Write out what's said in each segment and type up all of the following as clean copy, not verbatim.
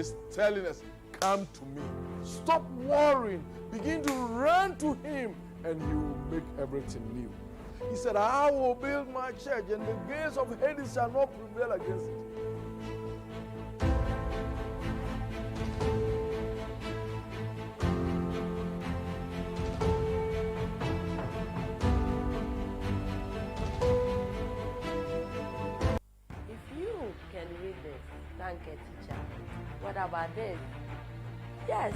is telling us, come to me. Stop worrying. Begin to run to him, and he will make everything new. He said, I will build my church, and the gates of Hades shall not prevail against it. Thank you, teacher. What about this? Yes,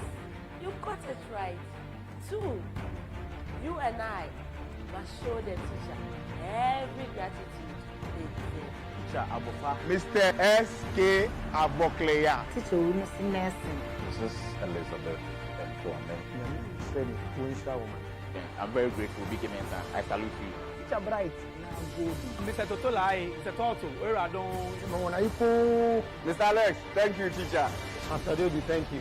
you got it right. 2, you and I must show the teacher every gratitude they deserve. Teacher Abofa. Mr. S.K. Abokleya. Teacher Nelson. Mrs. Elizabeth and Tuan. I'm very grateful, Big Mentor. I salute you. Teacher Bright. Mr. Totolai, Mr. Toto, where I don't know. Mr. Alex, thank you, teacher. Mr. Dobi, thank you.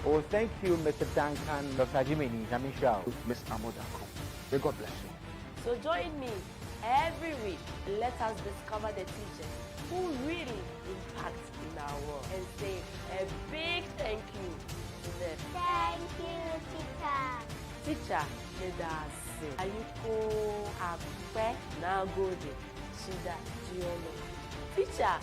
Oh, thank you, Mr. Duncan, Dr. Jimmy, Jamisha, Miss Amodako. May God bless you. So join me every week. Let us discover the teachers who really impact in our world and say a big thank you to them. Thank you, teacher. Teacher, leaders. Ayuko Akpe Nagode Shida Jiolo. Teacher,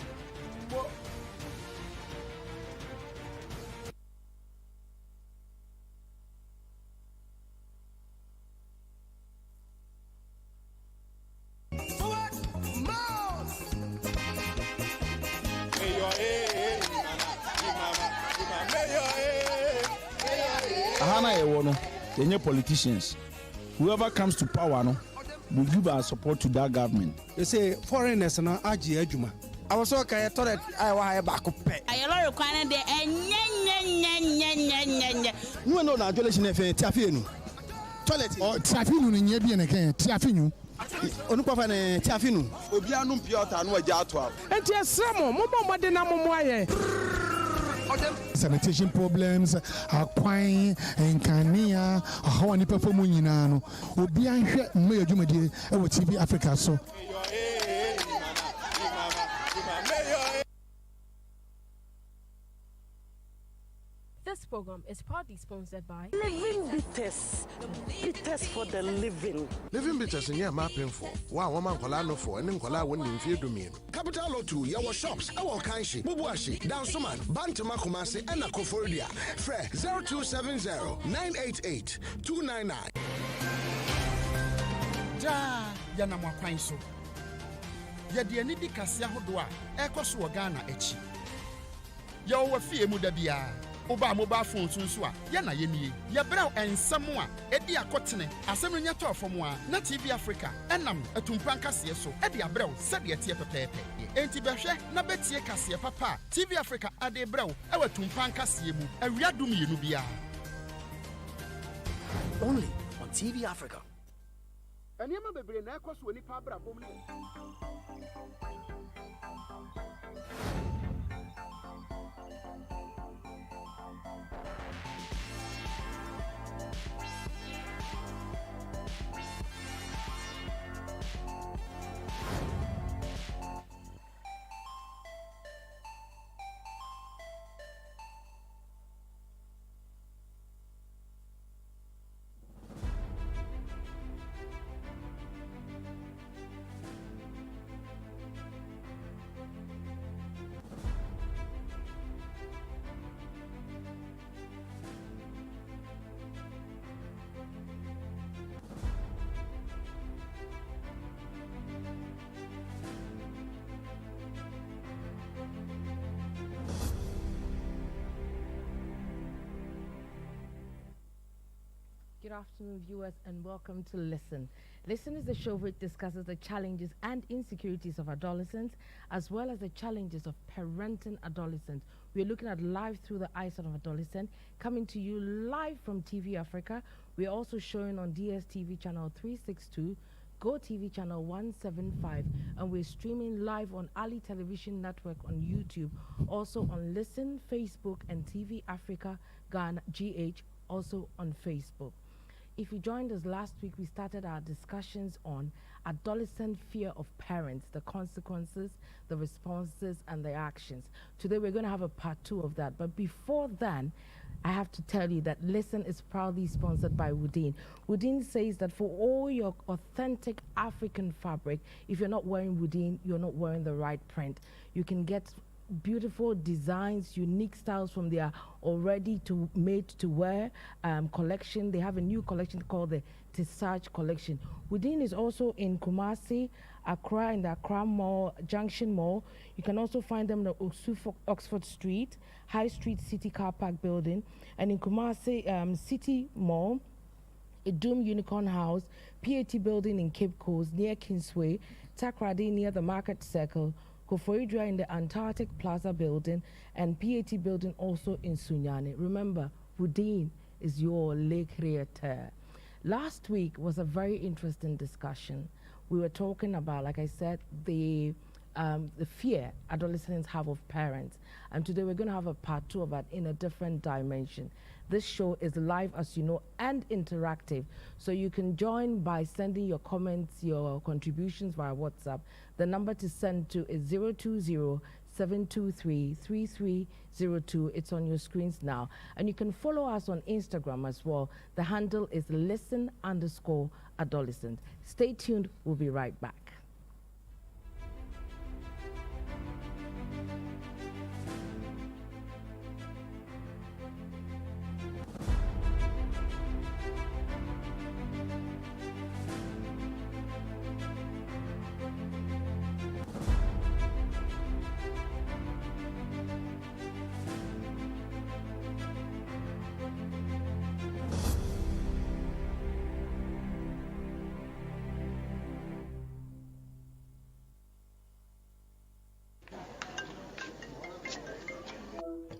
Ahana Ewono, the politicians. Whoever comes to power, no, will give our support to that government. They say foreigners na aji ejuma. I was okay. I thought I was back up. I already required the no no adolescent fe tiafinu. Toilet. Oh, tiafinu ni nyebi na ken tiafinu. Onu kwa fa na tiafinu. Obi anu piota no agya ato a. Enti esramo mo de na mo aye. Sanitation problems, Aquine, and Kania, how any perform no. Obi anhwe mmeya dwumadi e wo TV Africa so. This program is proudly sponsored by Living Bitters. Bitters for the living. Living Bitters in your mapping for. Wow, woman colano for and then cola when in field domain. Capital Lotu, your shops, our Kanshi, Bubuashi, Dansuman, Bantama Kumasi, and Akofordia. Fre 0270 988 299. Ja, Yanamwa Kwanso. Yadianidi Kasia Hodwa, Ecosu Ghana Echi. Yawa Fie Mudabia. Oba mobile phone sunsuwa yana yenie ya braw ensamwa edi akotene asemnya to afomwa na TV Africa enam atumpan kase so edi abraw sede tie pepepe enti behwe na betie kase papa TV Africa ade braw awatumpan kase mu awiadum yenu bia only on TV Africa. Eniema bebre na ekoso ni pa bra bom ni. Good afternoon, viewers, and welcome to Listen. Listen is the show which discusses the challenges and insecurities of adolescents, as well as the challenges of parenting adolescents. We're looking at life through the eyes of an adolescent, coming to you live from TV Africa. We're also showing on DSTV channel 362, Go TV channel 175, and we're streaming live on Ali Television Network on YouTube, also on Listen, Facebook, and TV Africa Ghana GH, also on Facebook. If you joined us last week, we started our discussions on adolescent fear of parents, the consequences, the responses, and the actions. Today, we're going to have a part 2 of that. But before then, I have to tell you that Listen is proudly sponsored by Woodin. Woodin says that for all your authentic African fabric, if you're not wearing Woodin, you're not wearing the right print. You can get beautiful designs, unique styles from their already made to wear collection. They have a new collection called the Tissage collection. Woodin is also in Kumasi, Accra, in the Accra Mall, Junction Mall. You can also find them in the Osu Oxford Street, High Street City Car Park building, and in Kumasi City Mall, Idum Unicorn House, PAT building in Cape Coast near Kingsway, Takrady near the Market Circle, Koforidua in the Antarctic Plaza building, and PAT building also in Sunyani. Remember, Woodin is your le creator. Last week was a very interesting discussion. We were talking about, like I said, the fear adolescents have of parents. And today we're going to have a part 2 of that in a different dimension. This show is live, as you know, and interactive. So you can join by sending your comments, your contributions via WhatsApp. The number to send to is 020-723-3302. It's on your screens now. And you can follow us on Instagram as well. The handle is listen_adolescent. Stay tuned. We'll be right back.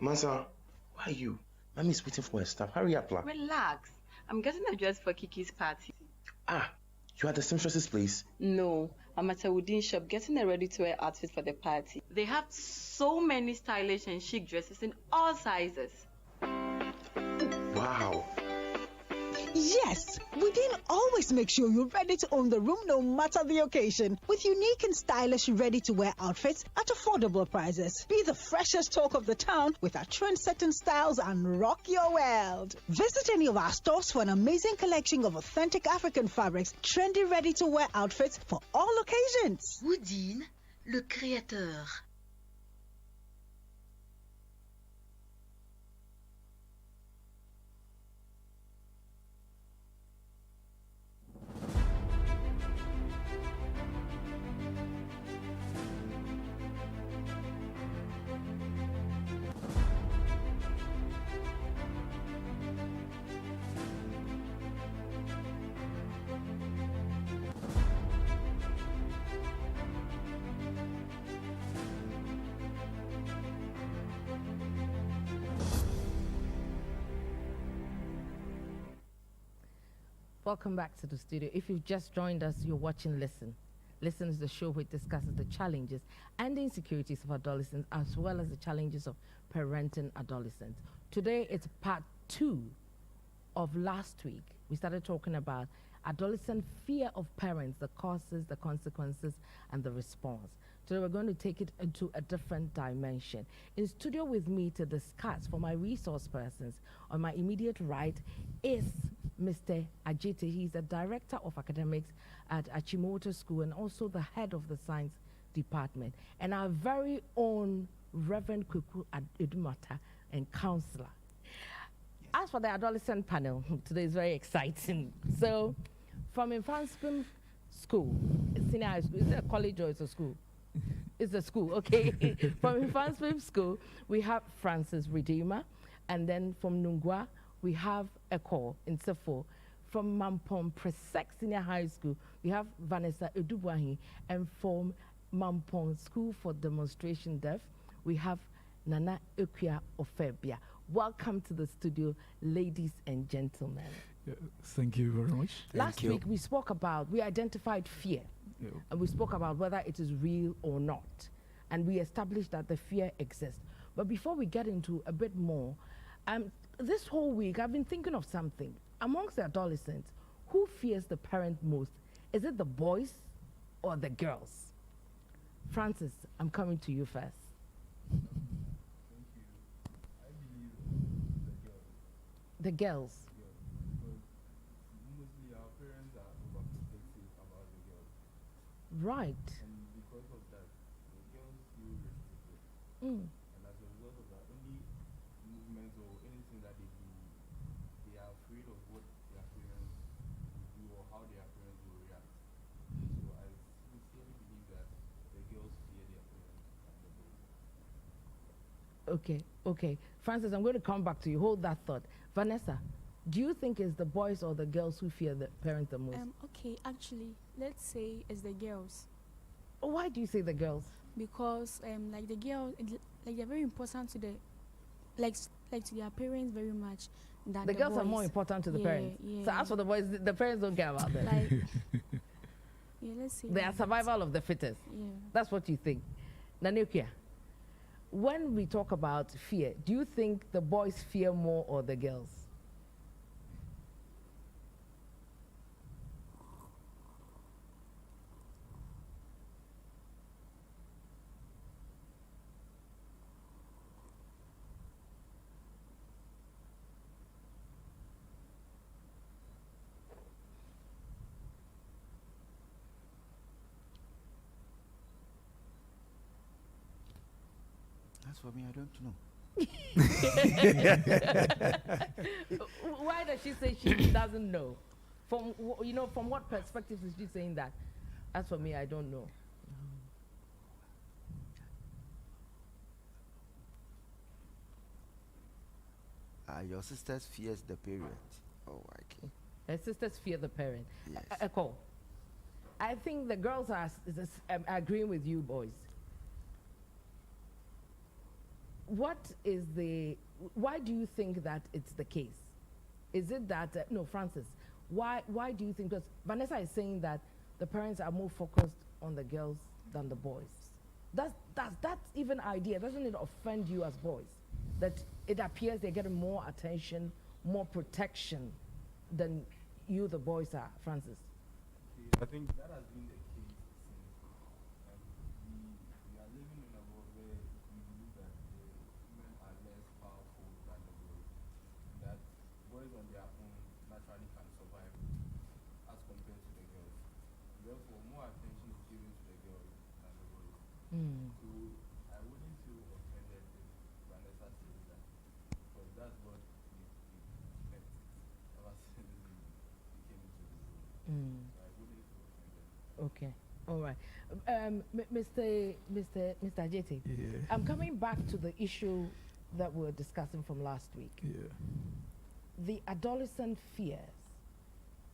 Mansa, why are you? Mommy's waiting for her stuff. Hurry up, la. Relax. I'm getting a dress for Kiki's party. Ah, you are at the seamstress's place? No, I'm at a Woodin shop getting a ready-to-wear outfit for the party. They have so many stylish and chic dresses in all sizes. Wow. Yes, Woodin always makes sure you're ready to own the room no matter the occasion. With unique and stylish ready-to-wear outfits at affordable prices. Be the freshest talk of the town with our trend-setting styles and rock your world. Visit any of our stores for an amazing collection of authentic African fabrics, trendy ready-to-wear outfits for all occasions. Woodin, le créateur. Welcome back to the studio. If you've just joined us, you're watching Listen. Listen is the show which discusses the challenges and the insecurities of adolescents, as well as the challenges of parenting adolescents. Today, it's part 2 of last week. We started talking about adolescent fear of parents, the causes, the consequences, and the response. Today, we're going to take it into a different dimension. In studio with me to discuss, for my resource persons, on my immediate right is Mr. Ajite. He's the Director of Academics at Achimota School and also the head of the Science Department. And our very own Reverend Kuku Edumata and Counselor. As for the adolescent panel, today is very exciting. So, from Infanspim School, senior high school, is it a college or is it a school? It's a school, okay. From Infanspim School, we have Francis Redeemer. And then from Nungwa, we have Eko in Sefo. From Mampong Presec Senior High School, we have Vanessa Edubwahi. And from Mampong School for Demonstration Deaf, we have Nana Ekwia Ofebia. Welcome to the studio, ladies and gentlemen. Thank you very much. Last week we identified fear. Yeah. And we spoke about whether it is real or not. And we established that the fear exists. But before we get into a bit more, this whole week I've been thinking of something. amongst the adolescents, who fears the parent most? Is it the boys or the girls? Francis, I'm coming to you first. The girls. Mostly our parents are overprotective about the girls. Right. And because of that, the girls feel restricted. Mm. And as a result of that, any movement or anything that they do, they are afraid of what their parents will do or how their parents will react. So I sincerely believe that the girls fear their parents and the boys. Okay. Francis, I'm going to come back to you. Hold that thought. Vanessa, do you think it's the boys or the girls who fear the parents the most? Okay, actually, let's say it's the girls. Why do you say the girls? Because like the girls, like they're very important to the, like to their parents very much. Than The girls boys. are more important to the parents. Yeah. So as for the boys, the parents don't care about them. Like, yeah, let's say. They are survival of the fittest. Yeah. That's what you think. Nanukia, when we talk about fear, do you think the boys fear more or the girls? As for me, I don't know. Why does she say she doesn't know? From from what perspective is she saying that? As for me, I don't know. Your sisters fears the parent. Oh, okay. Her sisters fear the parent. Yes. Echo. I think the girls are agreeing with you boys. Why do you think that it's the case? Is it that, no, Francis, why do you think, because Vanessa is saying that the parents are more focused on the girls than the boys. That's even idea, doesn't it offend you as boys? That it appears they're getting more attention, more protection than you, the boys, are, Francis? I think that has been the case since we are living in a world where we believe that the women are less powerful than the boys. That boys on their own naturally can survive as compared to the girls. Therefore, more attention is given to the girls than the boys. So I wouldn't feel offended if Vanessa says that, because that's what we meant ever since we came into this world. So I wouldn't feel offended. Okay, all right. Mr. Ajete, Yeah. I'm coming back to the issue that we were discussing from last week. Yeah. The adolescent fears,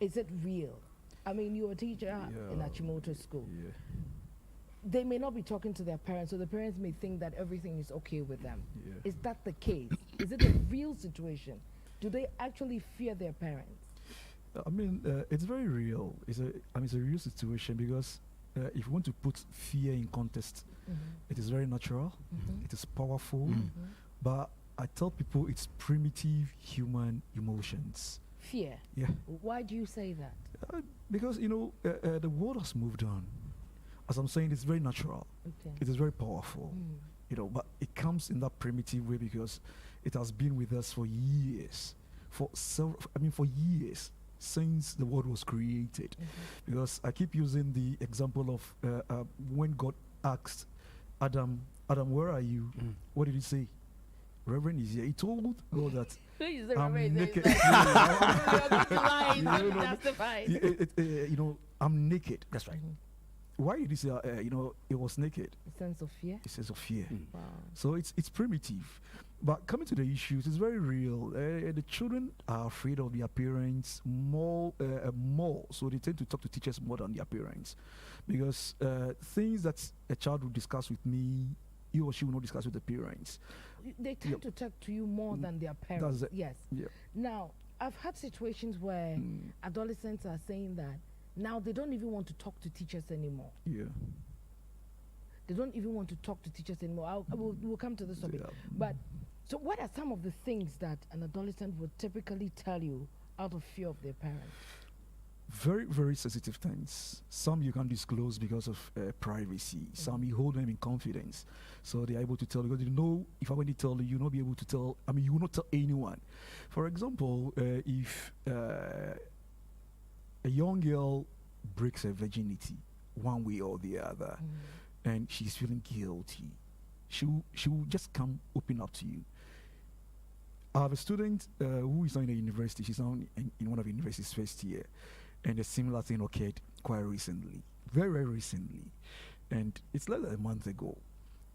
is it real? I mean, you're a teacher in Achimoto school. Yeah. They may not be talking to their parents, so the parents may think that everything is okay with them. Yeah. Is that the case? Is it a real situation? Do they actually fear their parents? I mean, it's very real. It's a real situation because if you want to put fear in context, it is very natural. It is powerful, but I tell people it's primitive human emotions. Fear. Yeah. Why do you say that? Because the world has moved on. As I'm saying, it's very natural. Okay. It is very powerful. But it comes in that primitive way because it has been with us for years. For years since the world was created. Because I keep using the example of when God asked Adam, where are you? What did he say? Reverend is here. He told God that I'm naked. I'm naked. That's right. Why did he say, it was naked? A sense of fear? A sense of fear. Wow. So it's primitive. But coming to the issues, it's very real. The children are afraid of their parents more. So they tend to talk to teachers more than their parents. Because things that a child will discuss with me, he or she will not discuss with the parents. They tend to talk to you more than their parents. Yes. Yeah. Now, I've had situations where adolescents are saying that now they don't even want to talk to teachers anymore. Yeah. They don't even want to talk to teachers anymore. We'll come to this topic. Yeah. But so what are some of the things that an adolescent would typically tell you out of fear of their parents? Very, very sensitive things. Some you can't disclose because of privacy. Some you hold them in confidence. So they are able to tell you, because you know, if I want to tell you, you'll not be able to tell, you will not tell anyone. For example, if a young girl breaks her virginity one way or the other, and she's feeling guilty, she will just come open up to you. I have a student who is now in a university. She's now in one of the university's first year. And a similar thing occurred quite recently, very, very recently. And it's less than a month ago.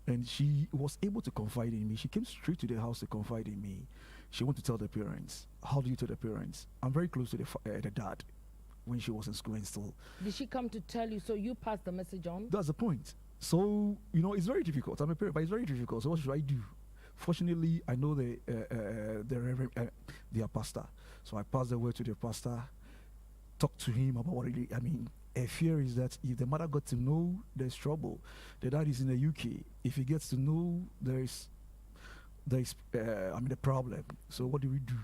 And she was able to confide in me. She came straight to the house to confide in me. She wanted to tell the parents. How do you tell the parents? I'm very close to the dad when she was in school and still. Did she come to tell you, so you passed the message on? That's the point. So, it's very difficult. I'm a parent, but it's very difficult. So what should I do? Fortunately, I know the reverend, their pastor. So I passed the word to the pastor. Talk to him about what really, a fear is that if the mother got to know, there's trouble. The dad is in the UK. If he gets to know, there's a problem. So what do we do?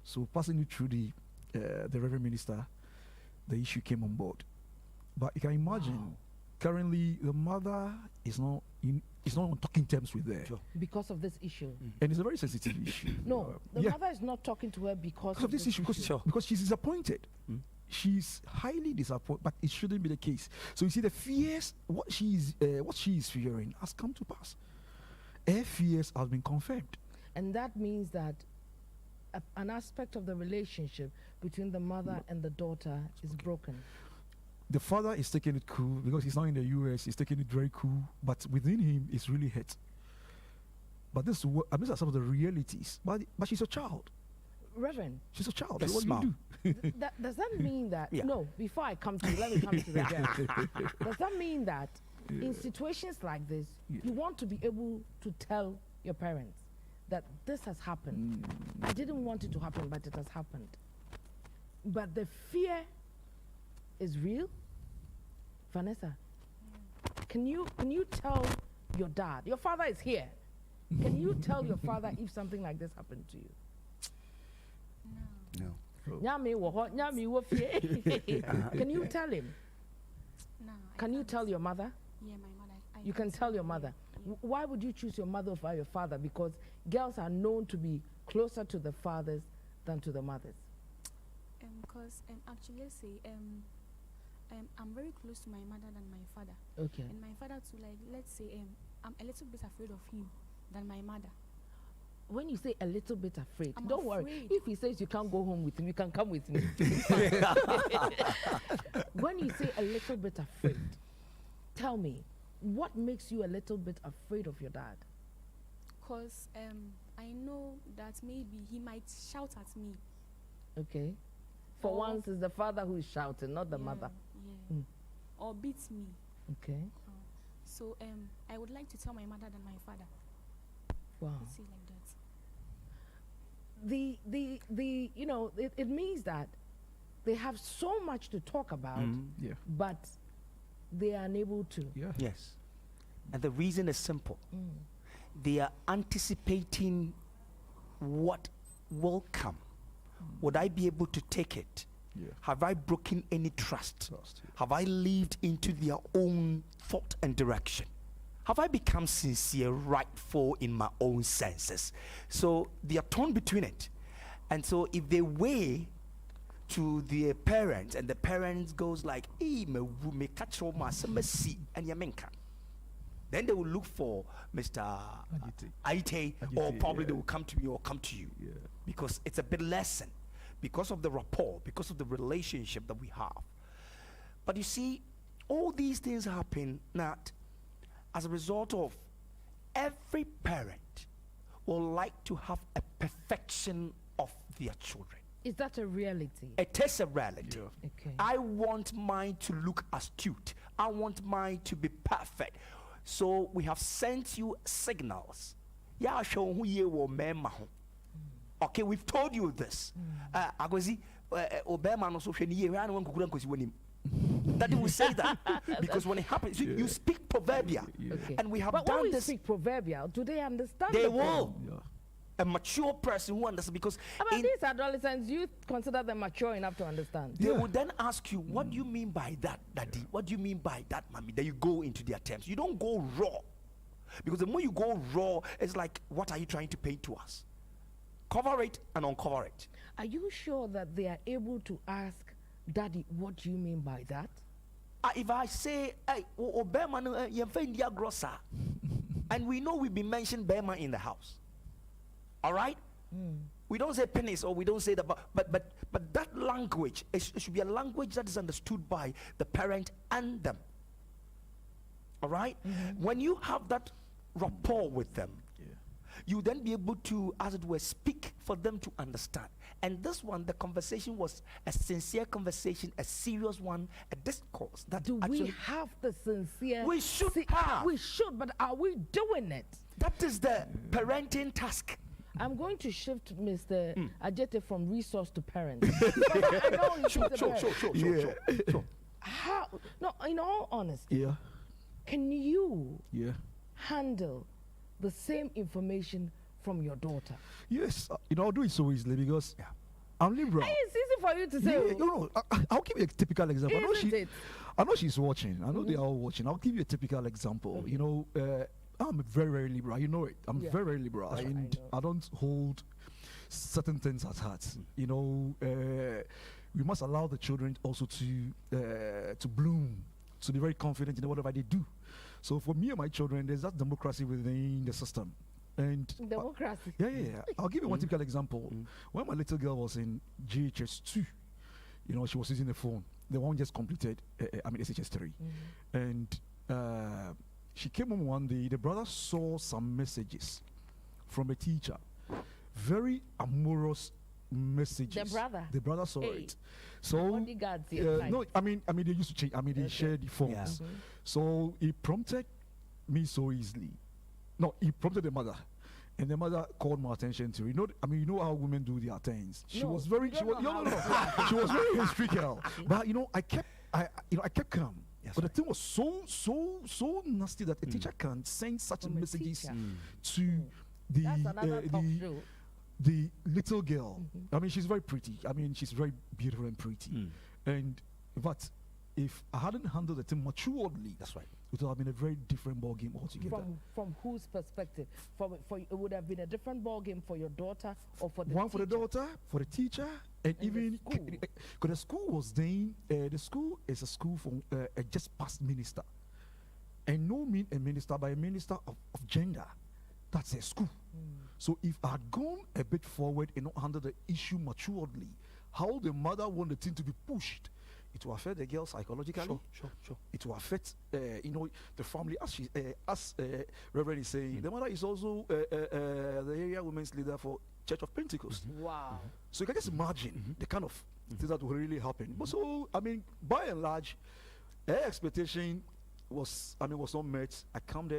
So passing it through the Reverend Minister, the issue came on board. But you can imagine, currently the mother is not on talking terms with her. Because of this issue. And it's a very sensitive issue. No, the mother is not talking to her because of this issue. Because she's disappointed. She's highly disappointed, but it shouldn't be the case. So you see, the fears, what she is fearing has come to pass. Her fears have been confirmed. And that means that an aspect of the relationship between the mother and the daughter is broken. The father is taking it cool because he's now in the US. He's taking it very cool, but within him, it's really hurt. But these are some of the realities. But she's a child. Reverend, she's a child. So what do you do? Does that mean that? Yeah. No. Before I come to you, let me come to the girl. Does that mean that in situations like this, you want to be able to tell your parents that this has happened? I didn't want it to happen, but it has happened. But the fear is real. Vanessa, can you tell your dad? Your father is here. Can you tell your father if something like this happened to you? No. Can you tell him? No. Can you tell your mother? Yeah, my mother. You can tell your mother. Yeah. Why would you choose your mother over your father? Because girls are known to be closer to the fathers than to the mothers. Because actually, let's say I'm very close to my mother than my father. Okay. And my father too, like, let's say I'm a little bit afraid of him than my mother. When you say a little bit afraid, I'm don't afraid. worry. If he says you can't go home with him, you can come with me. When you say a little bit afraid, tell me, what makes you a little bit afraid of your dad? Because I know that maybe he might shout at me. Okay. For once, it's the father who is shouting, not the mother. Yeah. Or beats me. Okay. So I would like to tell my mother than my father. Wow. See, like that. It means that they have so much to talk about, but they are unable to. Yeah. Yes. And the reason is simple. They are anticipating what will come. Would I be able to take it? Yeah. Have I broken any trust? Have I lived into their own thought and direction? Have I become sincere, rightful in my own senses? So they are torn between it. And so if they weigh to their parents and the parents goes like, then they will look for Mr. Aite, or probably they will come to me or come to you. Yeah. Because it's a bit lessened, because of the rapport, because of the relationship that we have. But you see, all these things happen not as a result of every parent will like to have a perfection of their children. Is that a reality? It is a reality. Yeah. Okay. I want mine to look astute. I want mine to be perfect. So we have sent you signals. Okay, we've told you this. That will say that because when it happens, you speak proverbial, and we have but done when this. Speak proverbial. Do they understand? They will. a mature person who understands, because But these adolescents, you consider them mature enough to understand. they will then ask you, what do you mean by that, daddy? What do you mean by that, mommy? Then you go into their terms. You don't go raw, because the more you go raw, it's like, what are you trying to paint to us? Cover it and uncover it. Are you sure that they are able to ask, Daddy, what do you mean by that? If I say, hey, and we know we've been mentioned Bema in the house, all right? We don't say penis, or we don't say that, but that language, it should be a language that is understood by the parent and them, all right? When you have that rapport with them, you then be able to, as it were, speak for them to understand. And this one, the conversation was a sincere conversation, a serious one, a discourse. That Do actually we have the sincere? We should have. We should, but are we doing it? That is the parenting task. I'm going to shift Mr. Ajete from resource to parent. I know Sure. How? No, in all honesty, Yeah. can you Yeah. handle the same information from your daughter? Yes. I'll do it so easily because I'm liberal. It's easy for you to say. No, I'll give you a typical example. I know she's watching. I know they are all watching. I'll give you a typical example. I'm very, very liberal. You know it. I'm very, very liberal. And I don't hold certain things at heart. We must allow the children also to bloom, to be very confident in whatever they do. So for me and my children, there's that democracy within the system. And democracy. Yeah. I'll give you one typical example. When my little girl was in GHS 2, she was using the phone. The one just completed, SHS 3. And she came home one day. The brother saw some messages from a teacher, very amorous messages. The brother saw it. So no, they used to change. They shared the phones. So he prompted me so easily. No, he prompted the mother, and the mother called my attention to it. You know how women do their things. She was very hysterical. But I kept calm. But the thing was so nasty that a teacher can send such messages to the little girl. She's very pretty. She's very beautiful and pretty. But if I hadn't handled the thing maturely, that's right, it would have been a very different ball game altogether. From whose perspective? It would have been a different ball game for your daughter or for the one teacher? For the daughter, for the teacher, and even because the school was then the school is a school from a just past minister, and no mean a minister, but a minister of gender. That's a school. So if I had gone a bit forward and not handled the issue maturely, how the mother wanted the thing to be pushed, it will affect the girl psychologically. Sure. It will affect, the family. As Reverend is saying, the mother is also the area women's leader for Church of Pentecost. Wow. So you can just imagine the kind of things that will really happen. But so, by and large, her expectation was not met. I calmed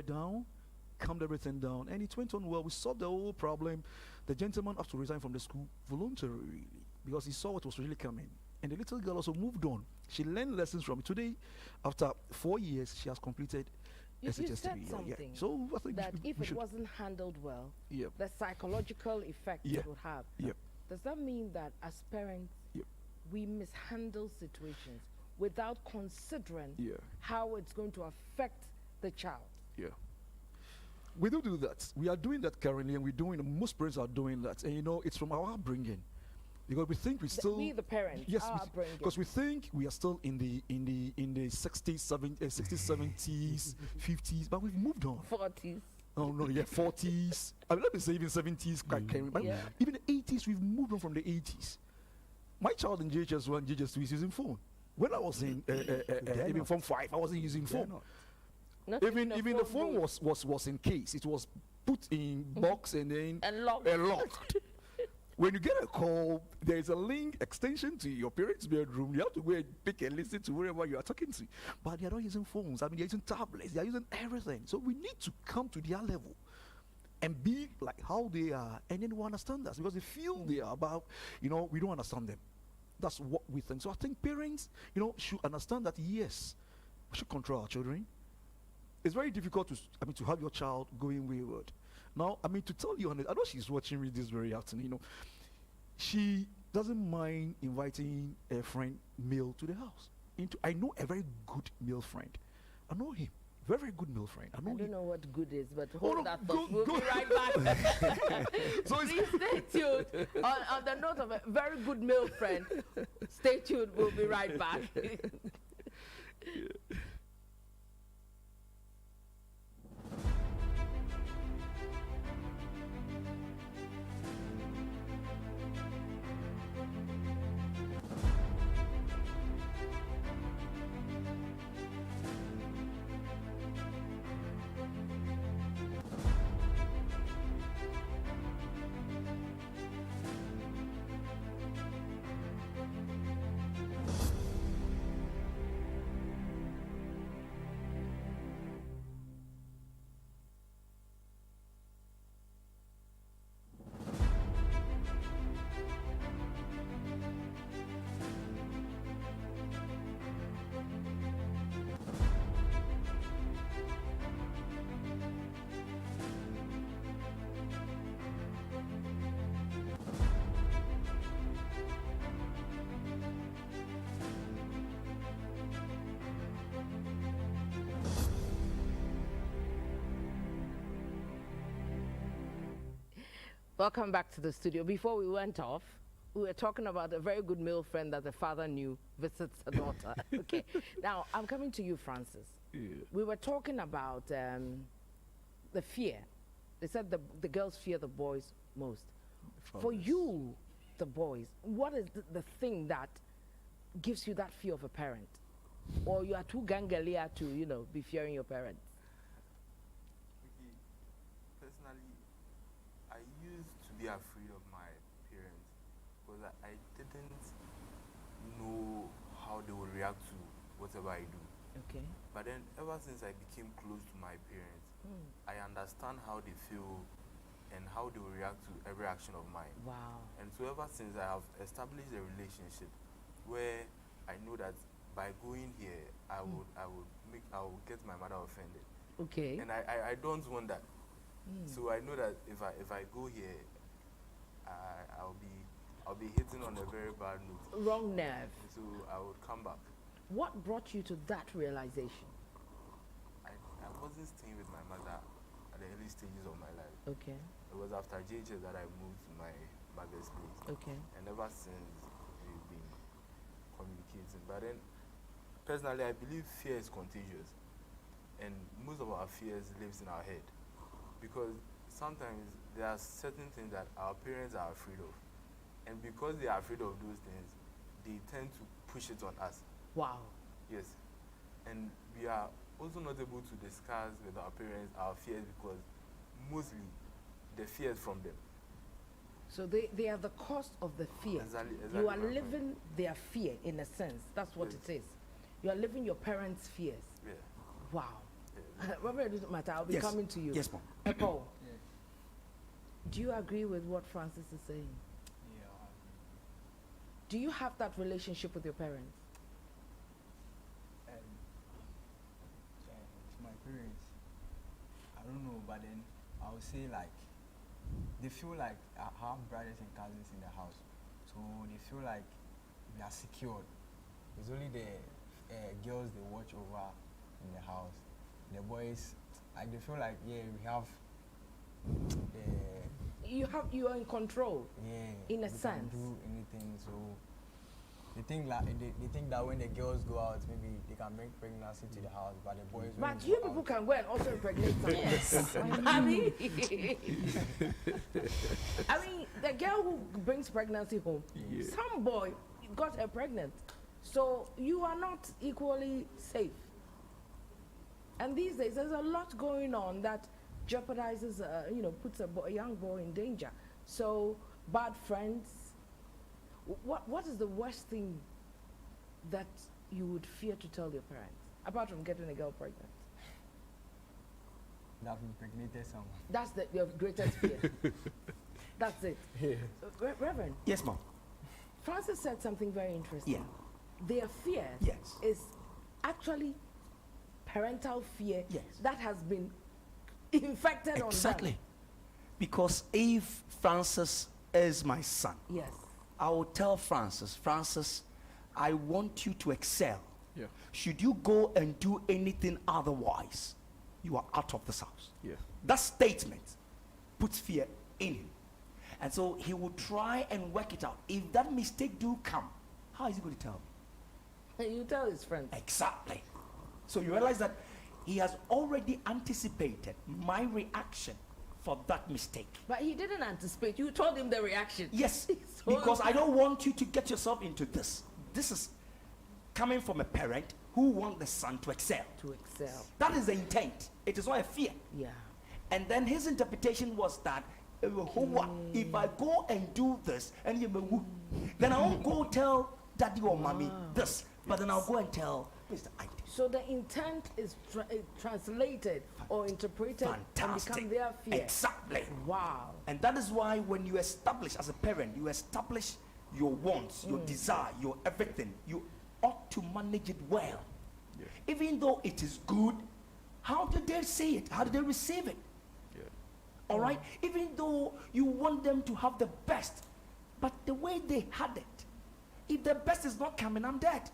everything down, and it went on well. We solved the whole problem. The gentleman had to resign from the school voluntarily because he saw what was really coming. And the little girl also moved on. She learned lessons from it. Today, after 4 years, she has completed You SHS3. said something So I think that we if it should. wasn't handled well, Yep. the psychological effect it would have. Yep. Does that mean that as parents, we mishandle situations without considering how it's going to affect the child? Yeah. We do that. We are doing that currently, and most parents are doing that. And it's from our upbringing. Because we think the parents, because we think we are still in the 60s, 70s, 50s, but we've moved on. 40s. Oh no, 40s. Let me say even 70s, quite carrying. But even the 80s, we've moved on from the 80s. My child in JHS1, JHS2 is using phone. When I was in even Form 5, I wasn't using phone. Even the phone was in case. It was put in box and then locked. When you get a call, there is a link extension to your parents' bedroom. You have to go and pick and listen to whoever you are talking to. But they are not using phones. They're using tablets. They are using everything. So we need to come to their level and be like how they are, and then we understand us because they feel they are about. We don't understand them. That's what we think. So I think parents, should understand that yes, we should control our children. It's very difficult to have your child going wayward. Now, I mean, to tell you honest, I know she's watching me this very afternoon. You know, she doesn't mind inviting a friend male to the house. I know a very good male friend. I know him. Very good male friend. I don't know what good is, but hold that thought. We'll be right back. So please stay tuned. On the note of a very good male friend, stay tuned. We'll be right back. Welcome back to the studio. Before we went off, we were talking about a very good male friend that the father knew visits a daughter. Okay. Now, I'm coming to you, Francis. Yeah. We were talking about the fear. They said the girls fear the boys most. For you, the boys, what is the thing that gives you that fear of a parent? Or you are too gangalia to, you know, be fearing your parents? Okay. Personally, I used to be afraid of my parents because I didn't know how they would react to whatever I do. Okay. But then ever since I became close to my parents, I understand how they feel and how they will react to every action of mine. Wow. And so ever since I have established a relationship where I know that by going here, I will get my mother offended. Okay. And I don't want that. So I know that if I go here, I'll be hitting on a very bad note. Wrong nerve. So I would come back. What brought you to that realization? I wasn't staying with my mother at the early stages of my life. Okay. It was after JHS that I moved to my mother's place. Okay. And ever since we've been communicating. But then, personally, I believe fear is contagious. And most of our fears lives in our head. Because sometimes there are certain things that our parents are afraid of. And because they are afraid of those things, they tend to push it on us. Wow. Yes. And we are also not able to discuss with our parents our fears because mostly the fear is from them. So they are the cause of the fear. Exactly you are living their fear in a sense. That's what it is. You are living your parents' fears. Yeah. Wow. Whatever it doesn't matter, I'll be coming to you. Yes, ma'am. Paul, do you agree with what Francis is saying? Yeah. Do you have that relationship with your parents? My parents, I don't know, but then I would say like they feel like I have brothers and cousins in the house, so they feel like we are secured. It's only the girls they watch over in the house. The boys, like they feel like we have. You are in control. Yeah. In a sense. Can do anything, so. They think that when the girls go out, maybe they can bring pregnancy to the house, but the boys. But you people can go and also impregnate someone. Yes. I mean, the girl who brings pregnancy home, some boy got her pregnant, so you are not equally safe. And these days, there's a lot going on that jeopardizes, puts a young boy in danger. So bad friends. What is the worst thing that you would fear to tell your parents, apart from getting a girl pregnant? That impregnated someone. That's your greatest fear. That's it. Yeah. Reverend. Yes, ma'am. Francis said something very interesting. Yeah. Their fear is actually parental fear that has been infected on them. Because if Francis is my son, yes, I will tell Francis, I want you to excel. Yeah. Should you go and do anything otherwise, you are out of this house. Yeah. That statement puts fear in him. And so he will try and work it out. If that mistake do come, how is he going to tell me? You tell his friends. Exactly. So you realize that he has already anticipated my reaction for that mistake. But he didn't anticipate. You told him the reaction. Yes, So- because I don't want you to get yourself into this. This is coming from a parent who wants the son to excel. To excel. That is the intent. It is not a fear. Yeah. And then his interpretation was that if I go and do this, and then I won't go tell daddy or mommy this, but then I'll go and tell Mr. ID. So the intent is translated or interpreted Fantastic. and become their fear. Exactly. Wow. And that is why when you establish, as a parent, you establish your wants, your desire, your everything, you ought to manage it well. Yeah. Even though it is good, how did they say it? How did they receive it? Yeah. All right? Even though you want them to have the best, but the way they had it, if the best is not coming, I'm dead.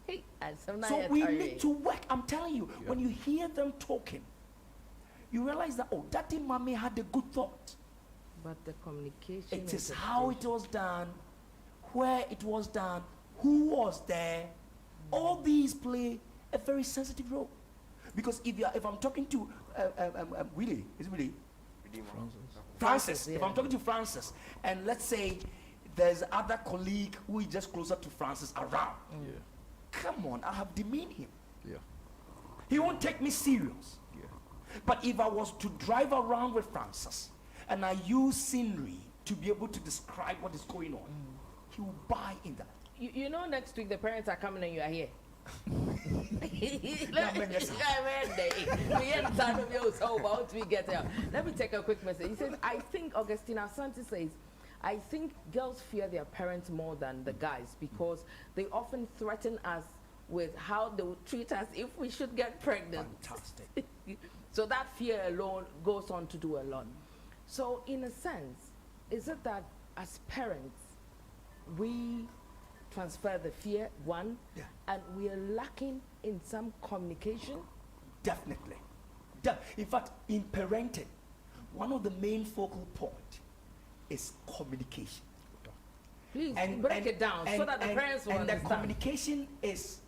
Hey, So we need to work. I'm telling you, when you hear them talking, you realize that, oh, daddy, mommy had a good thought. But the communication. It is how it was done, where it was done, who was there. All these play a very sensitive role. Because if I'm talking to Willie, is it Willie? Francis. If I'm talking to Francis, and let's say there's other colleague who is just closer to Francis around. Yeah. Come on, I have demeaned him. Yeah. He won't take me serious. Yeah. But if I was to drive around with Francis and I use scenery to be able to describe what is going on, he will buy in that. You know, next week the parents are coming and you are here. Let me take a quick message. He says, I think, Augustina Santi says, I think girls fear their parents more than the guys because they often threaten us with how they would treat us if we should get pregnant. Fantastic. So that fear alone goes on to do a lot. So in a sense, is it that as parents, we transfer the fear, one, and we are lacking in some communication? Definitely. In fact, in parenting, one of the main focal points is communication. Please break it down so that the parents will and understand. the communication is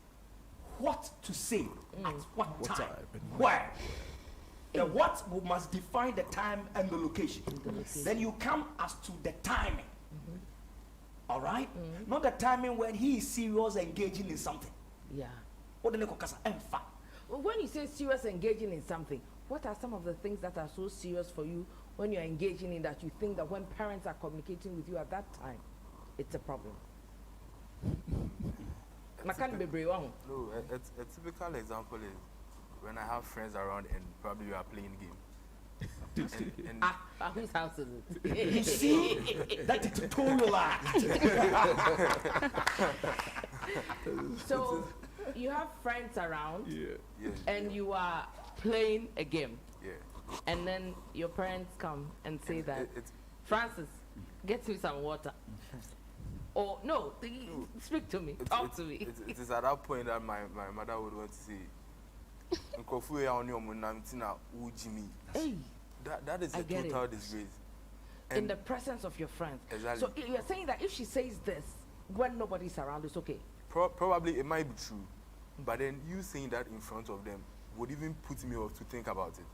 what to say at what time, and where. The what must define the time and the location. Then you come as to the timing. All right? Not the timing when he is serious engaging in something. Yeah. When you say serious engaging in something, what are some of the things that are so serious for you when you're engaging in that you think that when parents are communicating with you at that time, it's a problem? No, a typical example is when I have friends around and probably we are playing game. Whose house is it? You see, that dictatorial act. So you have friends around, Yes. and you are playing a game, Yeah. and then your parents come and say that, Francis, get me some water. Or no, speak to me, talk to me. It is at that point that my mother would want to say, Hey, that is a total disgrace. in the presence of your friends. Exactly. So you're saying that if she says this when nobody's around, it's okay. Probably it might be true, but then you saying that in front of them would even put me off to think about it.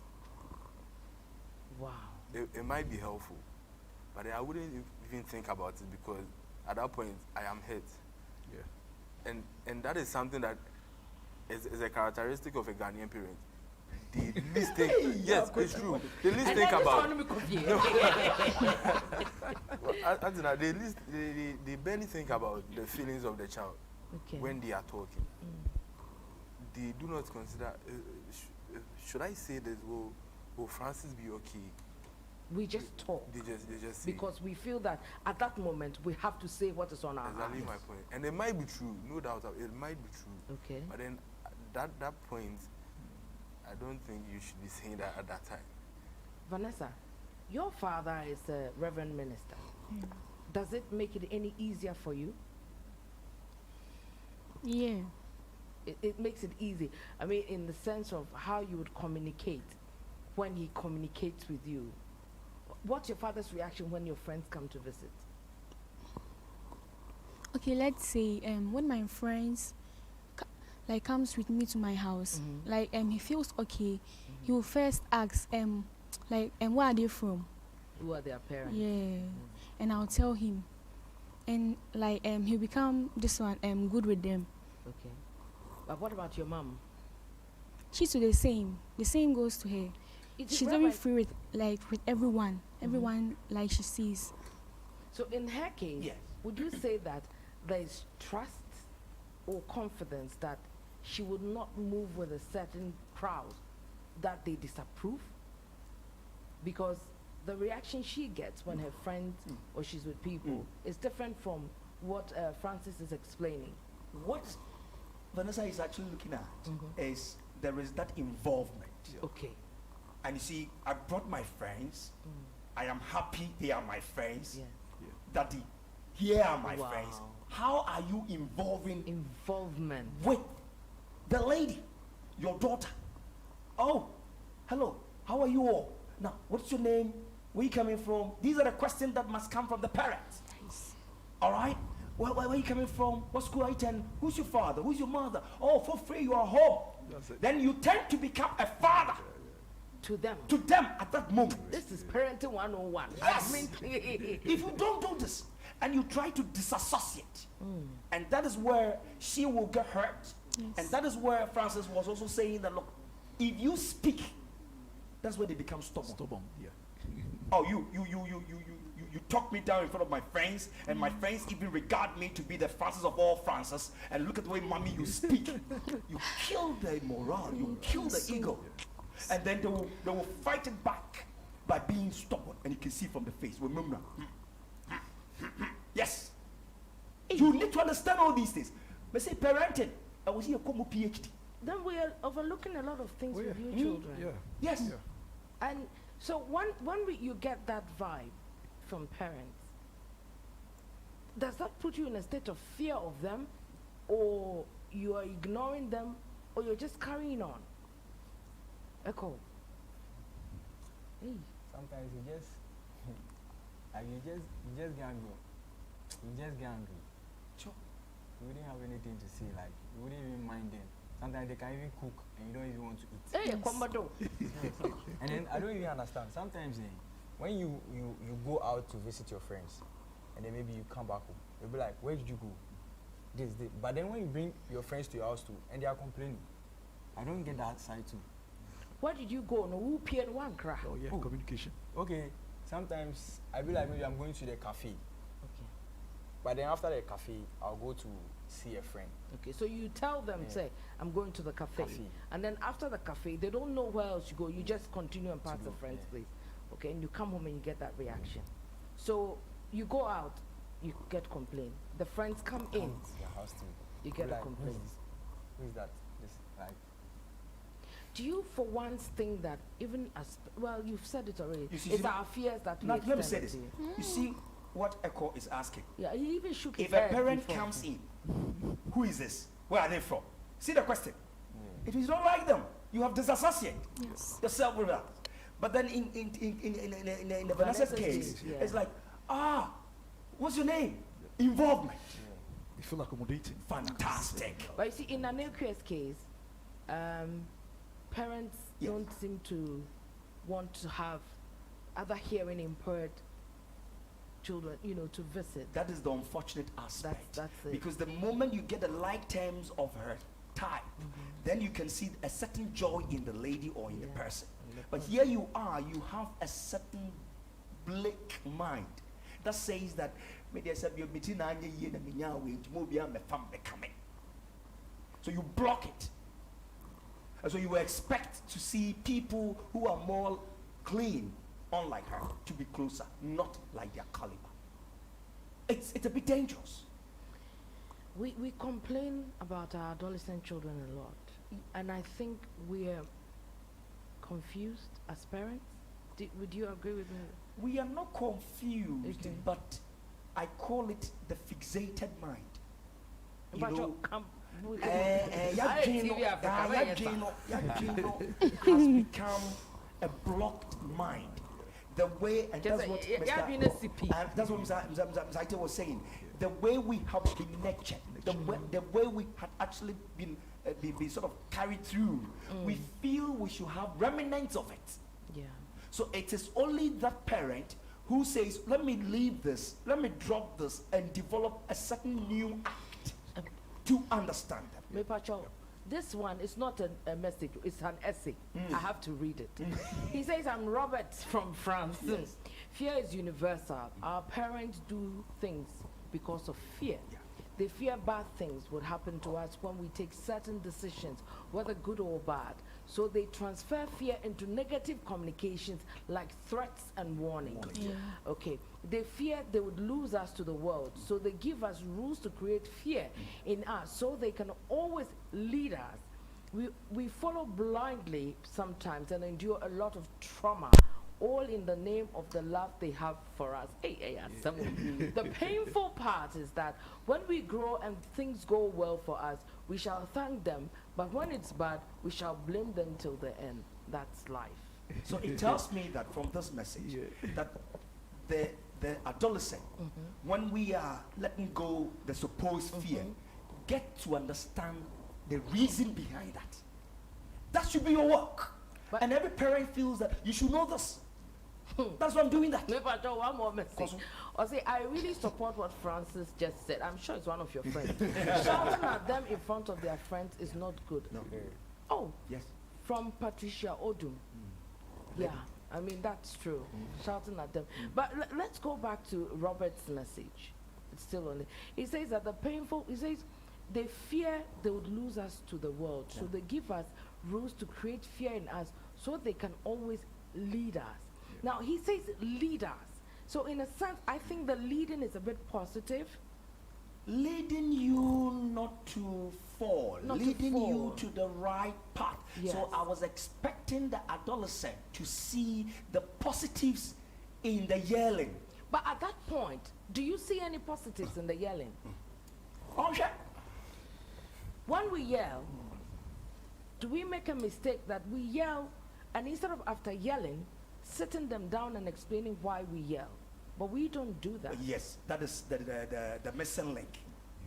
Wow. It might be helpful, but I wouldn't even think about it because at that point I am hurt. Yeah. And that is something that is a characteristic of a Ghanaian parent. The least think, yes, it's true. The least think about. They barely think about the feelings of the child when they are talking. They do not consider. Should I say this? Will Francis be okay? We just talk. They just say. Because we feel that at that moment we have to say what is on our Exactly hearts. my point. And it might be true, no doubt. It might be true. Okay. But then that point, I don't think you should be saying that at that time. Vanessa, Your father is a reverend minister. Does it make it any easier for you? Yeah. It makes it easy. I mean, in the sense of how you would communicate when he communicates with you. What's your father's reaction when your friends come to visit? Okay, let's say when my friends comes with me to my house, he feels okay. He will first ask where are they from? Who are their parents? Yeah. And I'll tell him, and he'll become this one good with them. Okay. But what about your mom? She's the same. The same goes to her. She's very free with everyone. Everyone she sees. So in her case, would you say that there is trust or confidence that she would not move with a certain crowd that they disapprove? Because the reaction she gets when her friends or she's with people is different from what Francis is explaining. What Vanessa is actually looking at is there is that involvement. Okay. And you see, I brought my friends. I am happy they are my friends. Daddy, here are my friends. How are you involvement with the lady, your daughter? Oh, hello. How are you all? Now, what's your name? Where you coming from? These are the questions that must come from the parents. All right? Where are you coming from? What school are you attending? Who's your father? Who's your mother? Oh, for free, you are home. Then you tend to become a father. To them. To them at that moment. This is parenting 101. Yes. I mean, if you don't do this and you try to disassociate, and that is where she will get hurt. And that is where Francis was also saying that, look, if you speak, that's where they become stubborn. Oh, you talk me down in front of my friends, and my friends even regard me to be the Francis of all Francis, and look at the way, mommy, you speak. You kill the morale, you kill the ego. And then they will fight it back by being stubborn, and you can see from the face. Remember, yes, you need to understand all these things. But say parenting, I was here come PhD. Then we are overlooking a lot of things with your children. Yes. And so when you get that vibe from parents, does that put you in a state of fear of them, or you are ignoring them, or you're just carrying on? Echo. Sometimes you just get angry. You just get angry. Sure. You wouldn't have anything to say, like you wouldn't even mind them. Sometimes they can even cook and you don't even want to eat. Hey, Komodo. And then I don't even understand. Sometimes when you go out to visit your friends and then maybe you come back home, you'll be like, where did you go? This. But then when you bring your friends to your house too and they are complaining, I don't get that side too. Where did you go? No, who peered one crack? Oh yeah, communication. Okay, sometimes I be like, maybe I'm going to the cafe. Okay. But then after the cafe, I'll go to see a friend. Okay, so you tell them, say, I'm going to the cafe. And then after the cafe, they don't know where else you go. You just continue and pass the friend's place. Okay, and you come home and you get that reaction. So you go out, you get complaint. The friends come in, you get a complaint. Who is that? This, like. Do you for once think that even as, well, you've said it already, it's our fears that we let me say this. You see what Echo is asking? Yeah, he even shook his If head a parent before. comes in, who is this? Where are they from? See the question. If you don't like them, you have disassociated yourself with that. But then in the Vanessa's case, it's like, what's your name? Involvement. You feel accommodating. Fantastic. But you see, in Anequia's case, parents don't seem to want to have other hearing impaired children, to visit. That is the unfortunate aspect. That's it. Because the moment you get the like terms of her type, then you can see a certain joy in the lady or in the person. But here you are, you have a certain bleak mind that says that so you block it. And so you expect to see people who are more clean, unlike her, to be closer, not like their caliber. It's a bit dangerous. We complain about our adolescent children a lot, and I think we're confused as parents. Would you agree with me? We are not confused, but I call it the fixated mind. You know, has become a blocked mind. The way, and that's what Mr. was saying, the way we have been nurtured, the way we had actually been sort of carried through, we feel we should have remnants of it. Yeah. So it is only that parent who says, let me leave this, let me drop this, and develop a certain new act to understand them. This one is not a message, it's an essay. I have to read it. He says, I'm Robert from France. Yes. Fear is universal. Our parents do things because of fear. They fear bad things would happen to us when we take certain decisions, whether good or bad. So they transfer fear into negative communications like threats and warnings. Okay. They fear they would lose us to the world. So they give us rules to create fear in us so they can always lead us. We follow blindly sometimes and endure a lot of trauma, all in the name of the love they have for us. The painful part is that when we grow and things go well for us, we shall thank them, but when it's bad, we shall blame them till the end. That's life. So it tells me that from this message, that the adolescent, when we are letting go the supposed fear, get to understand the reason behind that. That should be your work. And every parent feels that you should know this. That's why I'm doing that. One more message. I really support what Francis just said. I'm sure it's one of your friends. Shouting at them in front of their friends is not good. No. Oh, yes. From Patricia Odum. Yeah, I mean, that's true. Shouting at them. But let's go back to Robert's message. It's still on it. He says that he says they fear they would lose us to the world. So they give us rules to create fear in us so they can always lead us. Now, he says lead us. So in a sense, I think the leading is a bit positive. Leading you not to fall, leading you to the right path. Yes. So I was expecting the adolescent to see the positives in the yelling. But at that point, do you see any positives in the yelling? When we yell, do we make a mistake that we yell and instead of after yelling, sitting them down and explaining why we yell? But we don't do that. Yes, that is the missing link.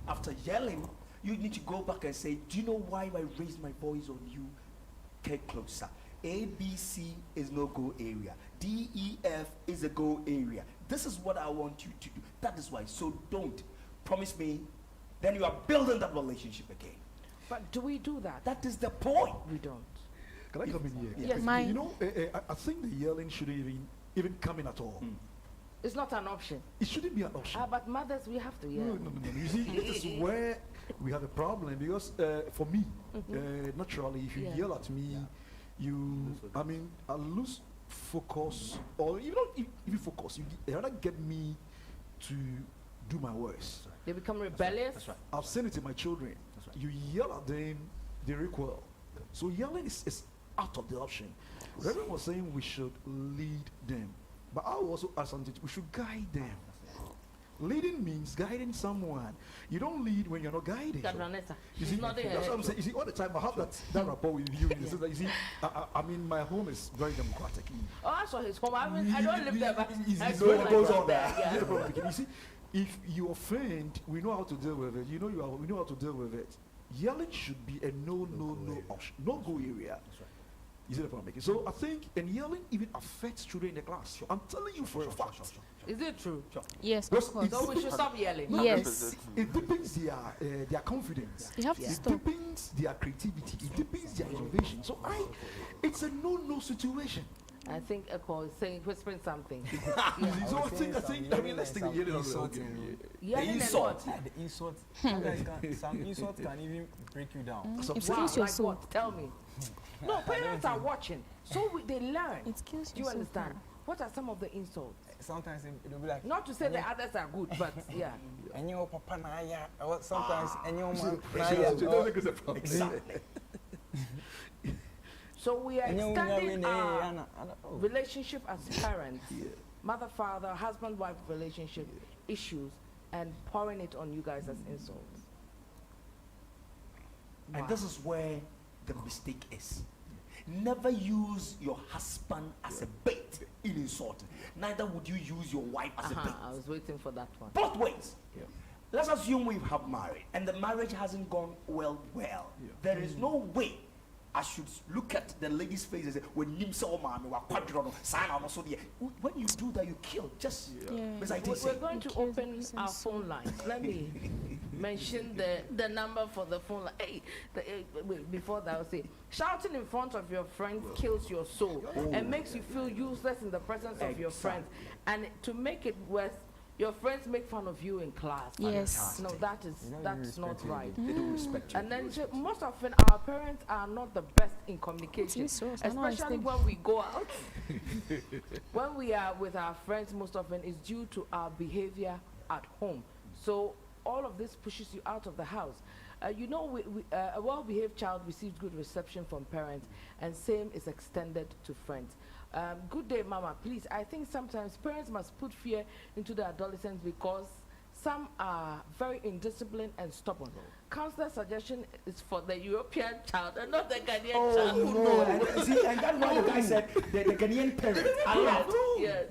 After yelling, you need to go back and say, do you know why I raised my voice on you? Get closer. A, B, C is no go area. D, E, F is a go area. This is what I want you to do. That is why. So don't. Promise me. Then you are building that relationship again. But do we do that? That is the point. We don't. Can I come in here? Yes. You know, I think the yelling shouldn't even come in at all. It's not an option. It shouldn't be an option. But mothers, we have to yell. No. You see, this is where we have a problem because for me, naturally, if you yell at me, I lose focus, or even if you focus, you rather get me to do my worst. They become rebellious. That's right. I've seen it in my children. You yell at them, they recoil. So yelling is out of the option. Reverend was saying we should lead them, but I will also add something. We should guide them. Leading means guiding someone. You don't lead when you're not guiding. You see, that's what I'm saying. You see, all the time I have that rapport with you. You see, I mean, my home is very democratic. Oh, I saw his home. I don't live there, but it goes on there. You see, if you offend, we know how to deal with it. We know how to deal with it. Yelling should be a no option, no go area. You see the point I'm making? So I think, and yelling even affects children in the class. I'm telling you for a fact. Is it true? Yes, of course. So we should stop yelling. Yes. It deepens their confidence. You have to stop. It deepens their creativity. It deepens their innovation. So it's a no situation. I think Eko is saying, whispering something. So I think, let's take a yelling on the insult. The insult. Some insult can even break you down. Like what? Tell me. No, parents are watching, so they learn. It kills you. Do you understand? What are some of the insults? Sometimes it'll be like. Not to say the others are good, but yeah. And your papa na ya, or sometimes and your mom. So So we are extending our relationship as parents, mother, father, husband, wife relationship issues, and pouring it on you guys as insults. And this is where the mistake is. Never use your husband as a bait in insulting. Neither would you use your wife as a bait. I was waiting for that one. Both ways. Let's assume we have married and the marriage hasn't gone well. There is no way I should look at the lady's face and say, when you do that, you kill. Just we're going to open our phone lines. Let me mention the number for the phone line. Hey, wait, before that, I'll say, shouting in front of your friends kills your soul and makes you feel useless in the presence of your friends. And to make it worse, your friends make fun of you in class. Yes. No, that's not right. They don't respect you. And then most often our parents are not the best in communication, especially when we go out. When we are with our friends, most often it's due to our behavior at home. So all of this pushes you out of the house. You know, a well-behaved child receives good reception from parents, and same is extended to friends. Good day, Mama. Please, I think sometimes parents must put fear into the adolescents because some are very indisciplined and stubborn. Counselor suggestion is for the European child and not the Ghanaian child. No. And that's why the guy said the Ghanaian parents are allowed.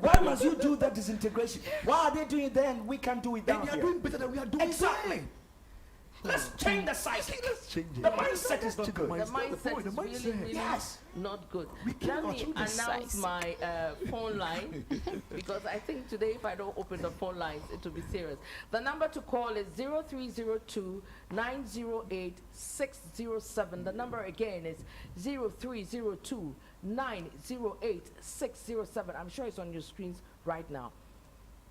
Why must you do that disintegration? Why are they doing it then? We can't do it down here. They are doing better than we are doing. Exactly. Let's change the psyche. Let's change it. The mindset is not good. The mindset is really not good. Let me announce my phone line because I think today if I don't open the phone lines, it will be serious. The number to call is 0302-908-607. The number again is 0302-908-607. I'm sure it's on your screens right now.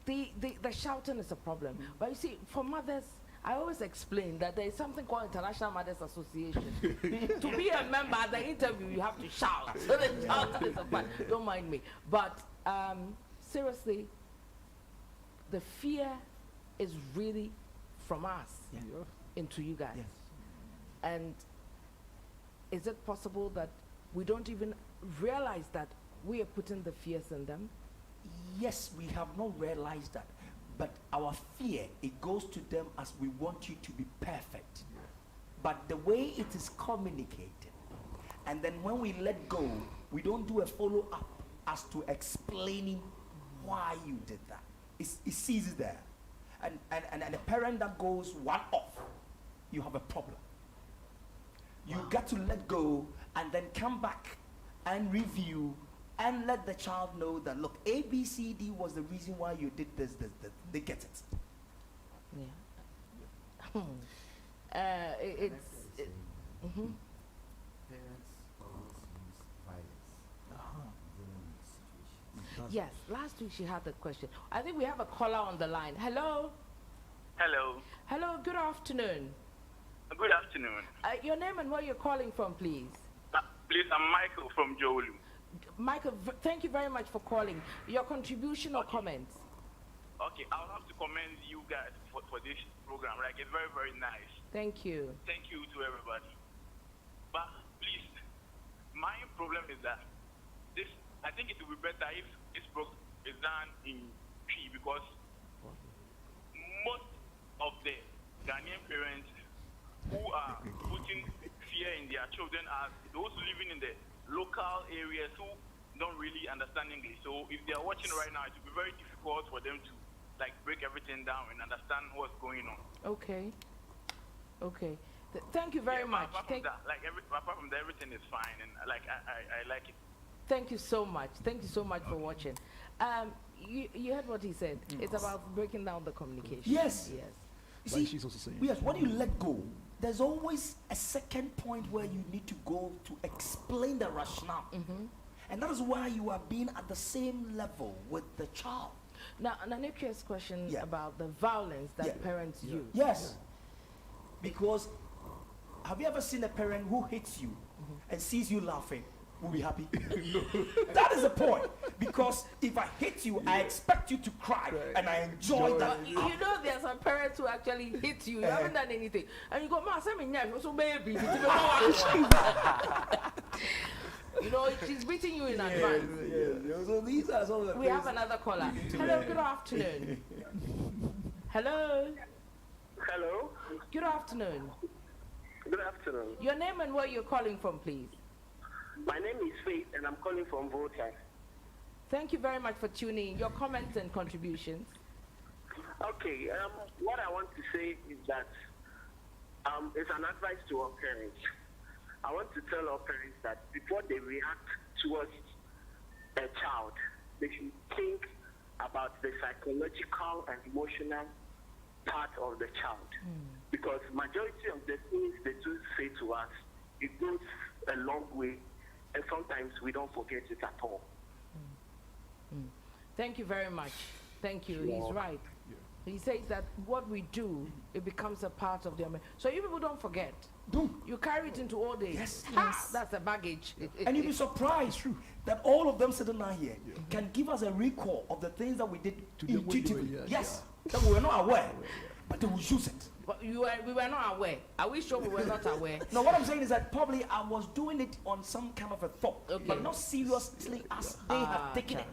The shouting is a problem. But you see, for mothers, I always explain that there is something called International Mothers Association. To be a member at the interview, you have to shout. So the shouting is a fun. Don't mind me. But seriously, the fear is really from us into you guys. And is it possible that we don't even realize that we are putting the fears in them? Yes, we have not realized that. But our fear, it goes to them as we want you to be perfect. But the way it is communicated, and then when we let go, we don't do a follow-up as to explaining why you did that. It ceases there. And a parent that goes one off, you have a problem. You got to let go and then come back and review and let the child know that, look, A, B, C, D was the reason why you did this. They get it. Parents always use violence during this situation. Yes, last week she had that question. I think we have a caller on the line. Hello? Hello, good afternoon. Good afternoon. Your name and where you're calling from, please. Please, I'm Michael from Jolu. Michael, thank you very much for calling. Your contribution or comments? Okay, I'll have to commend you guys for this program. Like, it's very, very nice. Thank you. Thank you to everybody. But please, my problem is that I think it would be better if this program is done in P, because most of the Ghanaian parents who are putting fear in their children are those living in the local areas who don't really understand English. So if they are watching right now, it will be very difficult for them to break everything down and understand what's going on. Okay. Thank you very much. Apart from that, everything is fine, and I like it. Thank you so much. Thank you so much for watching. You heard what he said. It's about breaking down the communication. Yes. You see, she's also saying. Yes, when you let go, there's always a second point where you need to go to explain the rationale. And that is why you are being at the same level with the child. Now, Nanekia's question about the violence that parents use. Yes. Because have you ever seen a parent who hits you and sees you laughing? Will be happy? No. That is the point. Because if I hit you, I expect you to cry, and I enjoy that. You know, there are some parents who actually hit you. You haven't done anything, and you go, "Ma, send me so baby." You know, she's beating you in advance. So these are some of the We have another caller. Hello, good afternoon. Hello. Hello. Good afternoon. Good afternoon. Your name and where you're calling from, please. My name is Faith, and I'm calling from Volta. Thank you very much for tuning in. Your comments and contributions. Okay. What I want to say is that it's an advice to our parents. I want to tell our parents that before they react towards a child, they should think about the psychological and emotional part of the child. Because majority of the things they do say to us, it goes a long way, and sometimes we don't forget it at all. Thank you very much. Thank you. He's right. He says that what we do, it becomes a part of the so you people don't forget. You carry it into all days. Yes. That's a baggage. And you'll be surprised that all of them sitting down here can give us a recall of the things that we did intuitively. Yes. That we were not aware, but they will use it. But we were not aware. Are we sure we were not aware? No, what I'm saying is that probably I was doing it on some kind of a thought, but not seriously as they have taken it.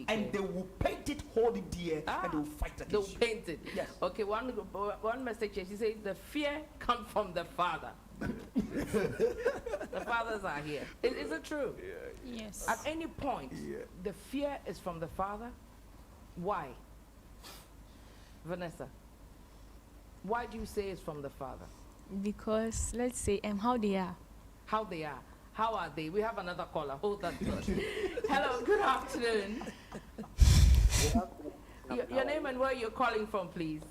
And they will paint it, hold it there, and they will fight against you. They will paint it. Yes. Okay, one message here. She says the fear comes from the father. The fathers are here. Is it true? Yes. At any point, the fear is from the father. Why? Vanessa, why do you say it's from the father? Because let's say how they are. How they are. How are they? We have another caller. Hold on. Hello, good afternoon. Your name and where you're calling from, please.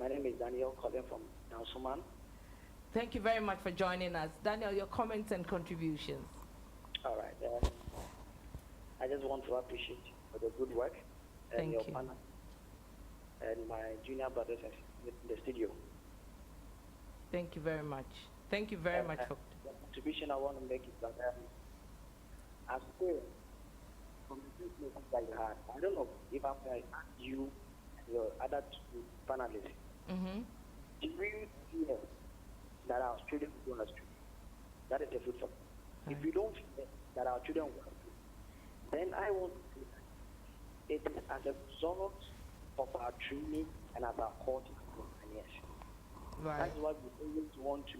My name is Daniel, calling from Nansuman. Thank you very much for joining us. Daniel, your comments and contributions. All right. I just want to appreciate you for the good work and Thank your you. partner and my junior brothers in the studio. Thank you very much. Thank you very much for the contribution I want to make is that as parents, from the business that you had, I don't know if after I ask you and your other two panelists, do you feel that our children will go astray? That is the fruit of it. If you don't feel that our children will go astray, then I want to say that it is as a result of our training and as our coaching companions. Right. That's why we always want to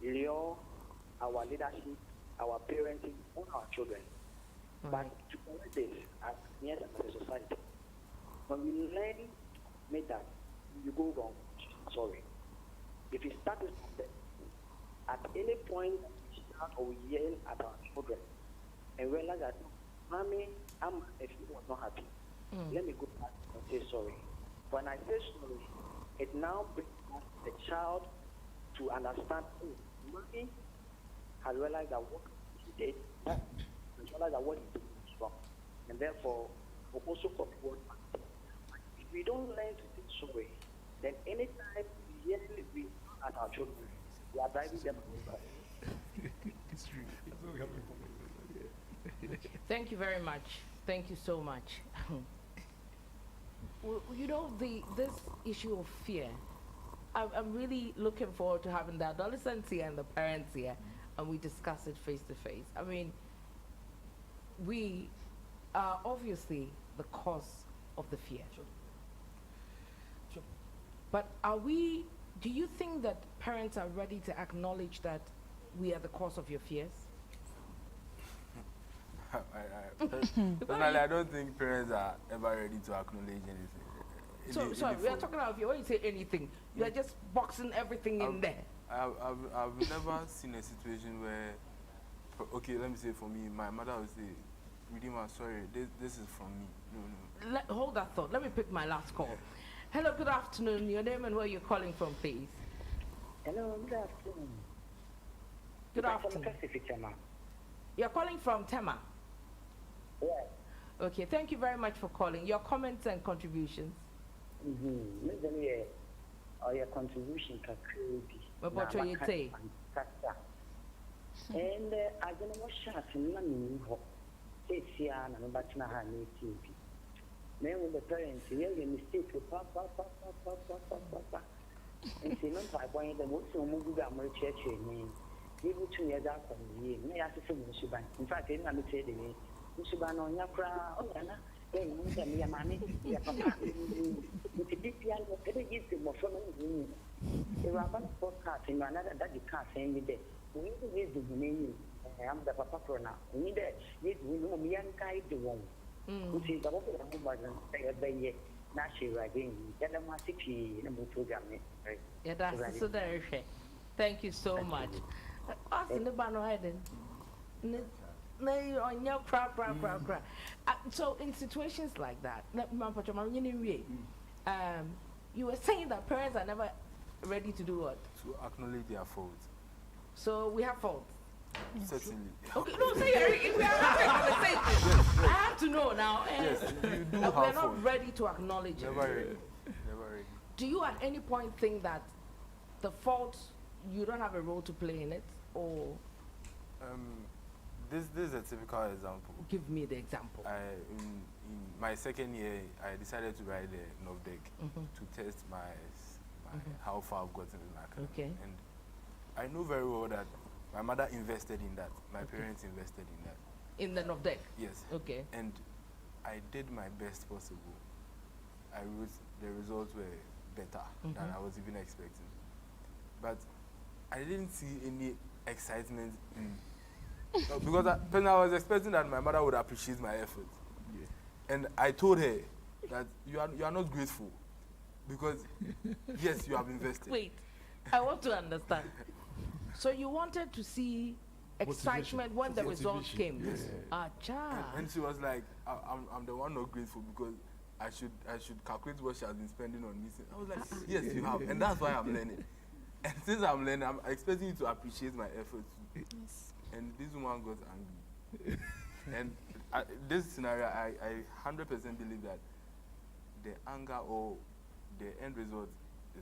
lure our leadership, our parenting on our children. But to correct this, as near as a society, when we learn make that you go wrong, sorry. If you start this from there, at any point we start or we yell at our children and realize that, Mommy, if you was not happy, let me go back and say sorry. When I say sorry, it now brings the child to understand, oh, Mommy has realized that what he did, has realized that what he did was wrong. And therefore, we also forward. If we don't learn to say sorry, then anytime we yell at our children, we are driving them away. It's true. Thank you very much. Thank you so much. Well, you know, this issue of fear, I'm really looking forward to having the adolescents here and the parents here, and we discuss it face to face. I mean, we are obviously the cause of the fear. But do you think that parents are ready to acknowledge that we are the cause of your fears? Personally, I don't think parents are ever ready to acknowledge anything. Sorry, we are talking about fear. When you say anything, you are just boxing everything in there. I've never seen a situation where, okay, let me say for me, my mother would say, Redeemer, sorry, this is from me. No. Hold that thought. Let me pick my last call. Hello, good afternoon. Your name and where you're calling from, please. Hello, good afternoon. Good afternoon. You're calling from Tema? Yes. Okay, thank you very much for calling. Your comments and contributions. Your contribution can create. What you say? And I don't know what shot in London. It's here and I'm back to her TV. Then with the parents, you have a mistake. And see, not by point the most of movie that more church. able to me as I come here. Me as a Mushiban. In fact, I'm not saying the Mushiban on your crown. Oh, Anna, then you tell me, Mammy, your papa, with the DPI, whatever is the more from me. The Rabban podcast in another that you can't say me there. We need to use the name. I'm the papa for now. We need that. Yes, we know me and Kai the one. Which is the one who wasn't say yet. Naturally, again, get a massive in a program. Yeah, that's so very fair. Thank you so much. Austin, the banner hiding. On your crap. So, in situations like that, you were saying that parents are never ready to do what? To acknowledge their faults. So, we have faults. Certainly. Okay, no, say if we are having a conversation. I have to know now. Yes, you do that have we are not faults. ready to acknowledge it. Never ready. Never ready. Do you at any point think that the fault, you don't have a role to play in it, or? This is a typical example. Give me the example. In my second year, I decided to ride the NOVDEC to test my how far I've gotten in academics. Okay. And I know very well that my mother invested in that. My parents invested in that. In the NOVDEC? Yes. Okay. And I did my best possible. I wrote, the results were better than I was even expecting. But I didn't see any excitement in because I was expecting that my mother would appreciate my effort. Yeah. And I told her that you are not grateful because yes, you have invested. Wait, I want to understand. So you wanted to see excitement when the results came. Yes. Acha. And she was like, I'm the one not grateful because I should calculate what she has been spending on me. I was like, yes, you have, and that's why I'm learning. And since I'm learning, I'm expecting you to appreciate my efforts too. Yes. And this woman got angry. And this scenario, I 100% believe that the anger or the end result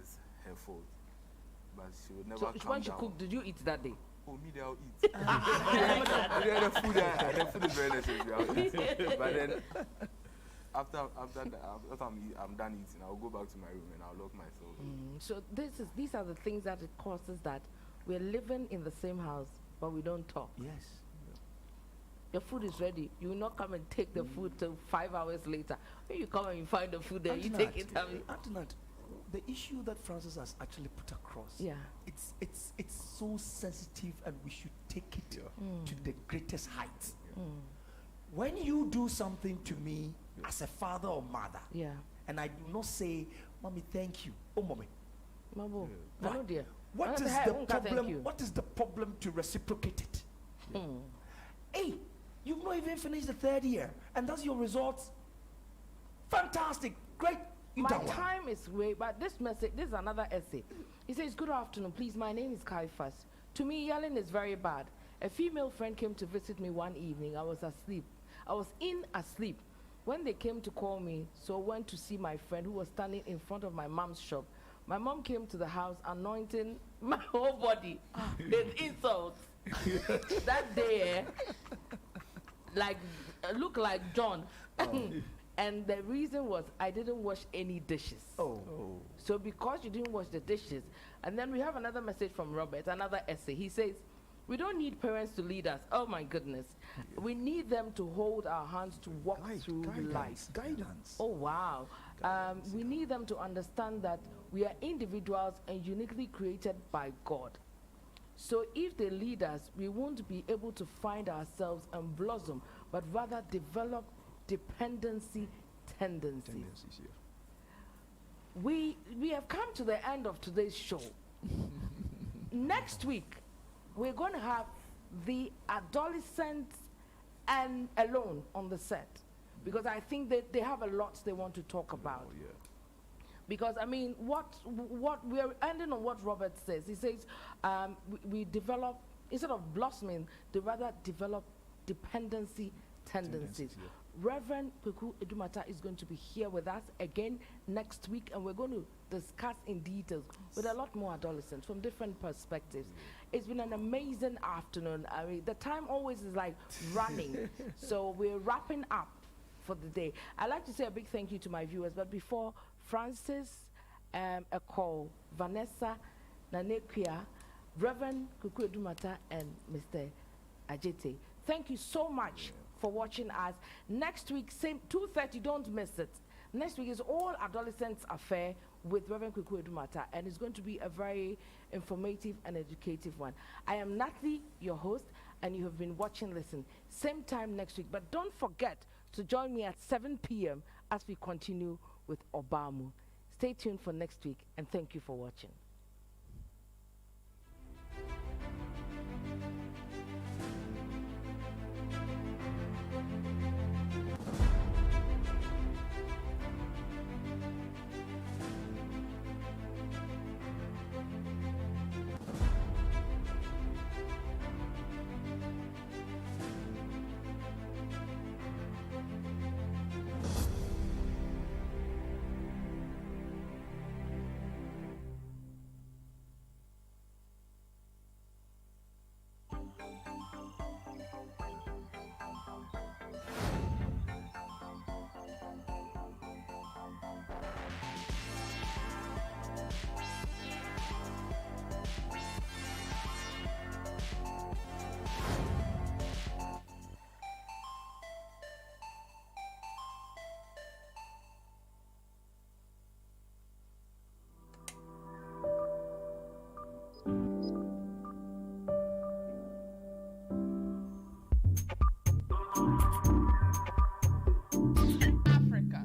is her fault. But she would never So when she cooked, did you eat that day? Oh, me, I'll eat. The food is very necessary. I'll eat. But then, after I'm done eating, I'll go back to my room and I'll lock myself. So these are the things that it causes that we're living in the same house, but we don't talk. Yes. Your food is ready. You will not come and take the food till 5 hours later. When you come and you find the food there, you take it. Antoinette, the issue that Francis has actually put across, it's so sensitive, and we should take it to the greatest heights. When you do something to me as a father or mother, and I do not say, "Mommy, thank you," oh, mommy, right. Dear. What is the problem? What is the problem to reciprocate it? Hey, you've not even finished the third year, and that's your results. Fantastic, great. My time is way, but this message, this is another essay. He says, "Good afternoon, please. My name is Kaifas. To me, yelling is very bad. A female friend came to visit me one evening. I was asleep. I was asleep. When they came to call me, so went to see my friend who was standing in front of my mom's shop. My mom came to the house anointing my whole body with insults. That day, look like John." And the reason was I didn't wash any dishes. So because you didn't wash the dishes, and then we have another message from Robert, another essay. He says, "We don't need parents to lead us. Oh my goodness. We need them to hold our hands to walk through life." Guidance. Oh wow. We need them to understand that we are individuals and uniquely created by God. So if they lead us, we won't be able to find ourselves and blossom, but rather develop dependency tendencies. We have come to the end of today's show. Next week, we're going to have the adolescents and alone on the set, because I think that they have a lot they want to talk about. Because I mean, what we're ending on what Robert says. He says we develop, instead of blossoming, they rather develop dependency tendencies. Reverend Peku Edumata is going to be here with us again next week, and we're going to discuss in details with a lot more adolescents from different perspectives. It's been an amazing afternoon. I mean, the time always is like running. So we're wrapping up for the day. I'd like to say a big thank you to my viewers, but before Francis, a call, Vanessa, Nanekia, Reverend Kuku Edumata and Mr. Ajete. Thank you so much for watching us. Next week, same 2:30, don't miss it. Next week is All Adolescents Affair with Reverend Kuku Edumata, and it's going to be a very informative and educative one. I am Natalie, your host, and you have been watching Listen. Same time next week, but don't forget to join me at 7 p.m. as we continue with Obamu. Stay tuned for next week, and thank you for watching.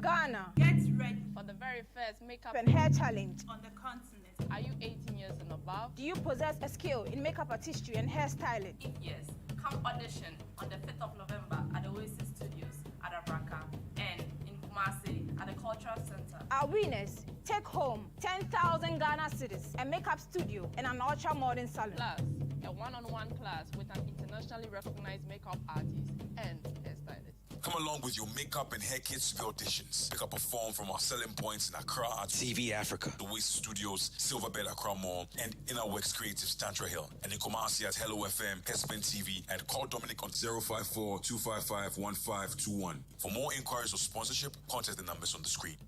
Ghana. Get ready for the very first makeup and hair challenge on the continent. Are you 18 years and above? Do you possess a skill in makeup artistry and hairstyling? If yes, come audition on the 5th of November at the Oasis Studios at Abraka and in Kumasi at the Cultural Center. Our winners take home 10,000 Ghana cedis, a makeup studio, and an ultra modern salon. Plus, a one-on-one class with an internationally recognized makeup artist and hairstylist. Come along with your makeup and hair kits to the auditions. Pick up a form from our selling points in Accra at TV Africa, the Oasis Studios, Silverbed Accra Mall, and Inner Works Creatives, Tantra Hill. And in Kumasi at Hello FM, Hespen TV, and call Dominic on 054-255-1521. For more inquiries or sponsorship, contact the numbers on the screen.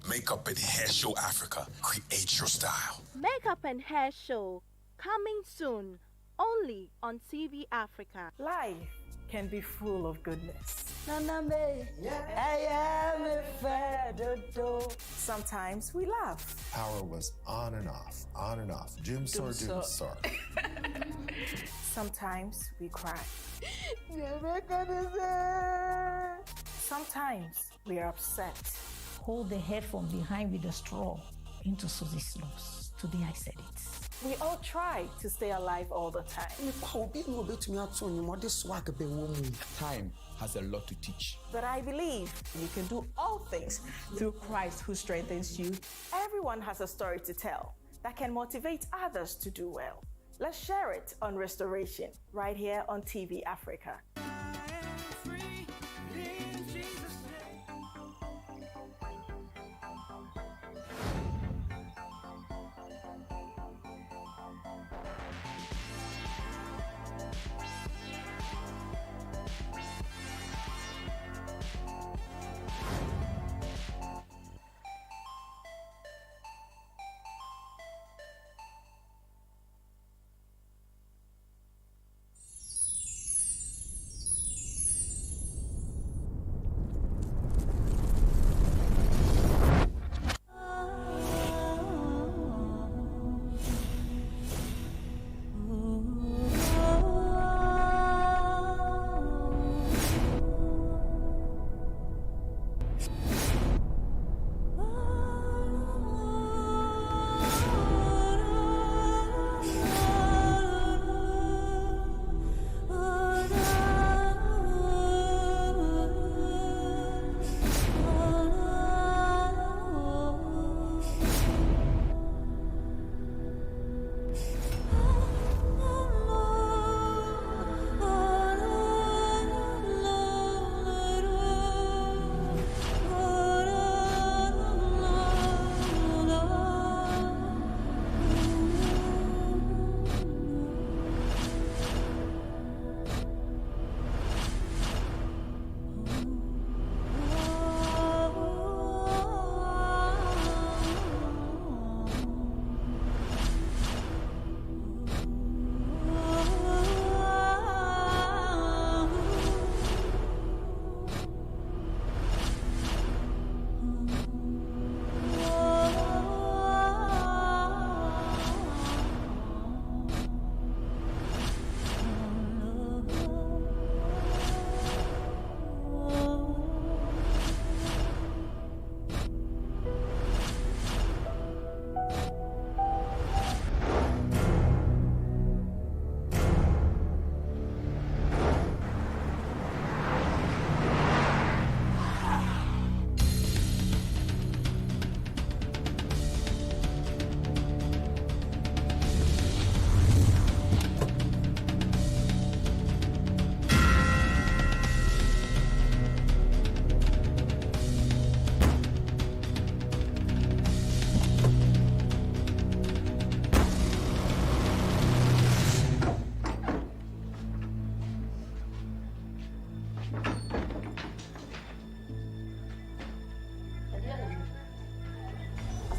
Makeup and Hair Show Africa. Create your style. Makeup and Hair Show, coming soon. Only on TV Africa. Life can be full of goodness. Sometimes we laugh. Power was on and off, on and off. Doom soar. Sometimes we cry. Sometimes we are upset. Hold the head from behind with a straw into Susie's nose. Today I said it. We all try to stay alive all the time. Time has a lot to teach. But I believe you can do all things through Christ who strengthens you. Everyone has a story to tell that can motivate others to do well. Let's share it on Restoration, right here on TV Africa.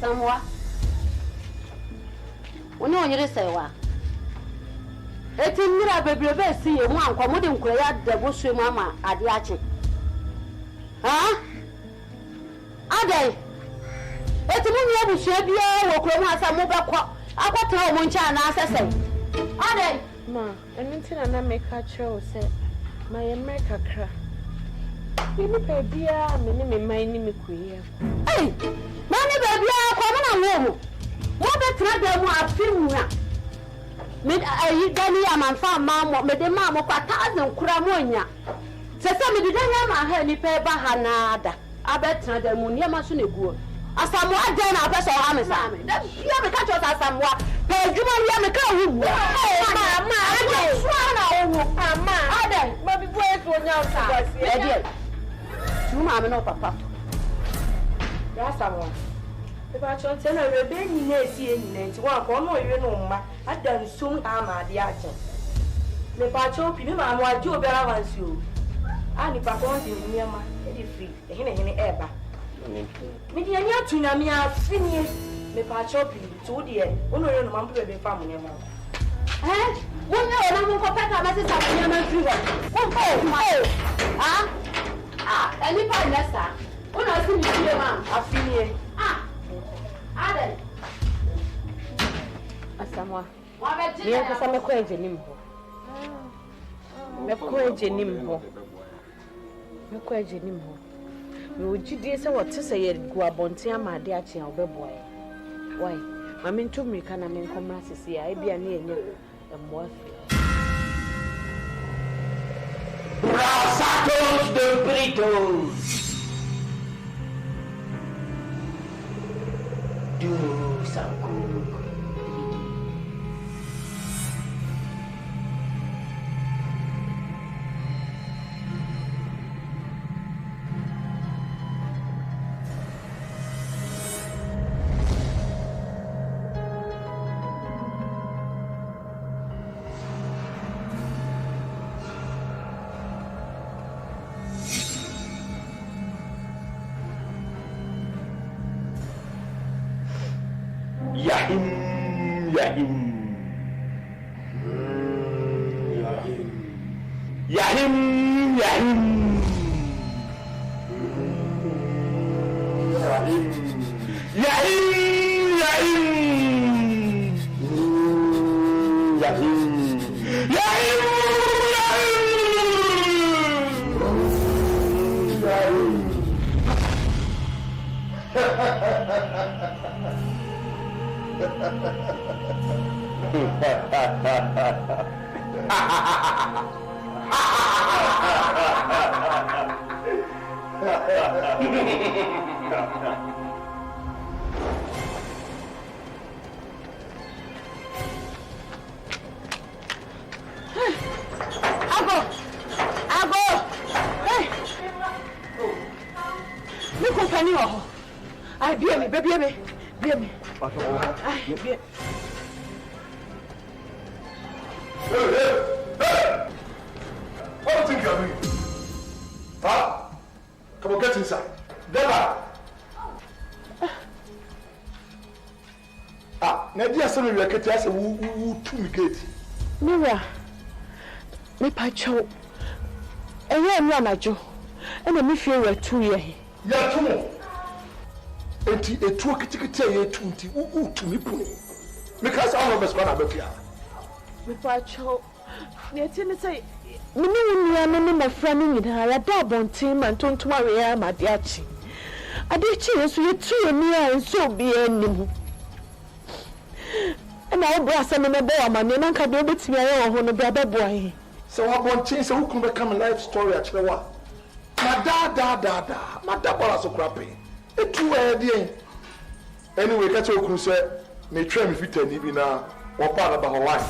Asamwa. Woni onyere sewa. Eti mira bebrebe si ye mu anko mo de nkoya da bosu mu ama ade ache. Ha? Adai. Eti mu nya busu bia wo kro mu asa mo bekọ. Akwata mo ncha na asese. Adai. Ma, enunti na make a show say my America cra. Bini baby a me mind me kuye. Hey! Mani baby a kwa na wo. Wo betra da mu afimu a. Me ayi gani amanfa ma me de ma mo kwa 1000 kura mo nya. Sese me de nya ma ha ni pe ba ha na ada. Abetra da mu niam so na guo. Asamu adan na pese ha me sa. Da bia me ka cho asamu a. Pe adwuma lia me ka hu. Mama, aje swa na owo. Mama, adan, ma bi boy so nya sa. E die. Mama me no papa. Ya samu. Eba chonte na rebe ni na esi eni na nti wa ko no yire no mma adan sum ama ade aje. Me pa cho pi me ma mo aje obi ara wansi o. Ani pa ko ndi ni ama e di free. E hene eba. Me di anya tu na me afini. Me pa cho pi to de e. Ono yire no ma mpe be fa mo ne ma. Wonya ona mo ko peka ma se sa mo ma free ho. Wo po. Any pa nessa. Una si mi fie ma afini. Adel. Asamwa. Me nkasa me ko ejenim ho. Me ko ejenim ho. Me ko ejenim ho. Me ogidie se wote se ye gu abonte amade ache a obeboy. Why? Mama ntu mirika na me nkomra sisi a ebia na enye emmo afi. Brasatos de Britos. Do something. Yahim, Yahim. Yahim. Yahim, Yahim. Yahim. Yahim, Yahim. Yahim. Yahim. What do you think you're doing? Huh? Come on, get inside. Deba! Nadia said we were getting us who to me gate. Mira, me pacho. And you run at you. And me feel we're 2 years. Yeah, 2 more. And a 2 kitty 20 to me put. Because all of us gonna be here. Me pacho. The attendant say, me no my friend in her, a dab on team and don't worry, my dear. I did choose you 2 years and so be any. And I'll brass and a boy, my name can do it to me on a brother boy. So I want change who can become a life story at Chewa. My dad, my dad was so crappy. It's 2 years. Anyway, that's what you say. May train me fit and even now, what part about her life.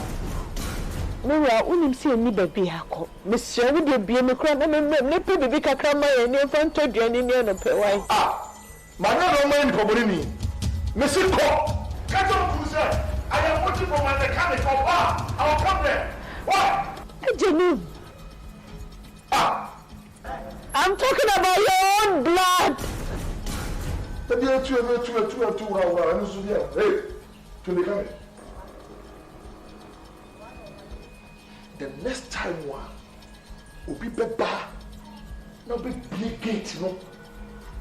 Mira, unim see any baby hako. Monsieur, would you be a crab and me put the big camera and your front to the Indian of Pawai? My no man probably me. Monsieur Cop, catch on, who said, I am watching for my mechanic of I'll come there. What? Jenny. I'm talking about your own blood. The next time one will be better. No be big gate,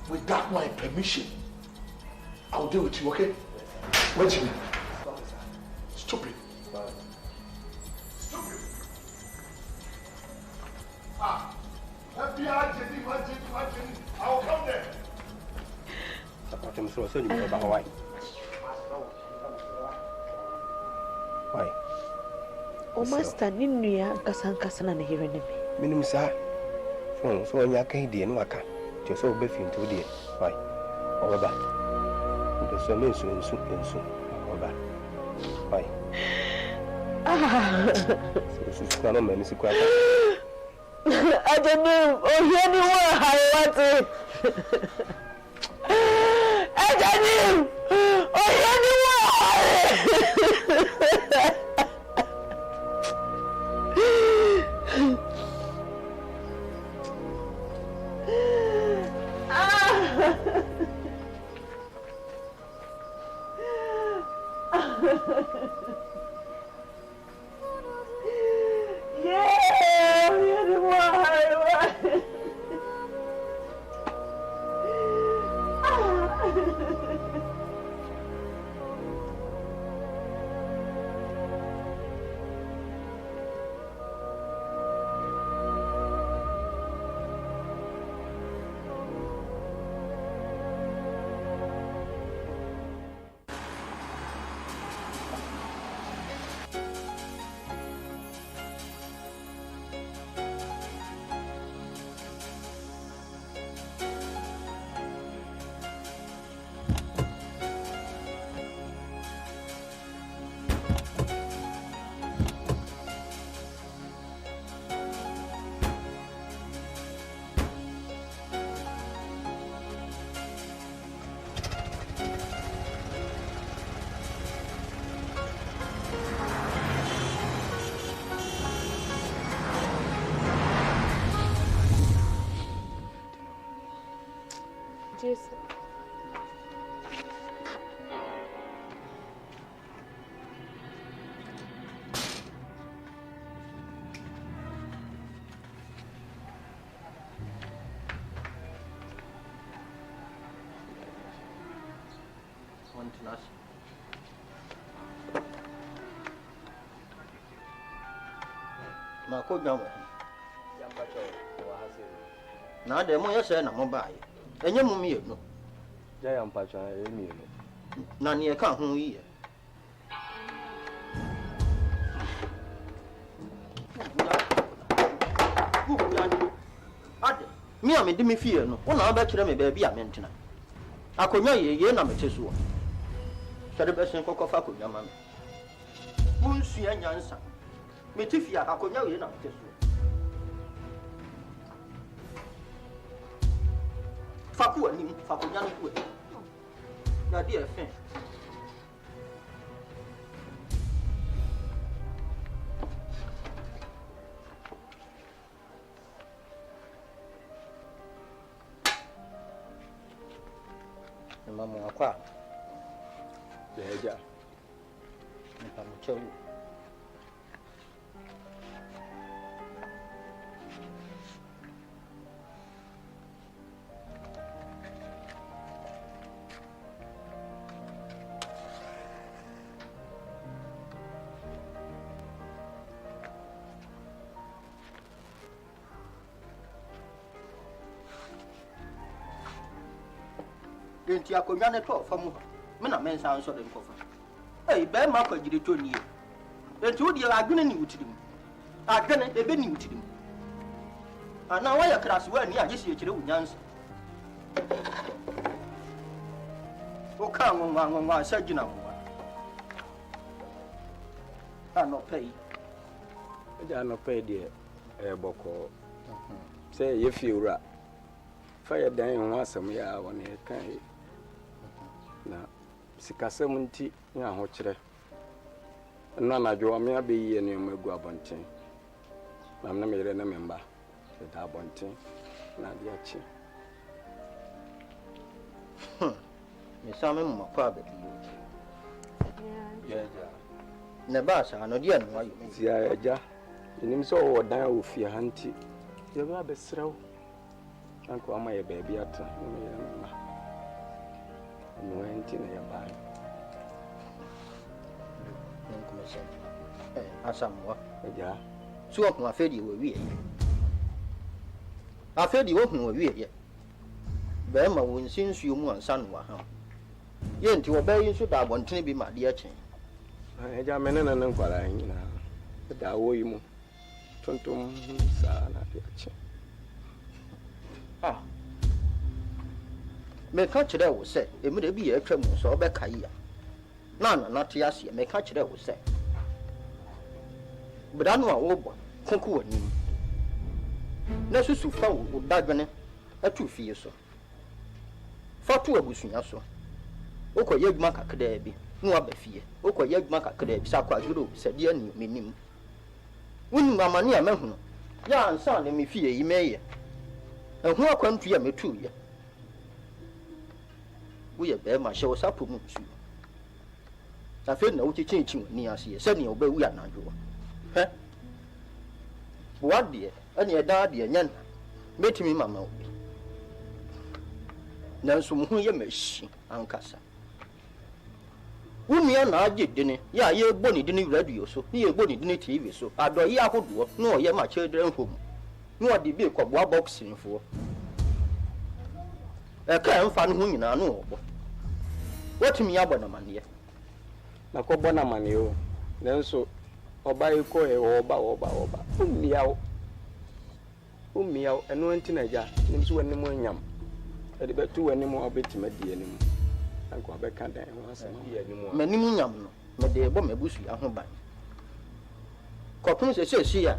without my permission. I'll deal with you, okay? Wait a minute. Stupid. Stupid. I will come there. Why? O master ninnuya kasan na here ne me. Minimum sir. So when you can do waka, just so be fin to the why? Over. The summon soon. Over. Why? So no man is quite. I don't know. Oh, here you are. I want it. I don't know. Oh, here you are. Jesus. Mako jamu. Na de mo yese na mo baaye. Enye mu mienu. Ja ya mpacha mienu. Na ne ka ho yi. Ade, mi a me de me fie no. Wo na ba kire me ba bi a me ntena. Akonya ye na me teso. Sade be sen kokofa akonya ma me. Munsu ya nyansa. Me ti fie akonya ye na me teso. Faku ani fakonya no ku. Ya di e fen. Mama akwa. Beja. Nipa mchewu. Denti akonya ne to fa mu. Me na mensa nso de nkofa. Eh be ma kwa gire to nie. Denti wo die adwene ni wutirim. Adwene ebe ni wutirim. Ana wa ya kraso wa ni agye sie kire wunyansa. O ka nwa sa gina nwa. Ano pay. Ja no pay de boko. Say ye fiura. Fire dan ho asem ya woni kan na sikasem nti nya ho kire na nadwo me abeyi ne magu abonten na me mere na memba da abonten na de achi Me same mo kwa be yeah. Ne ba sa no dia no ayo. Ti aja. Enim so wo dan wo fie hanti. Ye ba be srew. Anko ama ye baby ata. Me ye ma. No enti na ye ba. Nko me se. Asamwa. Aja. So ko afedi wo wie. Afedi wo hu wo wie ye. Be ma wo nsinsuo mu ansa no wa ha. Ye nti wo bayi nso da abontene bi ma de a chen. Eja mene na nkwara nyina. Da wo yi mu. Tontom sa na de a chen. Me ka kire wo se, emire bi ye atwa mu so obeka yi a. Na te ase, me ka kire wo se. Bra no a wo bo, konko wani. Na susu fa wo dadwene atu fie so. Fa to abusunya so. Okoye adwuma kakra bi, no aba fie. Okoye adwuma kakra bi sa kwa aduro se de ani menim. Wonu amane a mahu. Ya ansa na me fie yi meye. Ehu akwantu ya metu ye. Wo ye be ma hye wo sapo mu su. Afi na wo chinchin ni ase se ne oba wu anadwo. He. Wo de ene eda de nyan. Metimi mama obi. Nanso mu hu ye mashi ankasa. Wumia na age dene ya ye gbo ni dene radio so ye gbo ni dene TV so ado ye ahodo no ye ma children home no de bi ko boa boxing fo e ka mfa no hu nyina no obo watimi ya bona mane na ko bona mane o nanso oba e ko e oba umiaw eno anti na ja nim so wani mo nyam e de betu wani mo obetima die nim anko abeka dan ho asema die nim o manim nyam no me de bo mabusu ya ho ban kopun se ya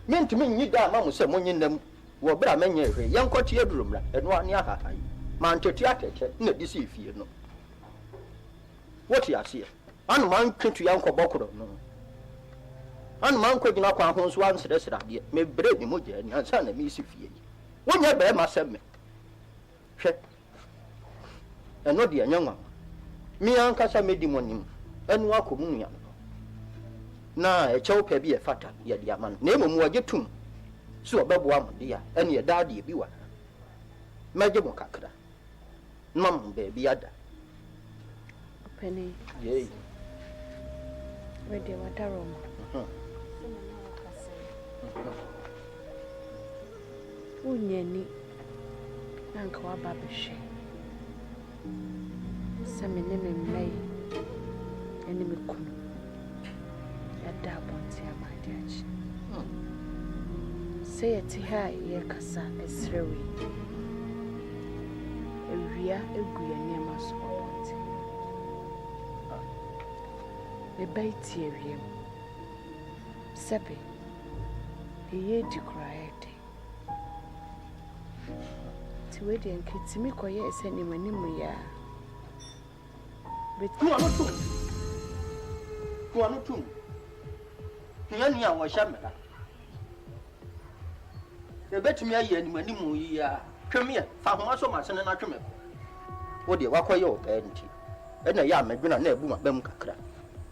mentimi nyi da ma mo se mo nyindam wo bra manya ehwe yankoti adurumra eno ani ahaha ma ntoti atete na di se fie no woti ase anu man kwetu yankobokoro no anu man kwagina kwa ho so ansere de me bre bi mo je ansa na mi se fie wonya be ma se me hwe eno de anyanwa mi ankasa medi monim enu akomu ya na e chew pe bi e fata ye de ama na emu waje tum so obebo am de ya ene ye daade bi wa maje mo kakra mam be bi ada Penny ye ready wadaroma unyeni nanka waba behwe semene memlei ene mekunu da bonti amade achi say eti ha ye kasa esrewe ewia eguya nema so bonti e baiti ewiem sebe ye di kraede ti we de nkitimi koye ese ni manimu ya betu anu tum yani ya wo shamela e betumi aye ni manimu yi ya twemie fa homa so masene na tweme wo de wakoye o ba nti e na ya madwuna na ebu mabam kakra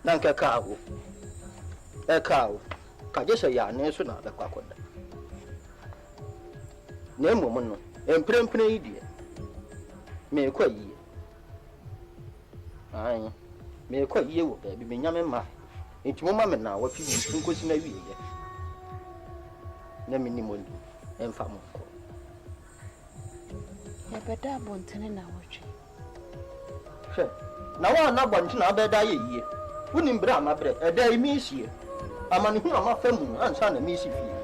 na nkeka awo e ka awo ka je se ya ne so na be kwakoda na emom no emprempre yi de me kwa yi ai me kwa yi wo ba bi me nyame ma enti mo ma me na wa fi nkosi na wiye na minimo ndi emfa mo ko ya beda bontene na wotwe hwe na wa na bontene na beda ye yie woni mbra ma bre eda imi isie amane hu ama famu ansa na mi isi fie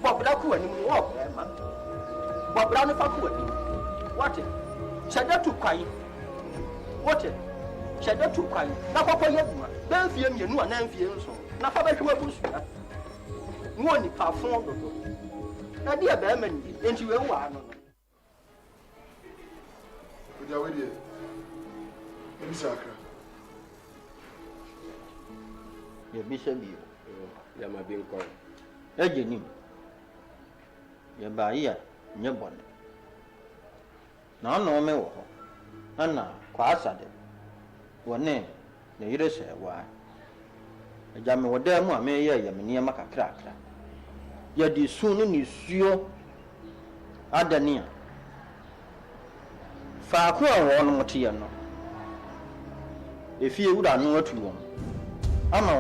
bobra ku ani mu wo ko ma bobra no fa ku ani wate shada tu kwai wate shada tu kwai na kwakwa yeduma ben fie mienu a na fie nso na fa behwe abusu ya no ni pa fon dodo na dia be ma ni enti we wa no oja we die emisakra ye bi se bi ya ma bi nko eje ni ye ba ya nye bon na no me wo ana kwa asade wone ne yire se wa agya me woda mu a me ye me niam kakrakra ya di sunu ni suo adania fa ko a wo no mote no efie wura no atu won ama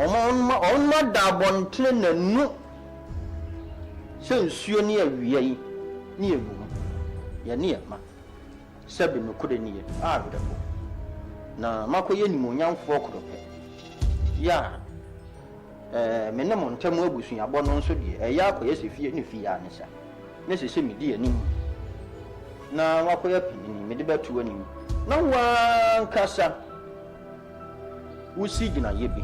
onma da bontre nanu se nsuo ne awie yi ne ewu ya ne ma sebe no kode ne a bedefo na makoye ni monyamfo kodope ya me ne mo ntamu abusu abo no nso de eya akoye se fie ne fie anisa ne se me di anim na makoye pini me de batu anim na wa kasa usi gina yebi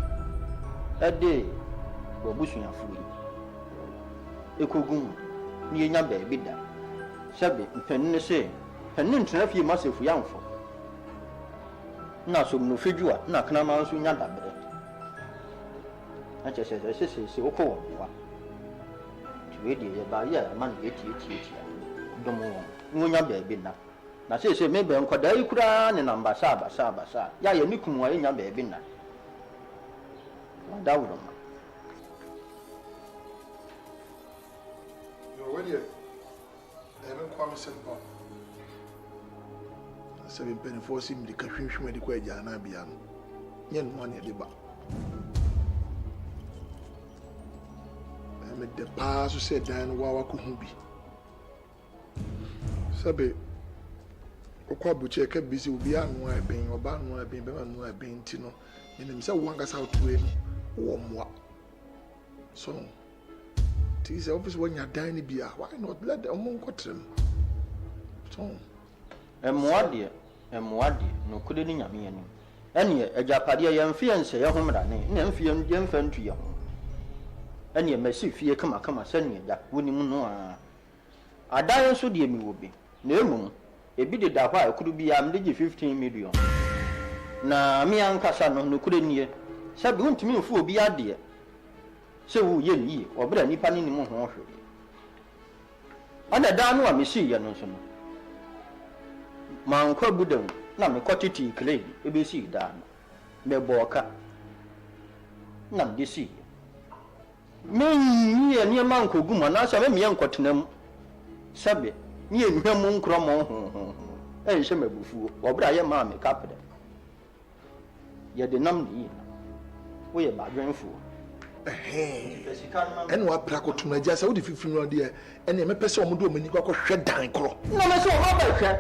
ede obusu afuru ekogun ni enya ba bi da sebe mpenu ne se penu ntena fie masefu yamfo na so no fedua na kana ma nso nya dabre ache se okwo wa tiwe die ye ba ye ma na eti domo wo nya ba bi na se me be nkoda yi kura ne namba sa ya ye nikum wa nya ba bi na Dawudo ma. Yo where you? Even kwame sempa. Seven penny for sim di kahwehwe di kwa jana bia no. Nye no ane de ba. Me de pa so se dan wa wa ko hu bi. Sabe okwa buche ka bisi obi anu a ben oba anu a ben be anu a ben ti no. Ene mi se wo anga sa otuwe no. Wo mwa. So this office when you die ni bia, why not let them monkotrem? So emwade no kode ni nyame anim ene agapade ye mfie nse ye homra ne mfie ye mfa ntu ye ho ene masi fie kama sane agya woni mu no a adan so de mi wo bi na emum ebi de da hwa ekuru bi ya mde 15 million na mi ankasa no kode nie sabi wontumi mfu obi ade se wo ye ni obra nipa ni mu ho hwe ana da no a mesi ye no so no man kwa budam na me kwatiti clay ebesi da no me boka na me si me ni man ko guma na sa me nkotenam sabe ni ehwam nkromo ho hye mabufuo obra ye ma me kapde ye de nam ni wo ye ba dwenfuo ene wa prako tumaja sa wo de fifiri no de ene me pese omo do omani kwa ko hwe dan kro na me so o ba hwe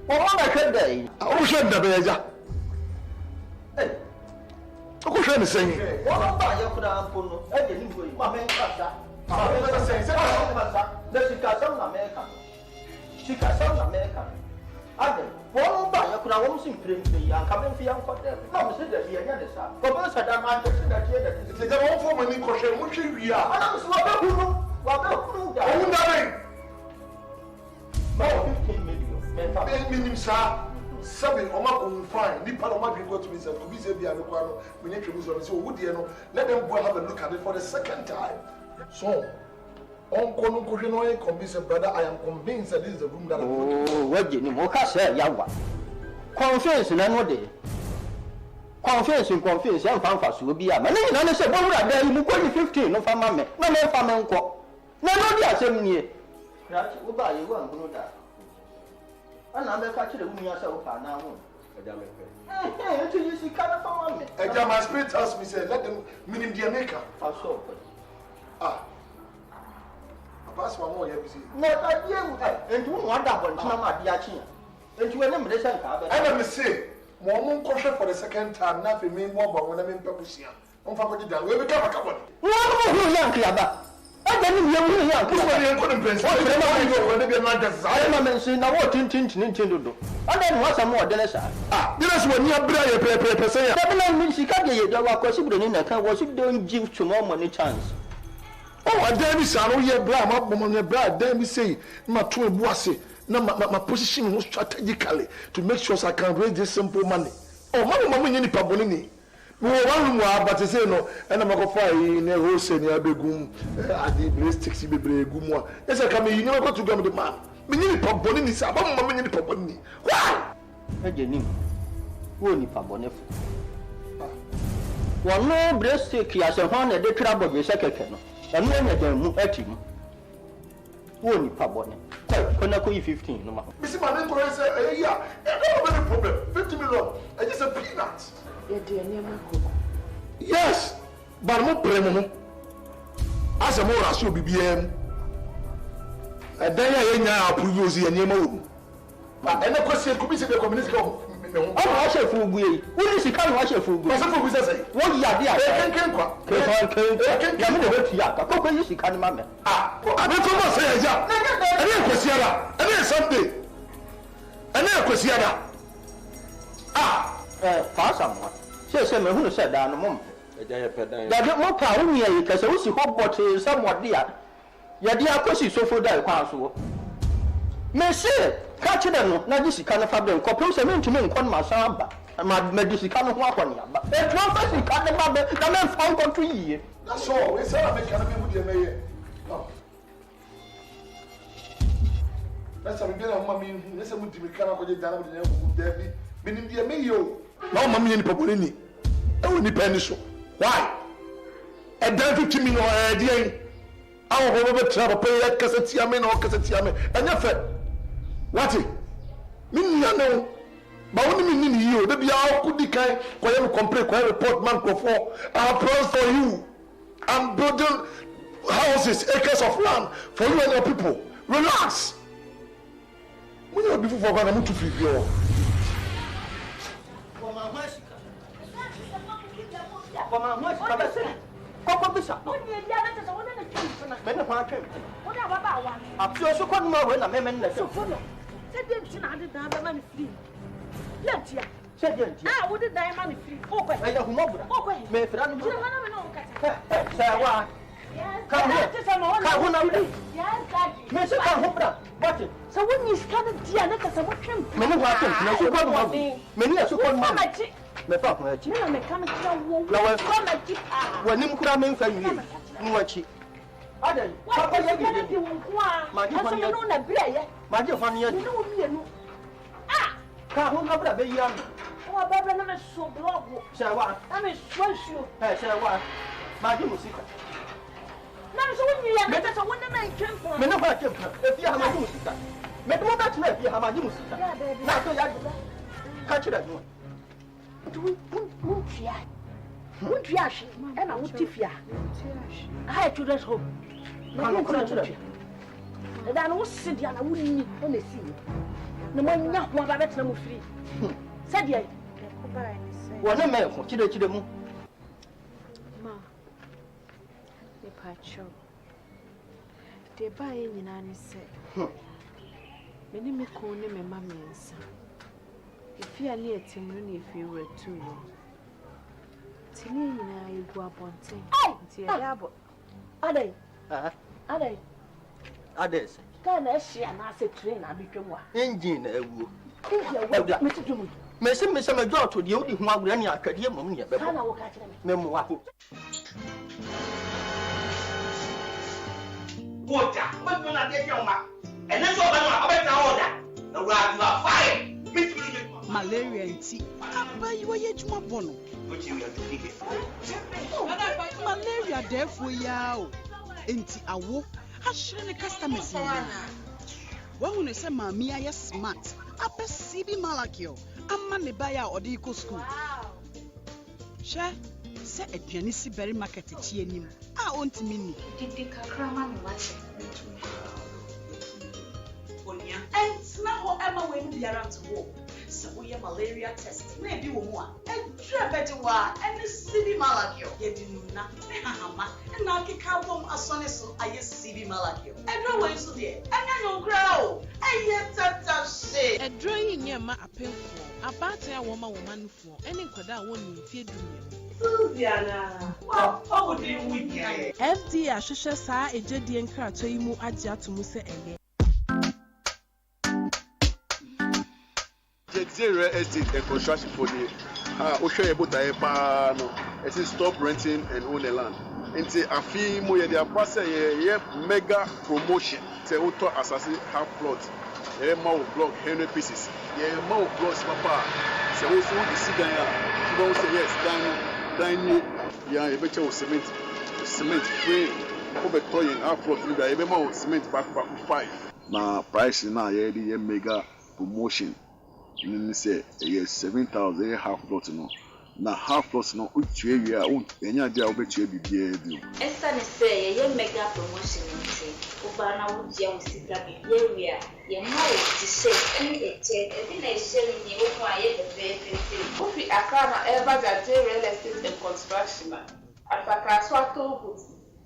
o ba hwe dai o hwe da be ja o ko hwe ne sen o ba ye kura ampo no e de ni boyi ma me nkasa ma me sen se ka na sikasa na me ka sikasa na me ka ade wọ́n bá yẹ kura wọ́n sì ń pèrè nfẹ̀ yìí ànkàbẹ́ nfẹ̀ yẹn nkọ́ dẹ́ náà mo sì dẹ̀ fi ẹ̀yẹ́ de sá kọ́bẹ́ sọ̀dá máa ń tẹ̀ sí dàtí ẹ̀dẹ̀ títí. Ìjẹ́ wọ́n fọ́ ọmọ ní kọ̀ṣẹ́ mú kí wíyà. Ọ̀nà mi sì wọ́n bẹ́ kúrú dà. Òun dábẹ́. Báwo 15 million mẹ́fà. Mi ní sá sábì ọmọ òun fine nípa ọmọ àgbẹ̀ kọ́ tó mi sẹ́ kò bí sẹ́ bí àlùkò àná mi ní twèmí sọ̀rọ̀ sí owó díẹ̀ no let them go have a look at it for the second time. So Uncle no convince brother, I am convinced that this is the room that oh, what you know, say yawa. Confiance na no dey. Confiance, and fanfa so bi a. Man na say bo wura da mu ko ni 15 no fa ma me. Na me fa me nko. Na no di asem nie. Right, wo ba ye wo angono da. Ana be ka kire mu ya say wo pa na ho. Eja me pe. To you see kana fa ma me. Eja my spirit tells me say let them minim dia maker. Fa so. Ah. Pass one more year. No, I didn't. And you want that one, Chama Diachia. And you were never the same car. I let me say, Mom kosher for the second time, nothing mean more but when I'm in Papusia. On Faculty down, we become a couple. What young Kiaba? I didn't know young Kiaba. I am mentioning now what Tintin. And then what's a more than a son? Ah, this one you pray, say, I means she can't get your possible in a car was if don't give to more money chance. Oh, I dare me, son. Oh, yeah, bra, my woman, bra, dare me say, my two bossy. Now, my position was strategically to make sure I can raise this simple money. Oh, my woman, any pabonini. We were one more, but to say no, and I'm going to fire in a rose and a begum. I did breast 60 baby gumwa. Yes, I come in, you never got to go with the man. Mini paboni ni sa, ba mama mini paboni. Why? Ejenim. Wo ni paboni fu. Wo no breast ya se ho na de twra boje se keke no. Enu enya dan mu atim. Wo ni paboni. Kona ko 15 no ma. Missy man ko say eh ya, no problem. 50 million. I just a peanut. Ya de anya koko. Yes. But mo premo no. As a more ratio BBM. And then I nya approve you see anya ma. And the question could be say the community go. I shall fool we. Who is he come watch a fool? What's up with say? What ya dia? Can Yamu de wet ya. Ka ko yi sika ni ma me. Ah, I don't know say ya. Any question ada. Any Sunday. Any question ada. Ah, fa samwa. Say me hu no say da no mom. Eja ye pedan. Da de mo pa wo nia yi ka say wo si ho bot somewhat dia. Ya dia akosi sofo da kwa so. Me say catch them no na this kind of fabric ko pem say me ntumi nkon ma san ba ma this kind of ho akon ya ba e tro fa si kan ba be na me fan ko yi. That's all. We say I make can be with me here. Let's have a mommy. Let's have a can go down with the Debbie. Meaning the me yo. No mommy any popolini. I will depend so. Why? A dan 50 million idea. I will over travel pay a cassette yamen or cassette yamen. And your fat. What it? Meaning you know. But only meaning you, the be all could decline, whatever complain, whatever report man for. I promise for you. I'm building houses, acres of land for you and your people. Relax. When you're before I'm going to free you. Ah, what did I manage free? Oh, I have more. Oh, Me friend. Come here. Yes, Daddy. Me say come home. Watch it. So when you started Diana, someone came. Many watch it. No so come. Many so come. Me pa ko achi. No, me come to wo. Na come achi. Wanim kura me mfa nwie. Mu achi. Adan. Papa ye bi di wo ko a. Ma je fa no na bra ye. Ma je fa no ye. No mienu. Ah. Ka ho na bra be yi am. Wa baba na me so blog. Say wa. Na me so show. Say wa. Ma je musika. Na me so woni ya na so woni na ntwempo. Me no ba twempo. E fi ha ma je musika. Me do ba tena fi ha ma je musika. Na to ya ka kira no. Won't you ash? And I would tifia. I had children's home. And I was sitting and I wouldn't only see you. No one young one by that number free. Said ye. One a man for Chidemu. Ma, the patcho. They buy in an said. Many me call him a mammy. If you are near Timony, if you were too young. Timmy, now you go up on thing. Ade. Ade. Ade. Can I see an asset train? I become one. Engine, a woo. Messi, Miss Major to the only one granny academy. Can I walk at them? Memoir. Water, but when I get your mouth. And that's all I order. The rag you are fire. Malaria and tea. You are yet more bono. Malaria, therefore, yao. Enti awo. I shouldn't customers. When you say, Mammy, I am smart. I perceive Malakio. I'm money buyer or the eco school. Share, say a pianist berry market at Chienim. I want me. Did the Kakraman watch? And now, Emma when we are at war. So we have malaria test. Maybe one. And try better one. And the CB Malakio. You did not. And now kick out from a son so I yes CB Malakio. And no way so there. And I don't grow. And yet that say. A drawing near my appeal for. About a woman for. Any quada won't feed you. Susiana. What would you with you? FD Ashusha sa a jedi and crato you mu adia to Musa again. Zero estate and construction for the Osha Ebota no. It is stop renting and own the land. And say a fee more the Apasa mega promotion. Say auto assassin half plot. Yeah, more block 100 pieces. Yeah, more blocks, papa. Say also the cigar. You won't say yes, dine. Yeah, you better cement frame. Over toying half plot. You better more cement back 5. Now price now yeah mega promotion. You say yes 7,000 half plot no. Now half plot no uche we are enya dia obeche bibia bi. Esa ne say ye mega promotion nti. Oba na wo dia wo sika bibia we a ye ma wo ti say any eche e bi na ehye ni wo kwa ye the very. Ofi akana ever that real estate and construction. Ataka swato good.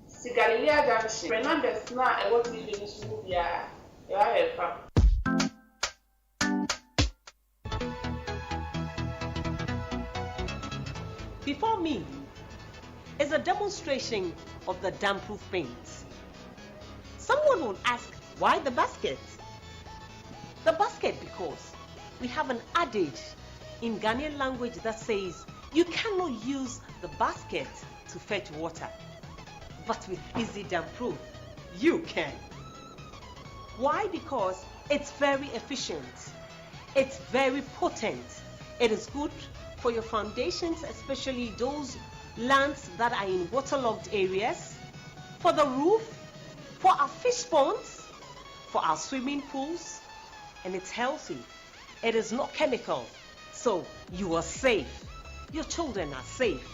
Sigalilia junction. Fernandez na e wo ti de su bia. Ya help. Before me is a demonstration of the damp-proof paints. Someone will ask, why the basket? The basket because we have an adage in Ghanaian language that says you cannot use the basket to fetch water, but with Easy Damp-proof, you can. Why? Because it's very efficient. It's very potent. It is good for your foundations, especially those lands that are in waterlogged areas, for the roof, for our fish ponds, for our swimming pools, and it's healthy. It is not chemical, so you are safe. Your children are safe.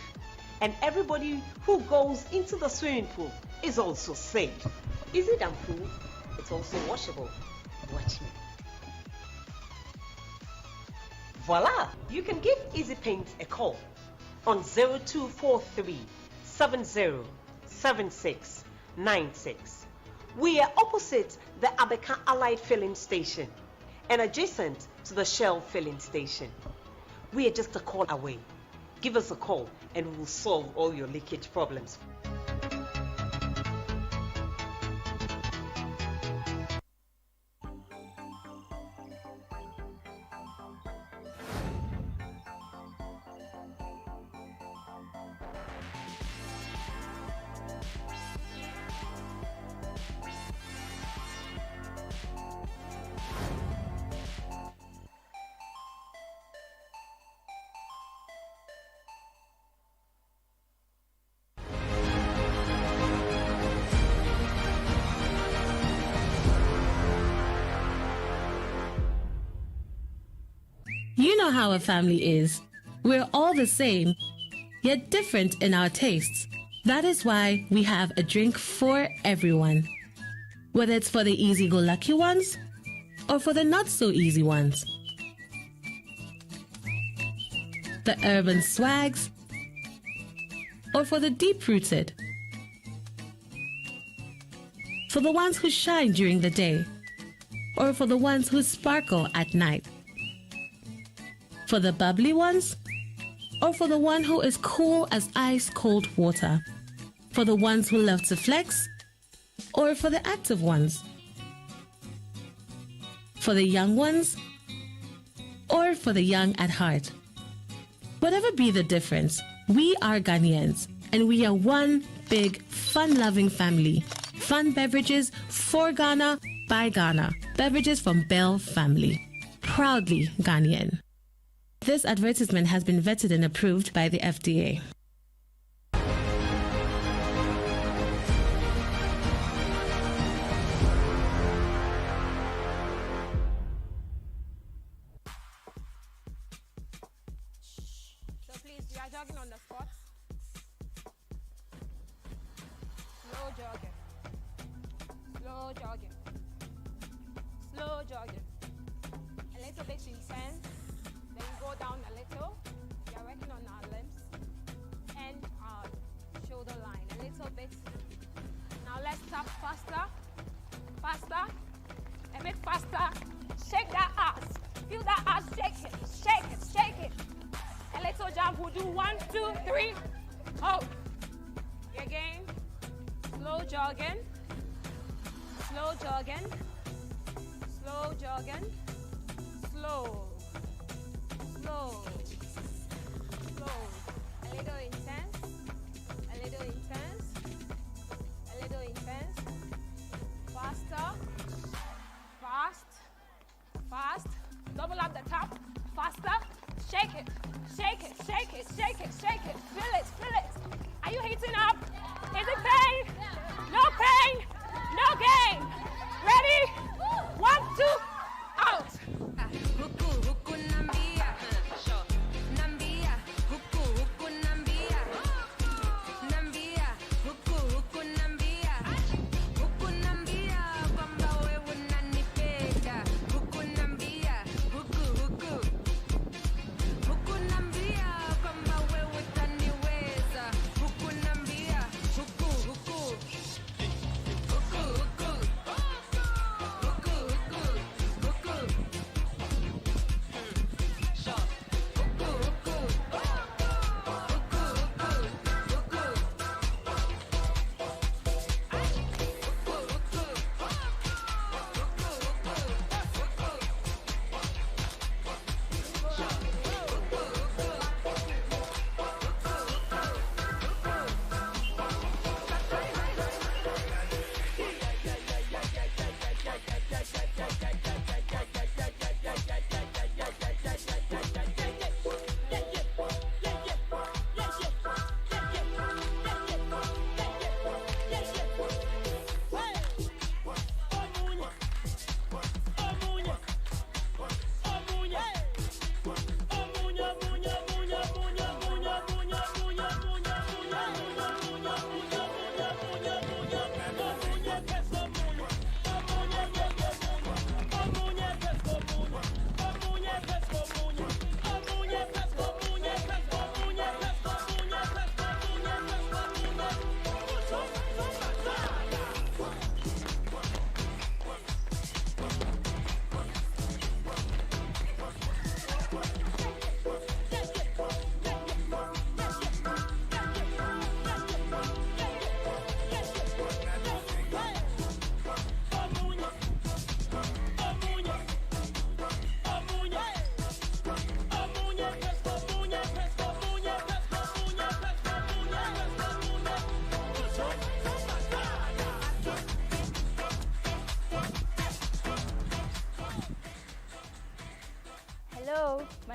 And everybody who goes into the swimming pool is also safe. Is it improved? It's also washable. Watch me. Voila! You can give Easy Paint a call on 0243 707696. We are opposite the Abeka Allied Filling Station and adjacent to the Shell Filling Station. We are just a call away. Give us a call and we will solve all your leakage problems. You know how a family is. We're all the same, yet different in our tastes. That is why we have a drink for everyone. Whether it's for the easy-go-lucky ones or for the not-so-easy ones. The urban swags or for the deep-rooted. For the ones who shine during the day or for the ones who sparkle at night. For the bubbly ones, or for the one who is cool as ice-cold water? For the ones who love to flex, or for the active ones? For the young ones, or for the young at heart? Whatever be the difference, we are Ghanaians, and we are one big, fun-loving family. Fun beverages for Ghana, by Ghana. Beverages from Bell Family. Proudly Ghanaian. This advertisement has been vetted and approved by the FDA. So please, you are jogging on the spot. Slow jogging. Slow jogging. Slow jogging. A little bit intense. Then go down a little. We are working on our limbs and our shoulder line a little bit. Now let's tap faster, faster, a bit faster. Shake that ass. Feel that ass. Shake it, shake it, shake it. A little jump. We'll do 1, 2, 3. Hold. Again. Slow jogging. Slow jogging. Slow jogging. Slow. Slow, slow, a little intense, a little intense, a little intense, faster,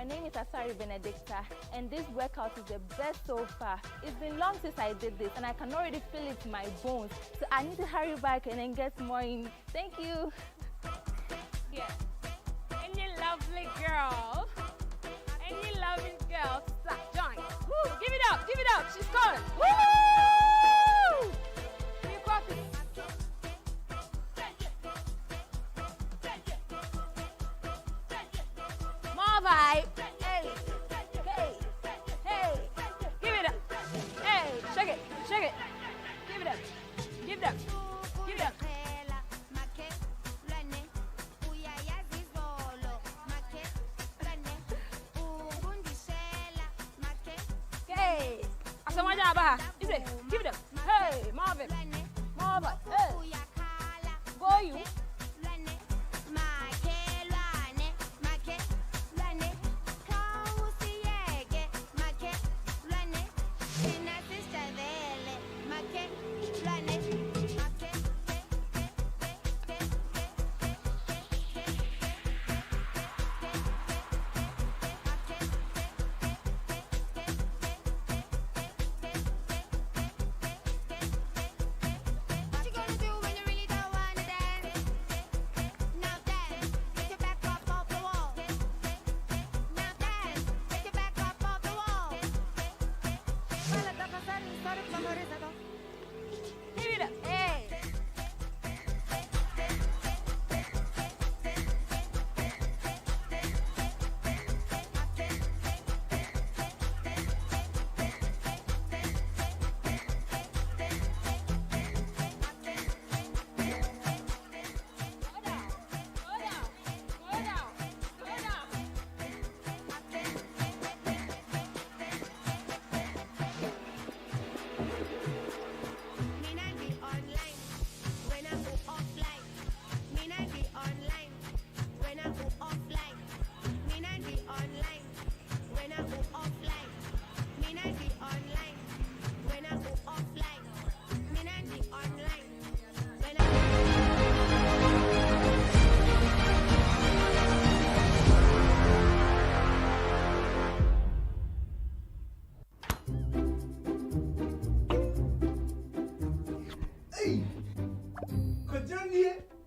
My name is Asari Benedicta, and this workout is the best so far. It's been long since I did this, and I can already feel it in my bones. So I need to hurry back and then get more in. Thank you. Yeah. Any lovely girl. Any lovely girl. Stop, join. Woo! Give it up, give it up. She's calling. Woo! Give me coffee. More vibe. Hey, hey, hey. Give it up. Hey, shake it, shake it. Give it up. Give it up. Give it up. Hey, Asamanya Baha. Give it up. Hey, Marvin. Marvin. Hey. Go you. Give it up. Hey.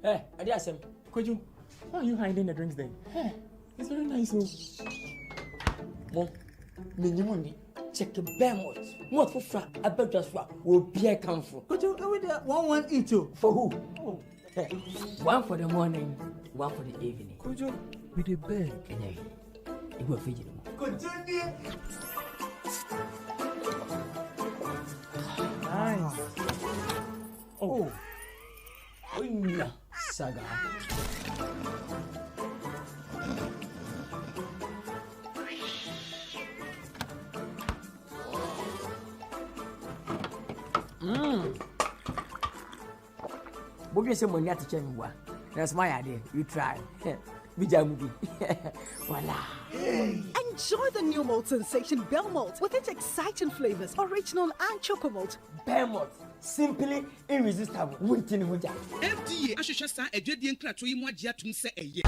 Hey, Adiasem. Koju, why are you hiding the drinks then? Hey, it's very nice. Mom, Minimundi, check the behemoth. What for frat? I bet just what will be a comfort. Koju, over there, one eat you. For who? Oh. Hey, one for the morning, one for the evening. Koju, with the bed. It will feed you. Koju, nice. Oh. Oh, yeah. Saga. Bobby said, "Money to change what? That's my idea. You try. Vijamubi. Voila." Enjoy the new malt sensation Bell Malt with its exciting flavors, original and choco malt. Bell Malt. Simply irresistible. FDA ashosha sa edwedie nkrato yi mu agye atum se eye.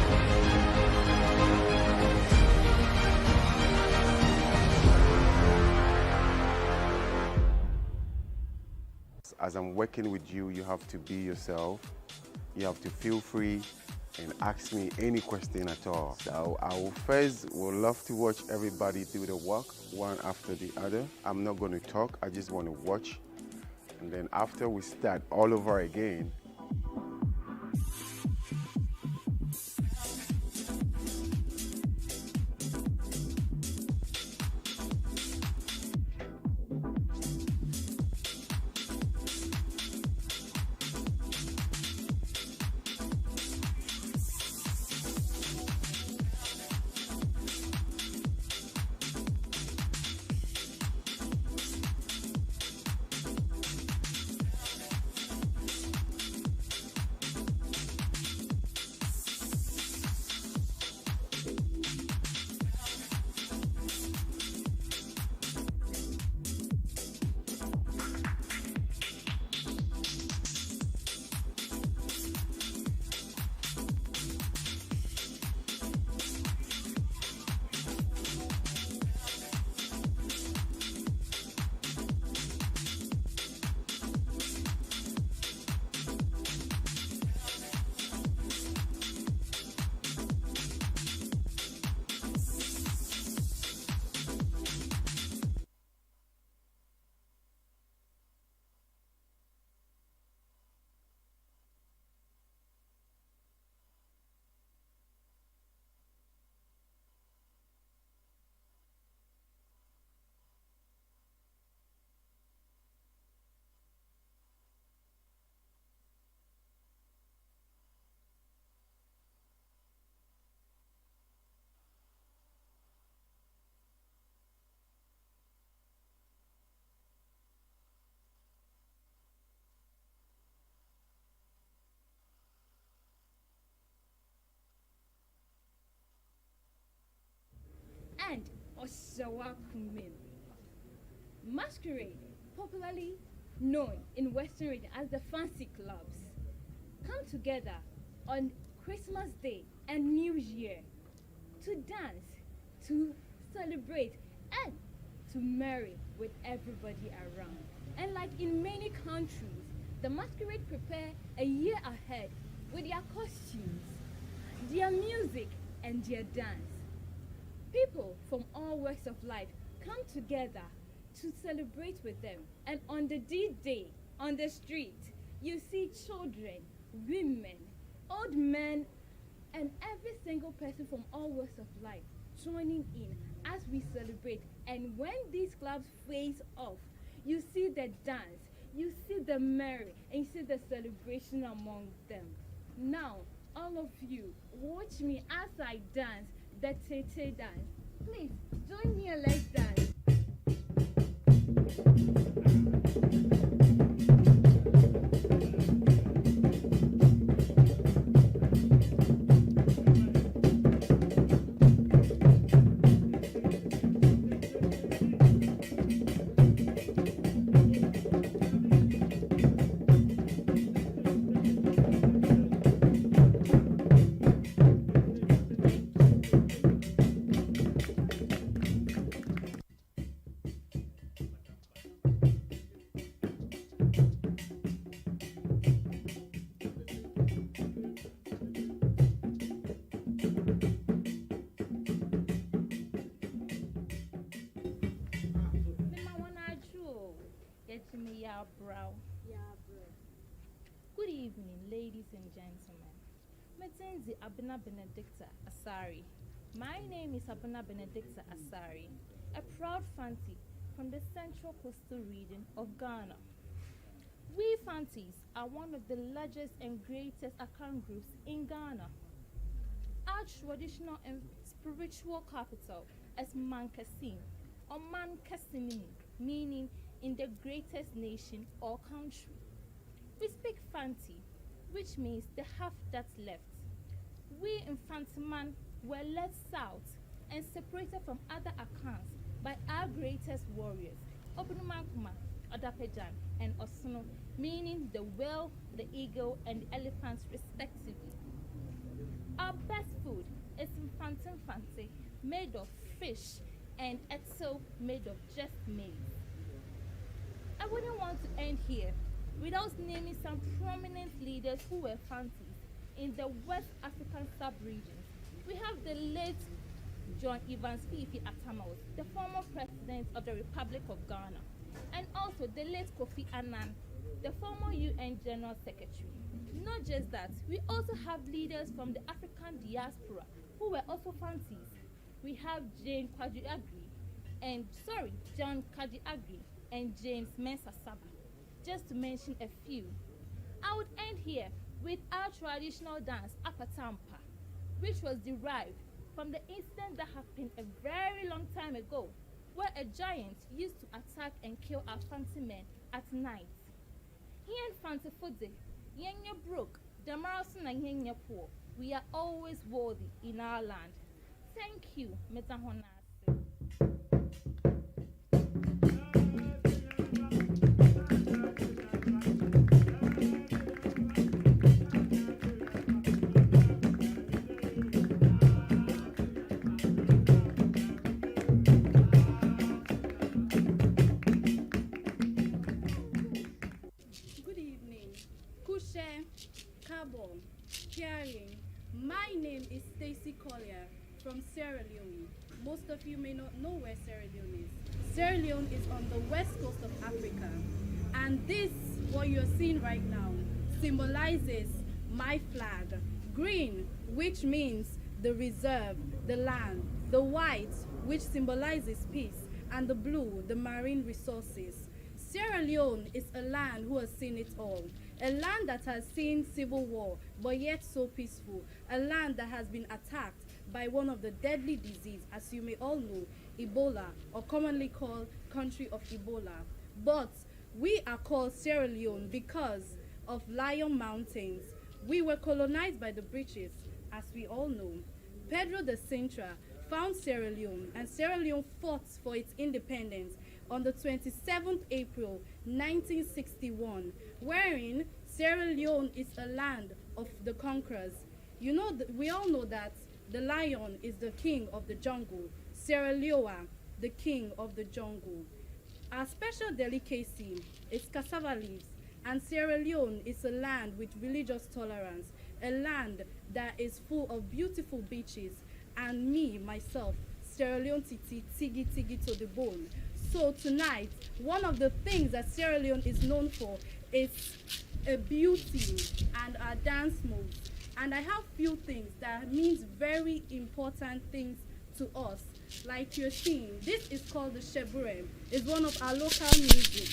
As I'm working with you, you have to be yourself. You have to feel free and ask me any question at all. So I will love to watch everybody do the work one after the other. I'm not going to talk. I just want to watch. And then after we start all over again. Jawakumin. Masquerade, popularly known in Western region as the fancy clubs, come together on Christmas Day and New Year to dance, to celebrate, and to marry with everybody around. And like in many countries, the masquerade prepare a year ahead with their costumes, their music, and their dance. People from all walks of life come together to celebrate with them. And on the D-Day, on the street, you see children, women, old men, and every single person from all walks of life joining in as we celebrate. And when these clubs face off, you see the dance, you see the merry, and you see the celebration among them. Now, all of you, watch me as I dance the Tete dance. Please, join me and let's dance. Good evening, ladies and gentlemen. Metenzi Abena Benedicta Asari. My name is Abena Benedicta Asari, a proud Fanti from the Central Coastal region of Ghana. We Fantis are one of the largest and greatest account groups in Ghana. Our traditional and spiritual capital is Mankasim, or Mankasinim, meaning in the greatest nation or country. We speak Fanti, which means the half that's left. We in Fantiman were led south and separated from other accounts by our greatest warriors, Obunumankuma, Odapejan, and Osuno, meaning the whale, the eagle, and the elephants respectively. Our best food is Fantin Fanti, made of fish, and etso, made of just maize. I wouldn't want to end here without naming some prominent leaders who were Fantis in the West African sub-regions. We have the late John Evans Fifi Atamos, the former president of the Republic of Ghana, and also the late Kofi Annan, the former UN General Secretary. Not just that, we also have leaders from the African diaspora who were also Fantis. We have John Kaji Agri and James Mensah Saba, just to mention a few. I would end here with our traditional dance, Apatampa, which was derived from the incident that happened a very long time ago, where a giant used to attack and kill our Fanti men at night. Here in Fanti Fode, Yenya broke, the Marasun and Yenya poor, we are always worthy in our land. Thank you, Metahona. My name is Stacy Collier from Sierra Leone. Most of you may not know where Sierra Leone is. Sierra Leone is on the west coast of Africa. And this, what you're seeing right now, symbolizes my flag. Green, which means the reserve, the land. The white, which symbolizes peace. And the blue, the marine resources. Sierra Leone is a land who has seen it all. A land that has seen civil war, but yet so peaceful. A land that has been attacked by one of the deadly diseases, as you may all know, Ebola, or commonly called country of Ebola. But we are called Sierra Leone because of Lion Mountains. We were colonized by the British, as we all know. Pedro de Sintra found Sierra Leone, and Sierra Leone fought for its independence on the 27th April 1961, wherein Sierra Leone is a land of the conquerors. You know, we all know that the lion is the king of the jungle, Sierra Leone, the king of the jungle. Our special delicacy is cassava leaves, and Sierra Leone is a land with religious tolerance, a land that is full of beautiful beaches, and me, myself, Sierra Leone tigi to the bone. So tonight, one of the things that Sierra Leone is known for is a beauty and our dance moves. And I have few things that means very important things to us. Like you're seeing, this is called the Shebure. It's one of our local music.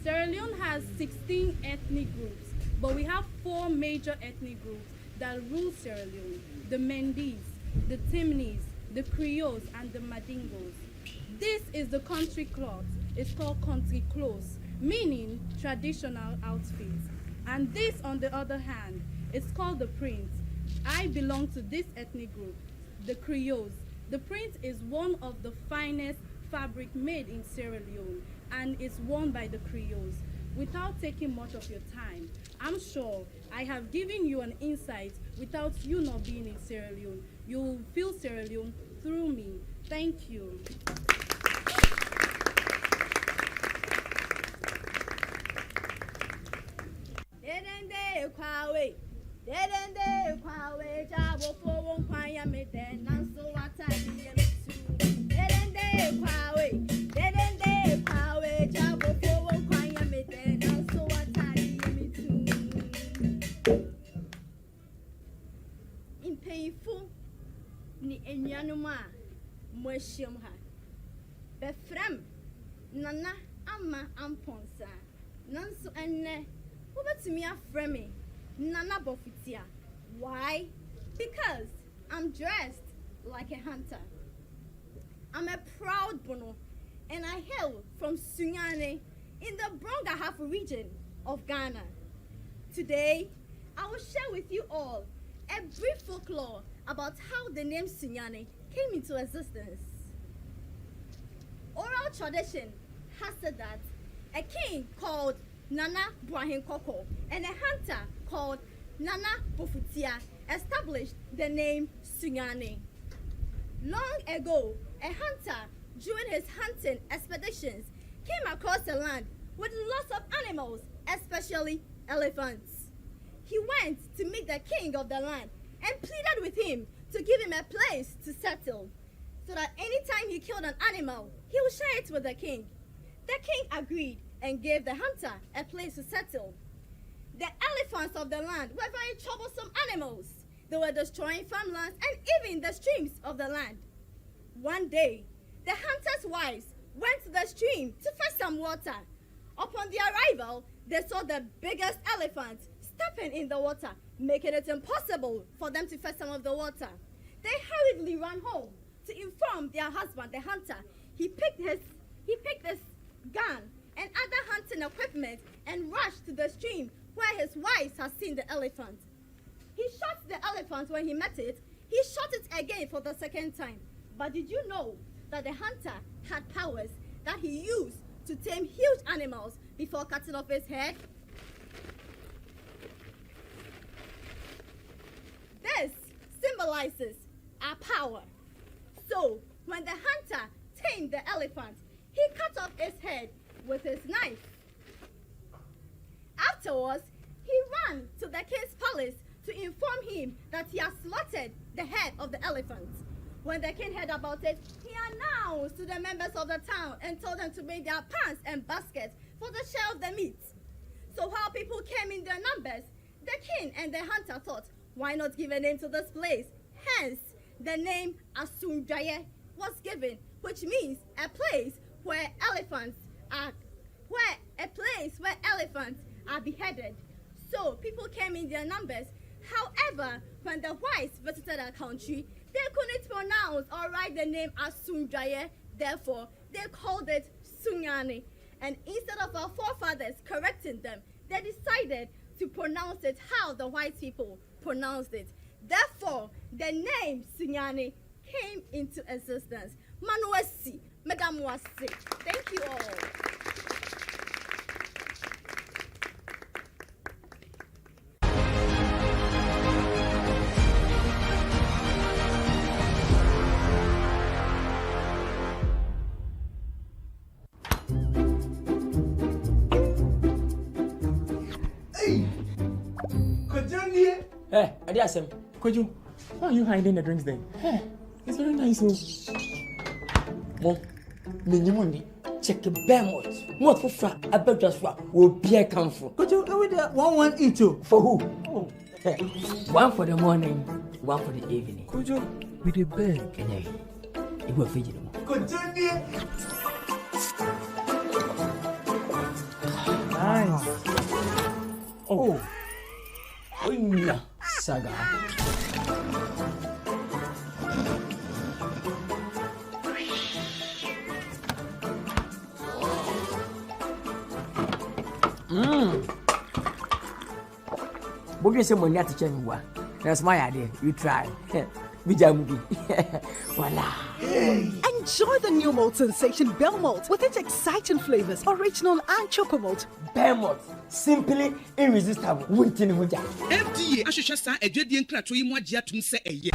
Sierra Leone has 16 ethnic groups, but we have 4 major ethnic groups that rule Sierra Leone: the Mendis, the Timnis, the Creoles, and the Madingos. This is the country cloth. It's called country clothes, meaning traditional outfits. And this, on the other hand, is called the print. I belong to this ethnic group, the Creoles. The print is one of the finest fabric made in Sierra Leone and is worn by the Creoles. Without taking much of your time, I'm sure I have given you an insight without you not being in Sierra Leone. You will feel Sierra Leone through me. Thank you. Impeyfo ni enuanom a mo ahyiam ha. Befrem nana ama amponsa. Nanso enne wo betumi afrɛ me Nana Bofitia. Why? Because I'm dressed like a hunter. I'm a proud Bono, and I hail from Sunyane in the Brongahafo region of Ghana. Today, I will share with you all a brief folklore about how the name Sunyane came into existence. Oral tradition has said that a king called Nana Brahin Koko and a hunter called Nana Bofutia established the name Sunyane. Long ago, a hunter during his hunting expeditions came across a land with lots of animals, especially elephants. He went to meet the king of the land and pleaded with him to give him a place to settle, so that anytime he killed an animal, he would share it with the king. The king agreed and gave the hunter a place to settle. The elephants of the land were very troublesome animals. They were destroying farmlands and even the streams of the land. One day, the hunter's wives went to the stream to fetch some water. Upon their arrival, they saw the biggest elephant stepping in the water, making it impossible for them to fetch some of the water. They hurriedly ran home to inform their husband, the hunter. He picked his gun and other hunting equipment and rushed to the stream where his wives had seen the elephant. He shot the elephant when he met it. He shot it again for the second time. But did you know that the hunter had powers that he used to tame huge animals before cutting off his head? This symbolizes our power. So, when the hunter tamed the elephant, he cut off its head with his knife. Afterwards, he ran to the king's palace to inform him that he had slaughtered the head of the elephant. When the king heard about it, he announced to the members of the town and told them to bring their pans and baskets for the share of the meat. So while people came in their numbers, the king and the hunter thought, why not give a name to this place? Hence, the name Asunjaye was given, which means a place where elephants are beheaded. So people came in their numbers. However, when the whites visited our country, they couldn't pronounce or write the name Asunjaye. Therefore, they called it Sunyane. And instead of our forefathers correcting them, they decided to pronounce it how the white people pronounced it. Therefore, the name Sinyane came into existence. Manuasi, Madam Wasi. Thank you all. Hey, Adolescent, could you? Why are you hiding the drinks then? Hey, it's very nice. Mom, Minimundi, check the behemoth. What for frat? I bet just what will be a comfort. Could you go with that one each? For who? Oh, hey, one for the morning, one for the evening. Could you? With the bed, can I? It will feed you. Could you? Nice. Oh. Yeah. Saga. Bogi say money to change wa. That's my idea. You try. Bijamubi. Voila. Enjoy the new malt sensation Bell Malt with its exciting flavors, original and choco malt. Bell Malt, simply irresistible. FDA ahwehwɛ saa adwadie nkrato yi mu agye atum sɛ ɛyɛ.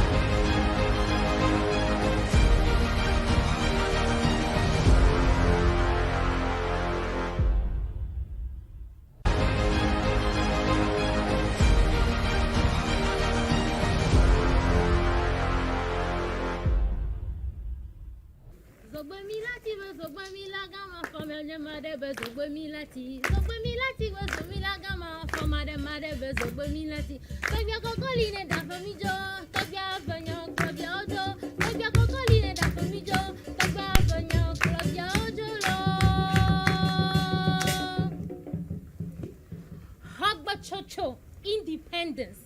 Chocho, independence.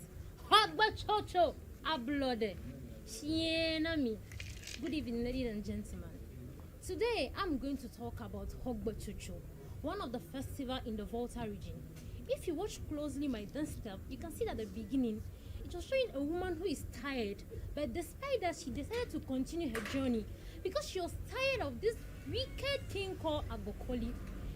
Hogba Chocho, ablode. Shienami. Good evening, ladies and gentlemen. Today, I'm going to talk about Hogba Chocho, one of the festivals in the Volta region. If you watch closely my dance step, you can see that at the beginning, it was showing a woman who is tired, but despite that, she decided to continue her journey because she was tired of this wicked king called Agokoli.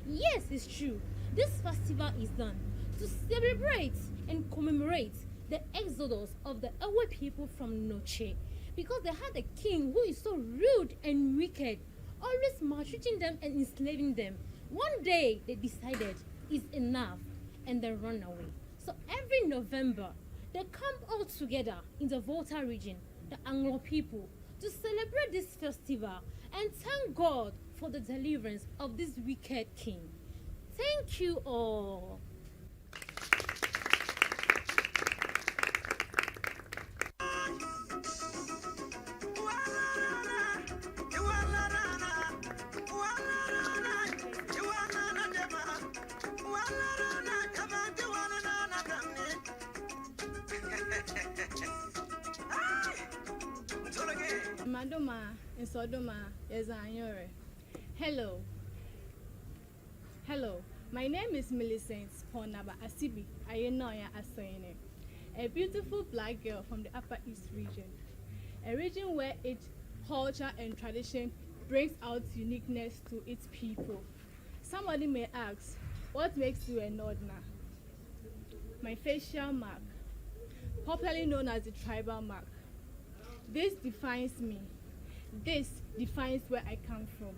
Yes, it's true. This festival is done to celebrate and commemorate the exodus of the Ewe people from Noche, because they had a king who is so rude and wicked, always maltreating them and enslaving them. One day they decided it's enough and they run away. So every November they come all together in the Volta region, the Anglo people, to celebrate this festival and thank God for the deliverance of this wicked king. Thank you all. Madoma, Insodoma, Yazanyore. Hello. Hello. My name is Millicent Ponaba Asibi Ayenoya Asene, a beautiful black girl from the Upper East region, a region where its culture and tradition brings out uniqueness to its people. Somebody may ask, what makes you a Northerner? My facial mark, popularly known as the tribal mark. This defines me. This defines where I come from.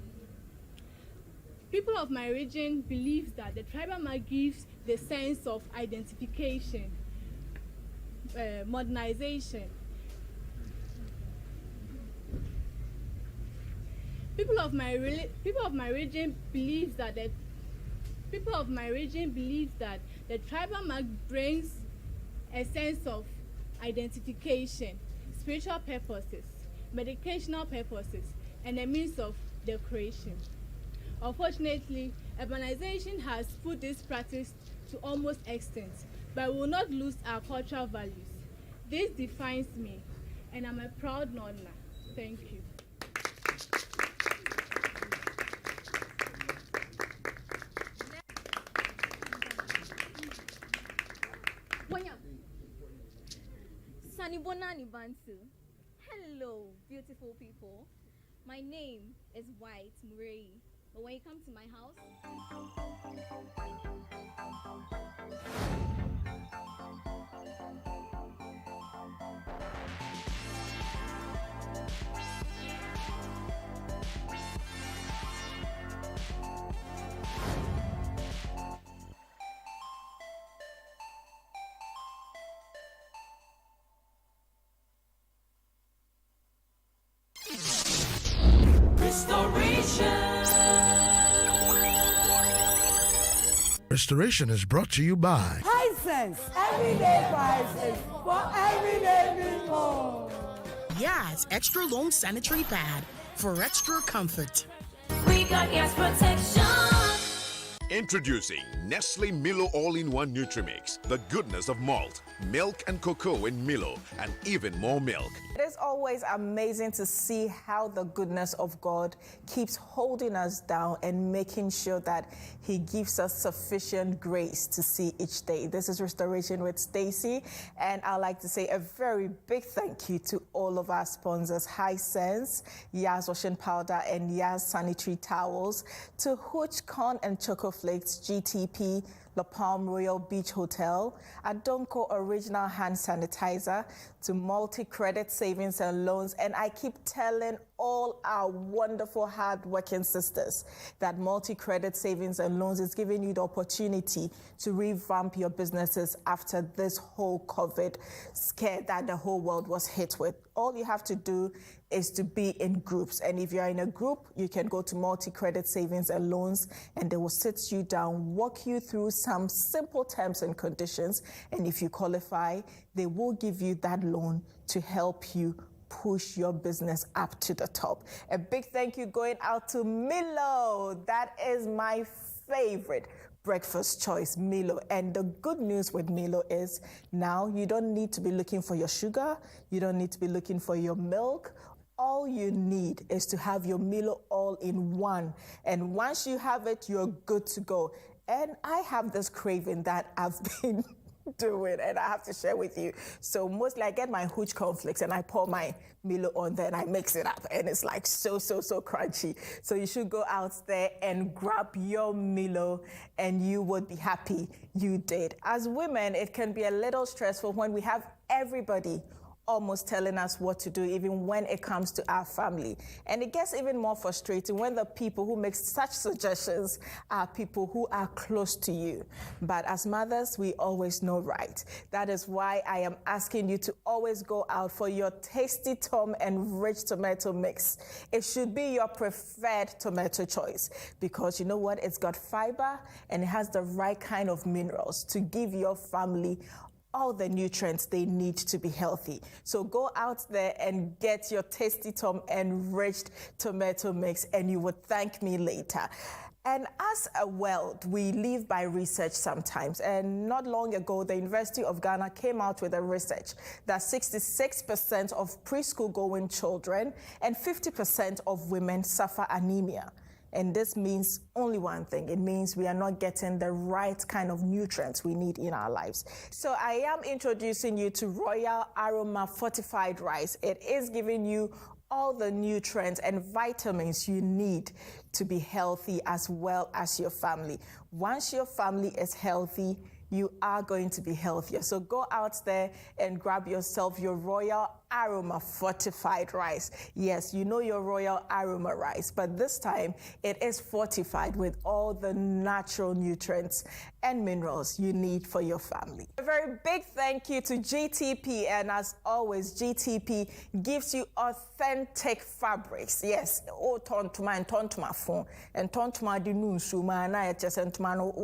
People of my region believe that the tribal mark gives the sense of identification, modernization. People of my region believe that the tribal mark brings a sense of identification, spiritual purposes, medicational purposes, and a means of decoration. Unfortunately, urbanization has put this practice to almost extinct, but we will not lose our cultural values. This defines me, and I'm a proud Northerner. Thank you. Nani Bonani Bantu. Hello, beautiful people. My name is White Murray. But when you come to my house, Restoration is brought to you by Hisense, everyday prices for everyday people. Yas extra long sanitary pad for extra comfort. We got gas protection. Introducing Nestle Milo All-in-One Nutrimix. The goodness of malt, milk and cocoa in Milo, and even more milk. It is always amazing to see how the goodness of God keeps holding us down and making sure that He gives us sufficient grace to see each day. This is Restoration with Stacy, and I'd like to say a very big thank you to all of our sponsors, Hisense, Yas Washing Powder, and Yas Sanitary Towels, to Hooch Corn and Choco Flakes, GTP, La Palm Royal Beach Hotel, Adonko Original Hand Sanitizer, to Multi-Credit Savings and Loans. And I keep telling all our wonderful, hard-working sisters that Multi-Credit Savings and Loans is giving you the opportunity to revamp your businesses after this whole COVID scare that the whole world was hit with. All you have to do is to be in groups. And if you're in a group, you can go to Multi-Credit Savings and Loans, and they will sit you down, walk you through some simple terms and conditions. And if you qualify, they will give you that loan to help you push your business up to the top. A big thank you going out to Milo. That is my favorite breakfast choice, Milo. And the good news with Milo is now you don't need to be looking for your sugar. You don't need to be looking for your milk. All you need is to have your Milo all-in-one. And once you have it, you're good to go. And I have this craving that I've been doing, and I have to share with you. So mostly I get my Hooch cornflakes and I pour my Milo on there and I mix it up, and it's like so crunchy. So you should go out there and grab your Milo, and you would be happy you did. As women, it can be a little stressful when we have everybody almost telling us what to do, even when it comes to our family. And it gets even more frustrating when the people who make such suggestions are people who are close to you. But as mothers, we always know right. That is why I am asking you to always go out for your tasty Tom and rich tomato mix. It should be your preferred tomato choice, because you know what? It's got fiber and it has the right kind of minerals to give your family all the nutrients they need to be healthy. So go out there and get your tasty Tom enriched tomato mix, and you would thank me later. And as a world, we live by research sometimes. And not long ago, the University of Ghana came out with a research that 66% of preschool-going children and 50% of women suffer anemia. And this means only one thing. It means we are not getting the right kind of nutrients we need in our lives. So I am introducing you to Royal Aroma Fortified Rice. It is giving you all the nutrients and vitamins you need to be healthy, as well as your family. Once your family is healthy, you are going to be healthier. So go out there and grab yourself your Royal Aroma Fortified Rice. Yes, you know your Royal Aroma rice, but this time it is fortified with all the natural nutrients and minerals you need for your family. A very big thank you to GTP, and as always, GTP gives you authentic fabrics. Yes, oh, tontuma and tontuma phone and tontuma di nunsuma na eches and tumano.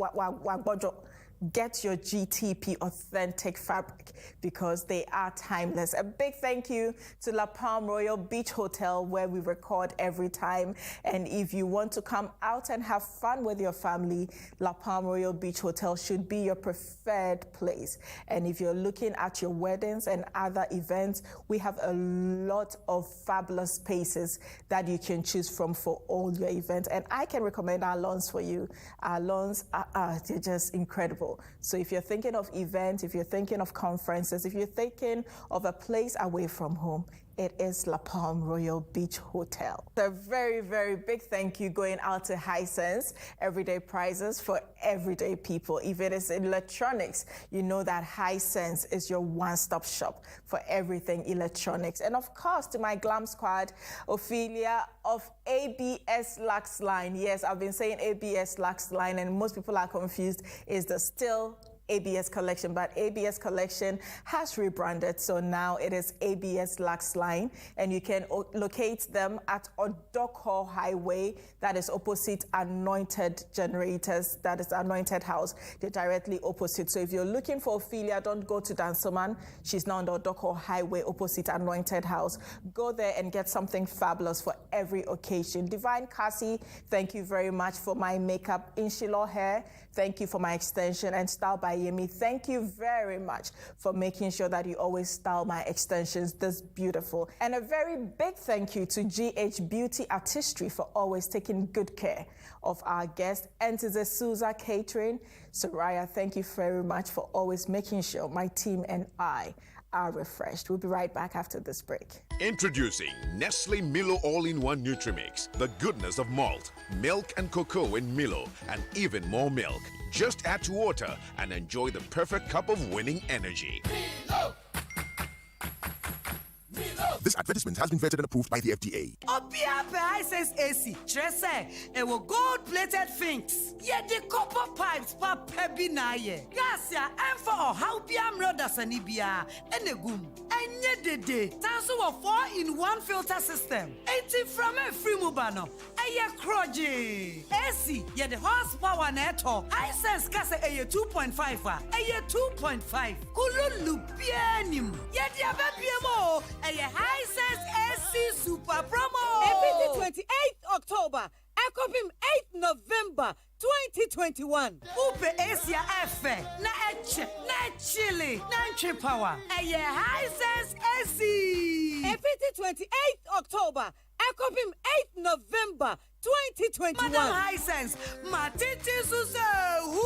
Get your GTP authentic fabric, because they are timeless. A big thank you to La Palm Royal Beach Hotel, where we record every time. And if you want to come out and have fun with your family, La Palm Royal Beach Hotel should be your preferred place. And if you're looking at your weddings and other events, we have a lot of fabulous spaces that you can choose from for all your events. And I can recommend our lawns for you. Our lawns are they're just incredible. beautiful. So if you're thinking of events, if you're thinking of conferences, if you're thinking of a place away from home, it is La Palm Royal Beach Hotel. A very, very big thank you going out to Hisense, everyday prizes for everyday people. If it is electronics, you know that Hisense is your one-stop shop for everything electronics. And of course, to my glam squad, Ophelia of ABS Lux Line. Yes, I've been saying ABS Lux Line, and most people are confused. Is the still ABS Collection, but ABS Collection has rebranded, so now it is ABS Lux Line, and you can locate them at Odoko Highway, that is opposite Anointed Generators, that is Anointed House. They're directly opposite. So if you're looking for Ophelia, don't go to Dansoman. She's now on the Odoko Highway opposite Anointed House. Go there and get something fabulous for every occasion. Divine Cassie, thank you very much for my makeup. Inshilo Hair, thank you for my extension. And Style by Yemi, thank you very much for making sure that you always style my extensions this beautiful. And a very big thank you to GH Beauty Artistry for always taking good care of our guests. And to the Souza Catering, Soraya, thank you very much for always making sure my team and I are refreshed. We'll be right back after this break. Introducing Nestle Milo All-in-One Nutrimix. The goodness of malt, milk and cocoa in Milo, and even more milk. Just add to water and enjoy the perfect cup of winning energy. Milo! This advertisement has been vetted and approved by the FDA. Obiape Hisense AC, Trese, it will gold-plated things. Yet the copper pipes, papa binaye. Gasia, and for how Biam Rodas and Ibia, and a goom. And yet the day, Tansu of 4-in-1 filter system. 80 from a free mubano. Aya Kroji. AC, yet the horsepower netto. Hisense Casa a 2.5, a 2.5. Kululu Pianim. Yet the Abapiamo, a Hisense AC Super Promo. Every 28th October, Ecopim 8th November 2021. Upe Asia Efe, na Eche, na Chile, na Power. Eye Hisense AC. Every 28th October, Ecopim 8th November 2021. Madam Hisense, Matiti Suze, who?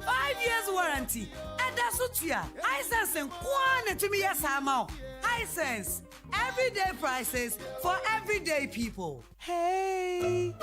5 years warranty. Adasutia, Hisense and Kwane to me as amount. Hisense, everyday prices for everyday people. Hey.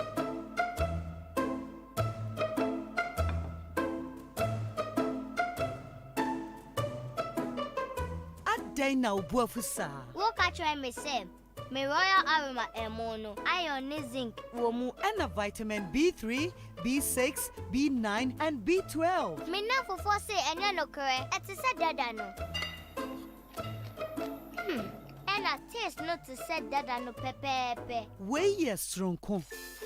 Adai na ubuafusa. Woka try me same. Me royal aroma emono. Iron zinc womu. And a vitamin B3, B6, B9, and B12. Me na for say enya no kore. Eti se dada no. And a taste not to set dada no pepepe. Wey yes stronko.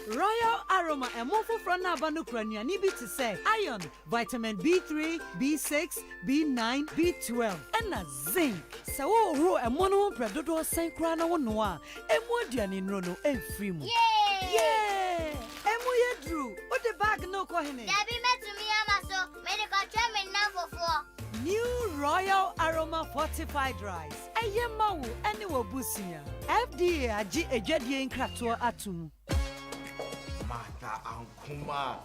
Royal aroma emofo frana abanu krania ni bi to say iron, vitamin B3, B6, B9, B12, and a zinc. So ro emono predodo sankra na wono a emu aduane nro no emfiri mu. Yeah! Emu ye drew. What the bag no ko hene? Dabi metumi amaso, me de ko twa me na fofo. New Royal Aroma Fortified Rice. Ayemawu anywhere busia. FDA aji ejadie nkratoa atum. Mata ankuma.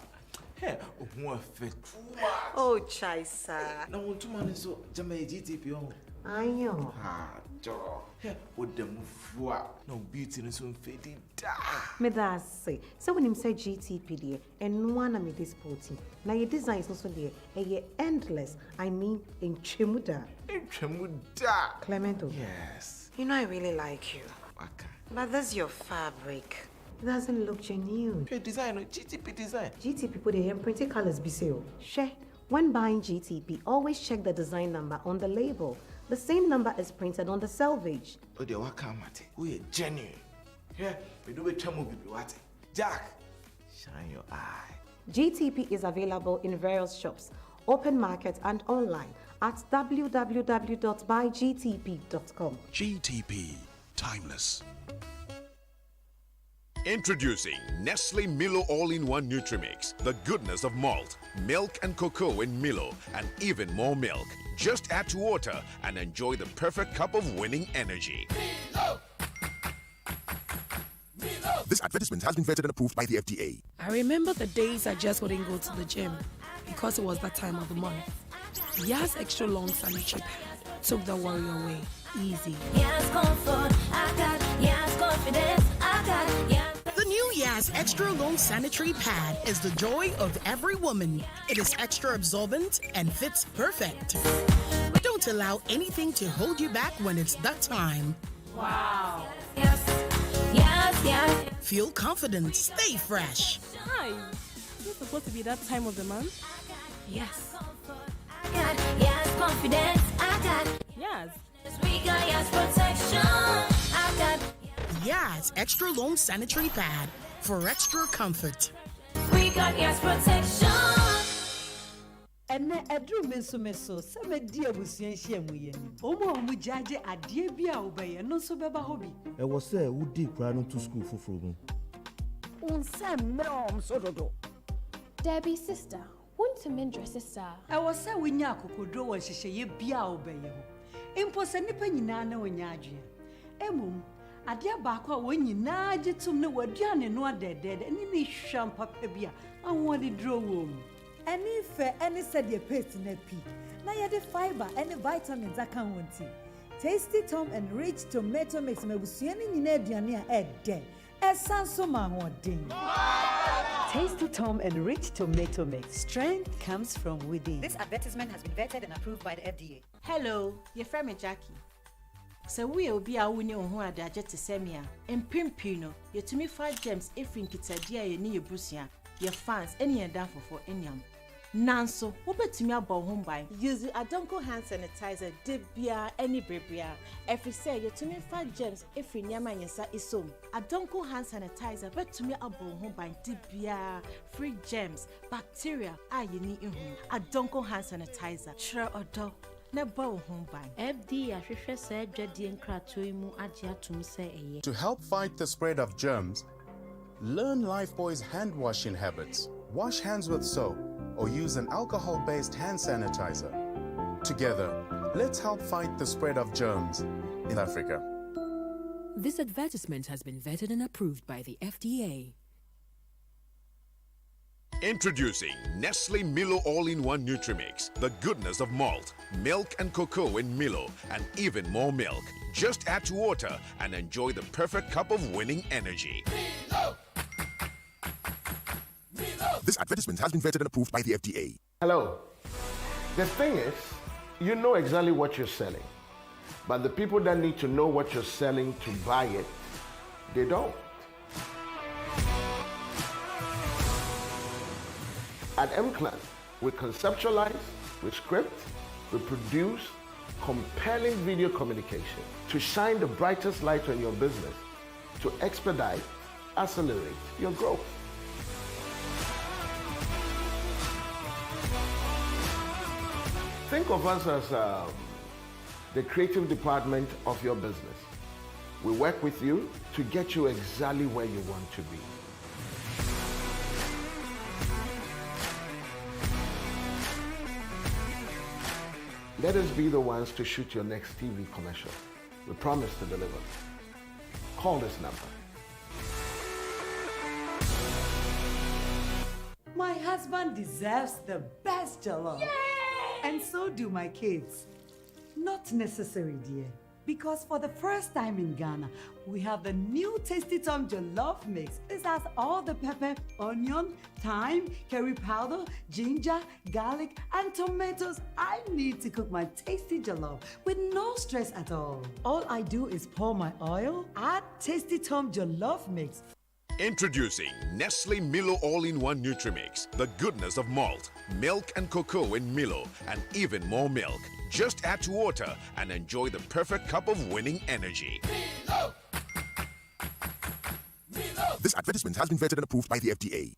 Hey, omo afetuma. Oh, Chaisa. Na wontuma ne so jama GTP on. Ayo. Ha, jo. Hey, odemu fua. No beauty ne so mfedi da. Me da say. So when him say GTP there, and one am this sporty. Now your design is also there. And endless. I mean in Chemuda. In Chemuda. Clemento. Yes. You know I really like you. Okay. But that's your fabric. It doesn't look genuine. Hey, design, GTP design. GTP put the printed colors be sale. Share. When buying GTP, always check the design number on the label. The same number is printed on the selvage. Oh, they work out, mate. We are genuine. Yeah, we do a chamo bibi what? Jack, shine your eye. GTP is available in various shops, open market and online at www.buygtp.com. GTP, timeless. Introducing Nestle Milo All-in-One Nutrimix. The goodness of malt, milk and cocoa in Milo, and even more milk. Just add to water and enjoy the perfect cup of winning energy. Milo! This advertisement has been vetted and approved by the FDA. I remember the days I just wouldn't go to the gym. because it was that time of the month. Yas extra long sanitary pad took the worry away. Easy. Yes, comfort, I got yes, confidence, I got yes. The new Yas extra long sanitary pad is the joy of every woman. It is extra absorbent and fits perfect. Don't allow anything to hold you back when it's that time. Wow. Yes, yes, yes. Feel confident, stay fresh. Hi. Is it supposed to be that time of the month? Yes. I got yes, confidence, I got yes. We got yes, protection, I got Yas extra long sanitary pad for extra comfort. we got yes, protection. And edru meso se me di abusuan hia mu ye ni omo jaje ade bia obeye no so beba hobi e wo se udi kra no to school foforo mu unse mrom so dodo Debbie sister want to mend sister e wo se winya akokodro wo hyehyeye bia obeye ho impo se nipa nyina na onya adwe emum ade baako a wonyina gitum ne waduane no adedede ni ni hwam papa bia awon dro wo any fair any said your paste na pea na yede fiber any vitamins aka wonti Tasty Tom and Rich Tomato Mix mebusuani nyina aduane a ede esanso ma hodin Tasty Tom and Rich Tomato Mix. Strength comes from within. This advertisement has been vetted and approved by the FDA. Hello, your friend Jackie. So we will be a winner who are the jet to semia and pimpino. You to me 5 gems if in Kitadia, you need your brucia, your fans, any and down for any. Nanso, what bet to me about home by? Use a Adonko hand sanitizer, debia, any bribia. Every say you to me 5 gems if in Yamayasa is so. Adonko hand sanitizer, bet to me about home by debia, free gems, bacteria, you need in home. Adonko hand sanitizer, sure or dog. To help fight the spread of germs, learn Lifebuoy's hand washing habits. Wash hands with soap or use an alcohol-based hand sanitizer. Together, let's help fight the spread of germs in Africa. This advertisement has been vetted and approved by the FDA. Introducing Nestle Milo All-in-One Nutrimix. The goodness of malt, milk and cocoa in Milo, and even more milk. Just add to water and enjoy the perfect cup of winning energy. Milo! This advertisement has been vetted and approved by the FDA. Hello. The thing is, you know exactly what you're selling. But the people that need to know what you're selling to buy it, they don't. At M-Clan, we conceptualize, we script, we produce compelling video communication to shine the brightest light on your business, to expedite, accelerate your growth. Think of us as the creative department of your business. We work with you to get you exactly where you want to be. Let us be the ones to shoot your next TV commercial. We promise to deliver. Call this number. My husband deserves the best jollof. Yay! And so do my kids. Not necessary, dear. Because for the first time in Ghana, we have the new Tasty Tom Jollof Mix. This has all the pepper, onion, thyme, curry powder, ginger, garlic, and tomatoes I need to cook my tasty jollof with no stress at all. All I do is pour my oil, add Tasty Tom Jollof Mix. Introducing Nestle Milo All-in-One Nutrimix. The goodness of malt, milk and cocoa in Milo, and even more milk. Just add to water and enjoy the perfect cup of winning energy. Milo! Milo! This advertisement has been vetted and approved by the FDA.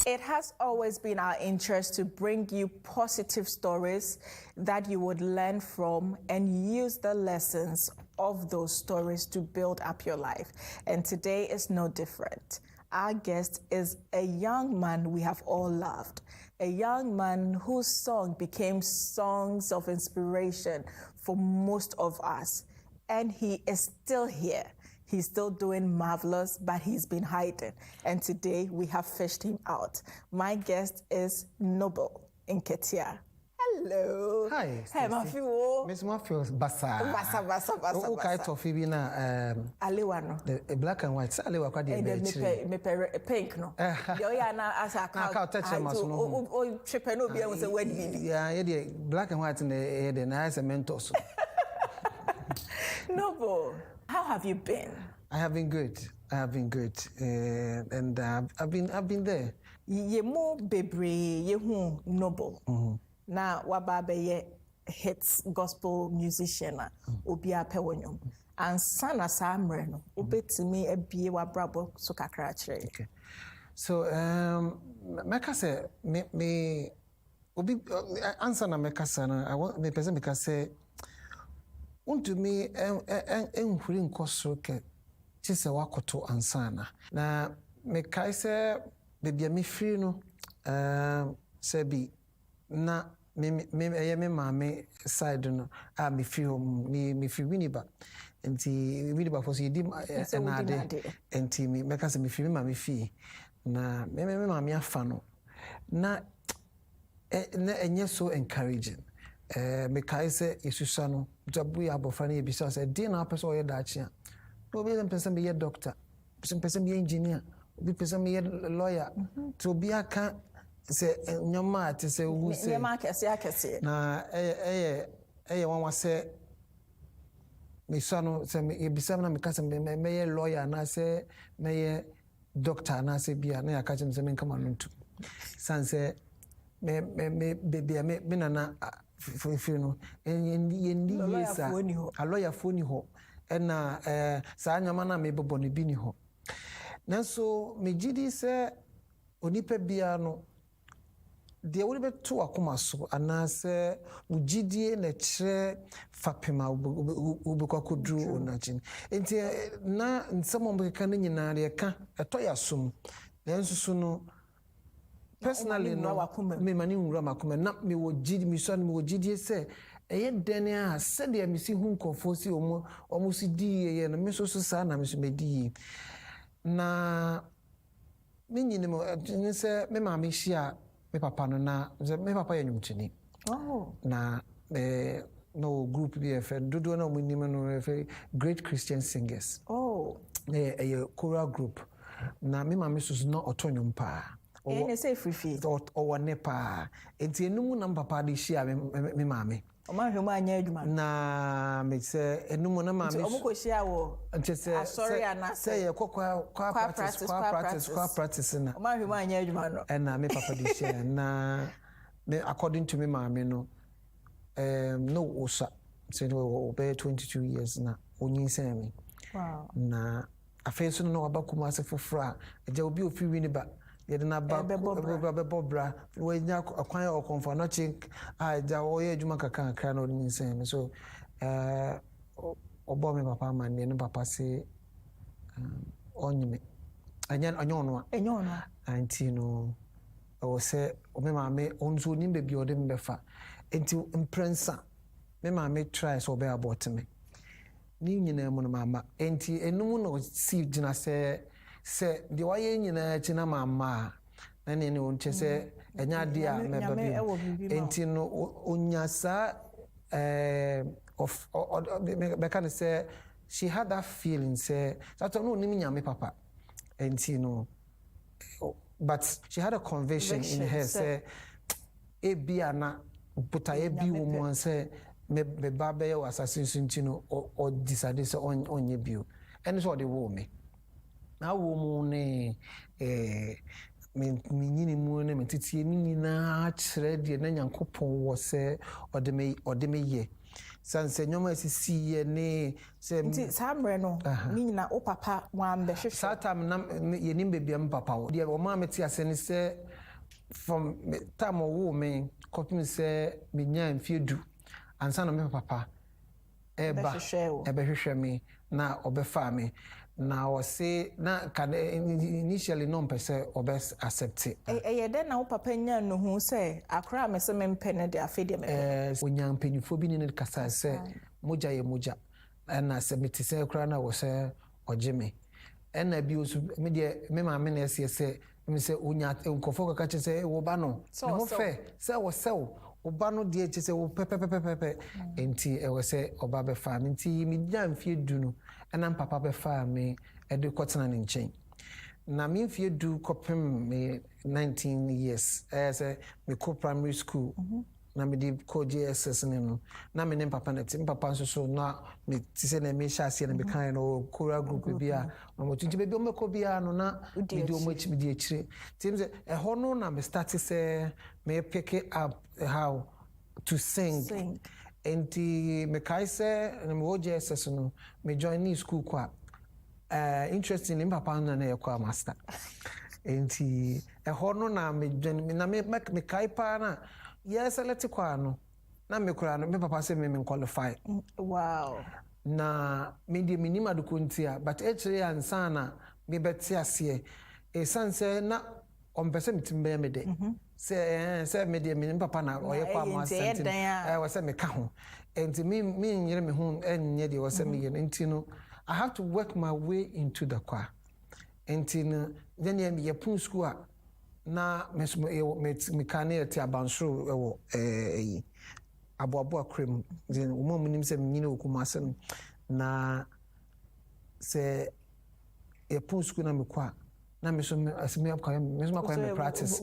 It has always been our interest to bring you positive stories that you would learn from and use the lessons of those stories to build up your life. And today is no different. Our guest is a young man we have all loved, a young man whose song became songs of inspiration for most of us. And he is still here. He's still doing marvelous, but he's been hiding. And today we have fished him out. My guest is Noble Nketia. Hello. Hi. Hey, Mafio. Miss Mafio, Basa. Basa. Okay, toffee na Alewano. The black and white. Alewa kwa di me pink no. Yo ya na asa account. Account touch maso no. O chepe no bia we say word bibi. Yeah, the black and white na the nice mentos. Noble, how have you been? I have been good. And I've been there. Ye mo bebre ye hu Noble. Na wababe ye hits gospel musician obi apewonyom. And sana samre no obetimi ebie wabrabo so kakra kire. Okay. So meka say me obi answer na meka say na I want me person meka say unto me enhuri nkoso ke chise wakoto ansana na meka say bebia me free no say bi na me mama side no me free home me free winiba enti winiba for so yedi enade enti me meka say me free me fee na me mama afa no na enye so encouraging me kai say isusa no jabu ya abofra na ebisa say din na person oye dachi a no be person be doctor person be engineer obi person be lawyer to be aka say nyoma ate say wu say nyoma akese na wan wa say me so no say me ebisa na me ka say me lawyer na say me doctor na say bia na ya ka say me kama no ntu san say me baby me nana for no yendi yesa a lawyer phone ho na saa nyama na me bobo ne bi ni ho nanso me gidi se onipa bia no de wori beto akoma so anase ugidie na kire fapema ubekwakodru onachin enti na nsemo mbeka na nyina re ka eto yasom nanso so no personally no me mani nwura makoma na me wogidi mi so na me wogidi se eye dene a se de mi si hu nkofo si omo si di ye na me so sa na me so me di na me nyine mo se me ma me hia me papa no na me papa ye nyumtini na no group BF dodo na mo nime no Great Christian Singers a choral group na me ma me so no otonyum pa ene say free or nepa enti enum na papa de hia me mame o ma hwemu anya adwuma na me say enum na mame o mo ko hia wo sorry ana say kwa practice na o ma hwemu anya adwuma no na me papa de hia na me according to me mame no no osa say no be 22 years na onyin me wow na afenso no abakuma se fofora eja obi ofi wini ba yede na ba bebobra wenya akwan okonfa no chink ja oye adwuma kaka na onyin sen so obo me papa man ne papa se onyime anyono anti no o se o me mame onzo nim be bi ode mbefa enti imprensa me mame try so be abort me ni nyina mu no mama enti enum no si gina se de waye nyina chi na mama na ne onche se enya de a meba bi enti no onyasa of be can say she had that feeling say that no nim nyame papa enti no but she had a conviction in her say e bia na puta e bi wo mo say me baba ye assassin ntino o decide say onye bio and so the wo me na wo mu ne me nyini mu ne me titie ni na kire de na Nyankopon wo se ode me ye sanse nyoma sisi ye ne se nti samre no ni nyina o papa wan be hwehwe satam na ye nim be biam papa wo de o ma meti ase ne se from time wo me kopim se me nya mfiedu ansa no me papa ebe hwehwe me na obefa me na o say na can initially no pese obes accept it ye de na wo papa nya no hu say akra me se me mpene de afede me onya mpanyufo bi ne kasa say moja ye moja na se meti say akra na wo say ɔgye ɛna bi osu me de me ma me na ɛsɛ sɛ me sɛ onya nkɔfo ka kyɛ sɛ wo ba no ne ho fɛ sɛ wo sɛw wo ba no de kyɛ sɛ wo pɛpɛpɛpɛpɛ enti ɛwɔ sɛ ɔba bɛfa me nti me gya mfie du no ɛna papa bɛfa me ɛde kɔtena ne nkyɛn na me mfie du kɔpem me 19 years sɛ me kɔ primary school na me di ko JSS ne no na me ne papa na tim papa nso so na me ti se na me hya ase na me kan no choral group bi a na mo tunti be o me ko bia no na me di o mo chi me di akire tim se ho no na me start say me pick it up how to sing enti me kai say na me JSS no me join ni school kwa interesting in papa na na kwa master enti ho no na me join na me kai pa na yes select kwa no na me kura no me papa say me qualify wow na me di minima do kuntia but actually ansa na me beti ase e sanse na ompese mitimbe me de se me di me papa na oye kwa ma senti wo se me ka ho enti me nyere me ho enye de wo se me ye enti no I have to work my way into the choir enti no then ye pun school a na me kane ati abansoro ewo aboabo akrem then wo mu nim se me nyine okumase no na se e pun school na me kwa na me so asemi akwa me so akwa me practice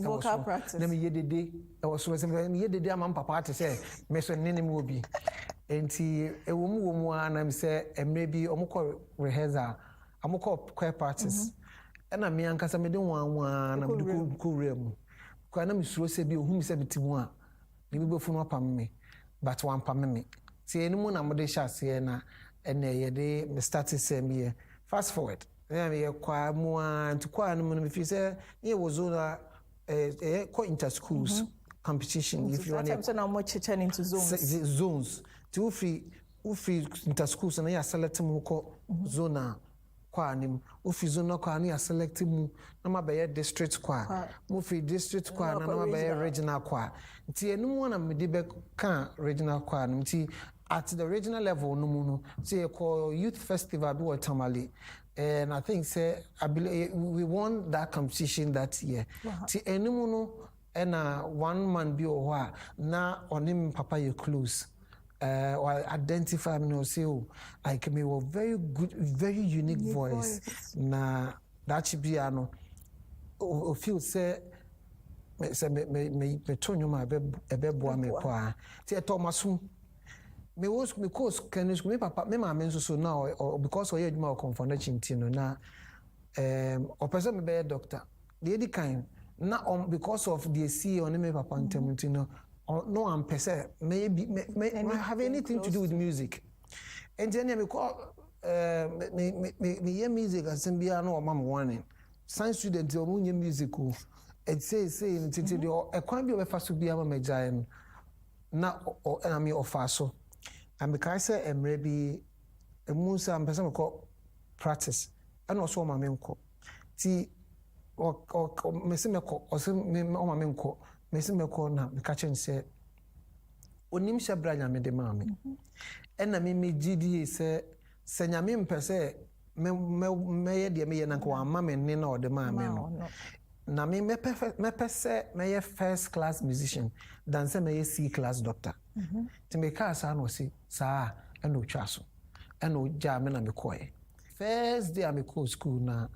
na me yedede ewo so se me yedede ama papa ate se me so nene me obi enti ewo mu na me se emre bi omukọ rehearsal amukọ choir practice na me ankasa me de wanwa na me de ko rem kwa na me suro se bi ohum se bitimu a me bi bofu no apam me but wan pam me ti enimu na me de hyase na ene ye de me start se me fast forward na me kwa mu anti kwa no me fi se ye wozona ko inter schools competition if you want to na mo chichen into zones ti ufi inter schools na ya select mu ko zona kwa anim ufi zona kwa ani select mu na mabaye district kwa mu fi district kwa na mabaye regional kwa nti enum na me de be kan regional kwa nti at the regional level no mu no say call youth festival bi wa Tamale and I think say we won that competition that year ti enum no na one man bi o ho na onim papa ye close or identify me or say like me were very good very unique voice na that should be ano o feel say me tonyo ma ebe boa me kwa ti etomasum me was me course can me papa me ma me so now or because we adwuma o confirmation tino na o person me be doctor the kind na because of the see on me papa ntino no I'm per se maybe may have anything to do with music and then me call me hear music as bia no mama warning science student o munye music o it say ntiti de e kwan bi o be fa so bia ma megyan na me offer so and because say emre bi emu say am person call practice and also ma me nko ti o me se me ko o se me o ma me nko mesi meko na me ka chen se onim hye branya me de maame ena me gidi se nyame mpese me ye de me ye na ko ama me ne na o de maame no na me pese me ye first class musician than se me ye C class doctor ti me ka sa no si sa ena otwa so ena oja me na me koe first day am go school na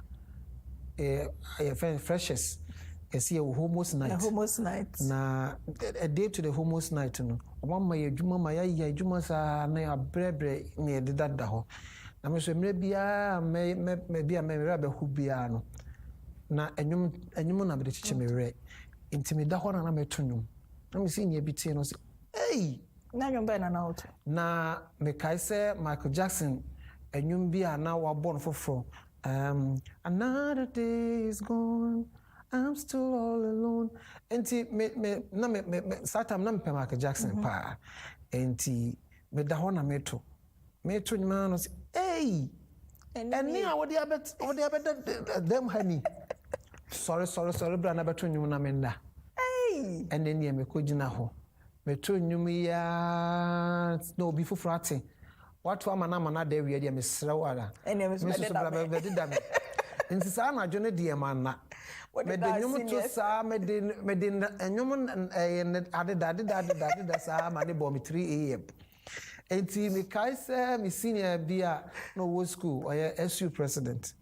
freshers yes ye homos night na a day to the homos night no omama ye djuma ma ya djuma sa na ya brebre ne ye dada ho na me so mre bia me bia me ra be hu bia no na enyum na be chiche me re intimida ho na me tonum na me si nye bi tie no se hey na nyom be na out na me kai se Michael Jackson enyum bia na wa born foforo another day is gone I'm still all alone. Enti me satam na me Michael Jackson pa. Enti me da ho na meto nyima no say hey eni a wodi abet them honey. Sorry bra na beto nyum na me nda. Hey and then me ko gina ho. Meto nyum ya no bi fufurate. what to amana de we dia mesra wala me did that nti saa na adwo ne de man na me de nyum to saa me de nyum adeda saa ma de bo me 3 am enti me kai say me senior bia no wo school or SU president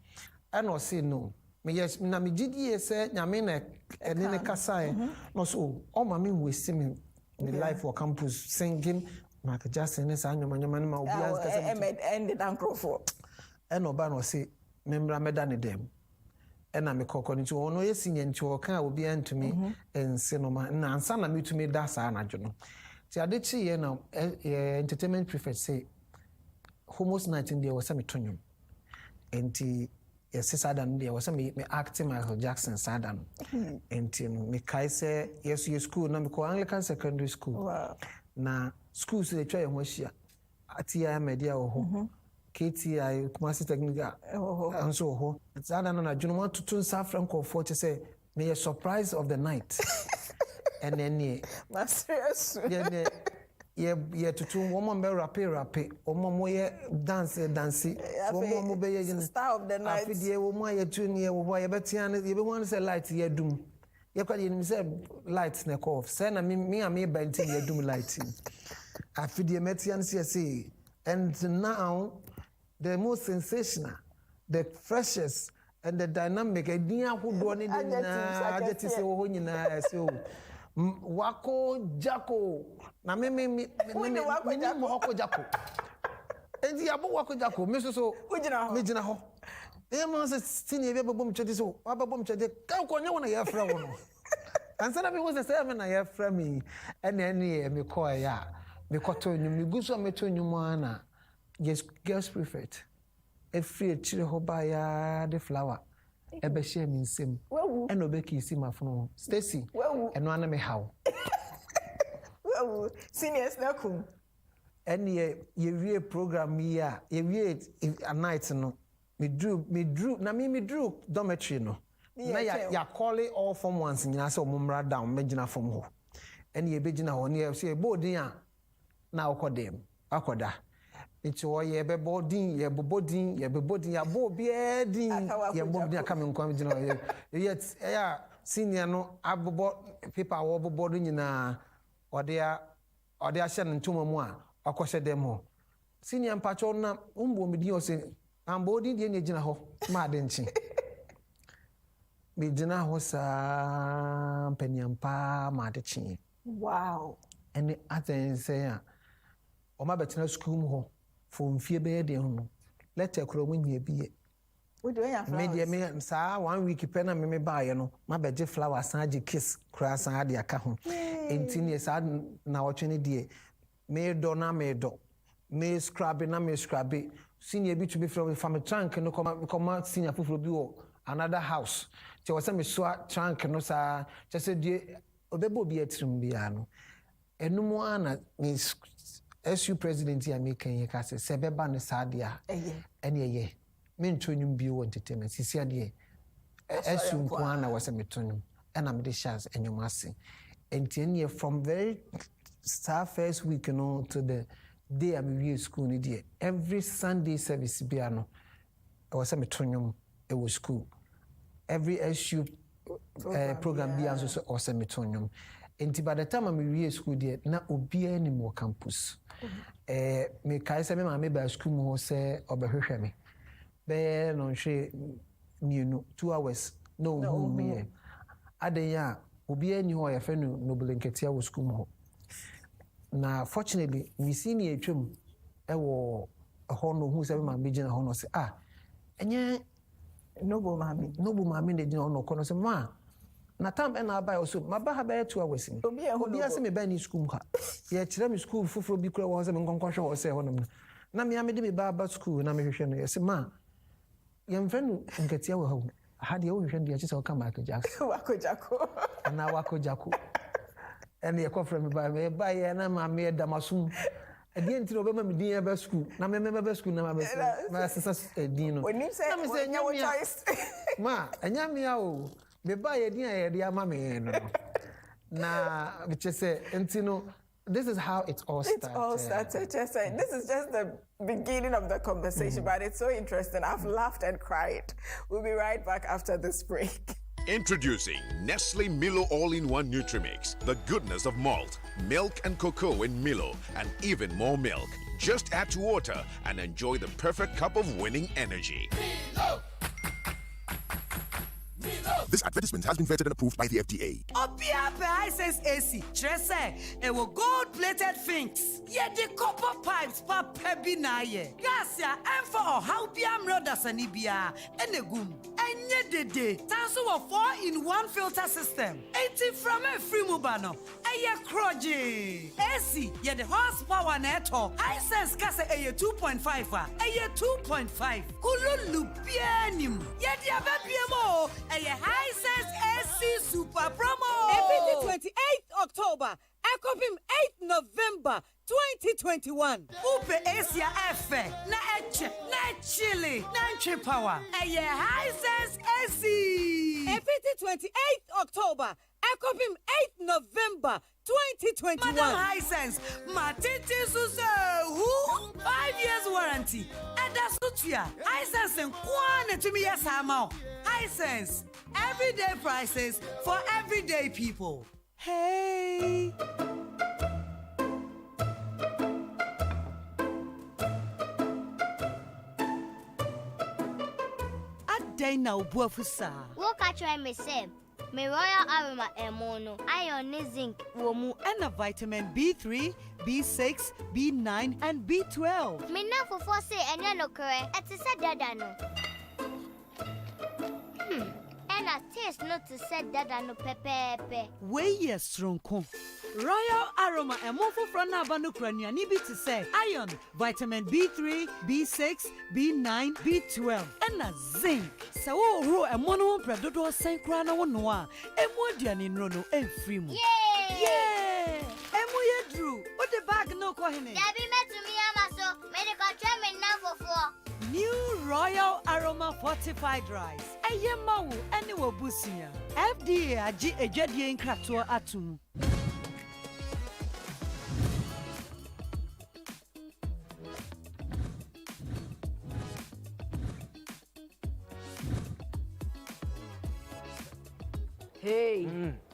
and o say no me yes na me gidi say nyame na ene ne kasa no so o ma me waste me life for campus singing Michael Jackson is anyama ma obi as kasa ended ankrofo eno ba no say membra meda ne dem ena me kokoni nti ono yesinya nti o kan obi antumi ense no ma na ansa na metumi da saa na dwo no ti ade chi ye na entertainment prefect say homos night in there was some tonyo enti yes sadan there was some me acting Michael Jackson sadan enti me kai say yes you school na me ko Anglican secondary school wow na school se twa ye ho hia atia media ho KTI Kumasi Technical anso ho zana na dwunu want to tun safran ko for to say me a surprise of the night and then serious ye tutu woman be rap omo ye dance woman mo be ye star of the night afidie woman ye tune ye wo ye betia ye be wan say light ye dum ye kwa ye say light na call say na me ba ntin ye dum light afidie metia say and now the most sensational, the freshest, and the dynamic. I didn't have to do Wako Jacko. Na me Wako Jacko. And the Abu Wako Jacko, Mr. So, Mijina Ho. The man says, Senior Babum Chediso, Babum Chedi, Kanko, one I have from. And some of it was a 7 I have from me, and then me call ya. Me cotton, you go so me to you, mana. Yes, girls prefect. Every chile hobaya the flower. Ebe share me sim. And obeki sim afno. Stacy. And one me how. Seniors na kum. And ye program ya. Ye a night no. Me drew. Na me drew dormitory no. Na ya call it all from once in ya so mumra down mejina from ho. And ye bejina ho ne say boarding ya. Na okodem. Akoda. It's why ye be boarding, ye bobodin, ye biedin, ye bobodin coming come yet senior no abobo paper wo bobodin na ode a shen ntuma mu a akwose dem ho senior mpacho na umbo medi o se ambodin de ne gina ho ma de nchi me gina ho sa mpanyampa ma de chi wow and aten say o ma betina school mu ho from fear be de ho let e kro munye biye we do ya flowers me sa 1 week pe na me ba ye no ma beje flower san je kiss kra san ade aka ho enti ne sa na wotwe de me do na me do me scrub na me scrub senior bi to be from family trunk no come senior fufuro bi wo another house che wo se me so trunk no sa che se die obebo bi atrim bia no enumu ana ni SU president ya make ye ka se beba ne sadia ene ye me ntonyum bi wo entertainment sisi ade SU nkwana wo se metonyum ena me de chance enyum ase enti from very start first week to the day I'm in school ni die every Sunday service bia no wo se metonyum e wo school every SU program bia so wo se metonyum enti by the time I'm in school die na obia ni mo campus me kai se me ma me ba school mo se obehwehwe me be no hwe mienu 2 hours no hu me adenya obia ni ho ya fe no noble nketia wo school mo na fortunately we see ni atwam e wo ho no hu se me ma me gina ho no se enye noble mami de gina ho no kono se ma na tam na buy also ma ba ha ba 2 hours ni obia se me ba ni school ha ye kire me school fufuro bi kura wo se me nkonkwohwe wo se ho no na me amede me ba school na me hwehwe no ye se ma ye mfenu nketia wo ha de wo hwehwe de ye se o ka Michael Jackson Wako Jacko and ye kofre me ba ye na ma me da masum edi ntiro be ma me din ba school na me ba school na ma sesa din no na me se nyamia ma anyamia o me ba ye din ye de ama me no na biche se enti no this is how it all started. It all started. Just saying, this is just the beginning of the conversation, but it's so interesting. I've laughed and cried. We'll be right back after this break. Introducing Nestle Milo All-in-One Nutrimix. The goodness of malt, milk and cocoa in Milo, and even more milk. Just add to water and enjoy the perfect cup of winning energy. Milo! This advertisement has been vetted and approved by the FDA. Obiape ISIS AC. Trese, it will gold-plated things. Ye the copper pipes pa pebi na ye. Gasia, for how biam rodas anibia. Enegum. Enye dede. Tanso a 4-in-1 filter system. 80 from a free mubano. Eye kroje. AC, ye the horsepower neto. ISIS kase eye 2.5. Eye 2.5. Kululu bianim. Ye the ababiamo. Eye ISIS AC Super Promo. Every 28th October, Ekopim 8th November 2021. Upe Asia Efe, na eche, na chili, na nche power. Eye ISIS AC. Every 28th October, Ekopim 8th November 2021. Madam Hisense, Matiti Suze, who? 5 years warranty. And that's Sutia. Hisense and Kwane to me, yes, I'm out. Hisense, everyday prices for everyday people. Hey. Adai na ubuafusa. Look at your MSM. Me royal aroma emono. Iron zinc womu. And a vitamin B3, B6, B9, and B12. Me na for say enya no kore. It is a dadano. And a taste not to set dadano pepe. We yes strongko. Royal aroma emofo frana abanu krania ni bi to say iron, vitamin B3, B6, B9, B12, and a zinc. So ro emono predodo sen kra na wono a emu aduane nro no emfiri mu. Yeah! Emu ye drew. What the bag no ko hene? Dabi metumi amaso, me de ko twa me na fofo. New Royal Aroma Fortified Rice. Ayemawu ene wo busia. FDA agi ejadie nkrato atum. Hey,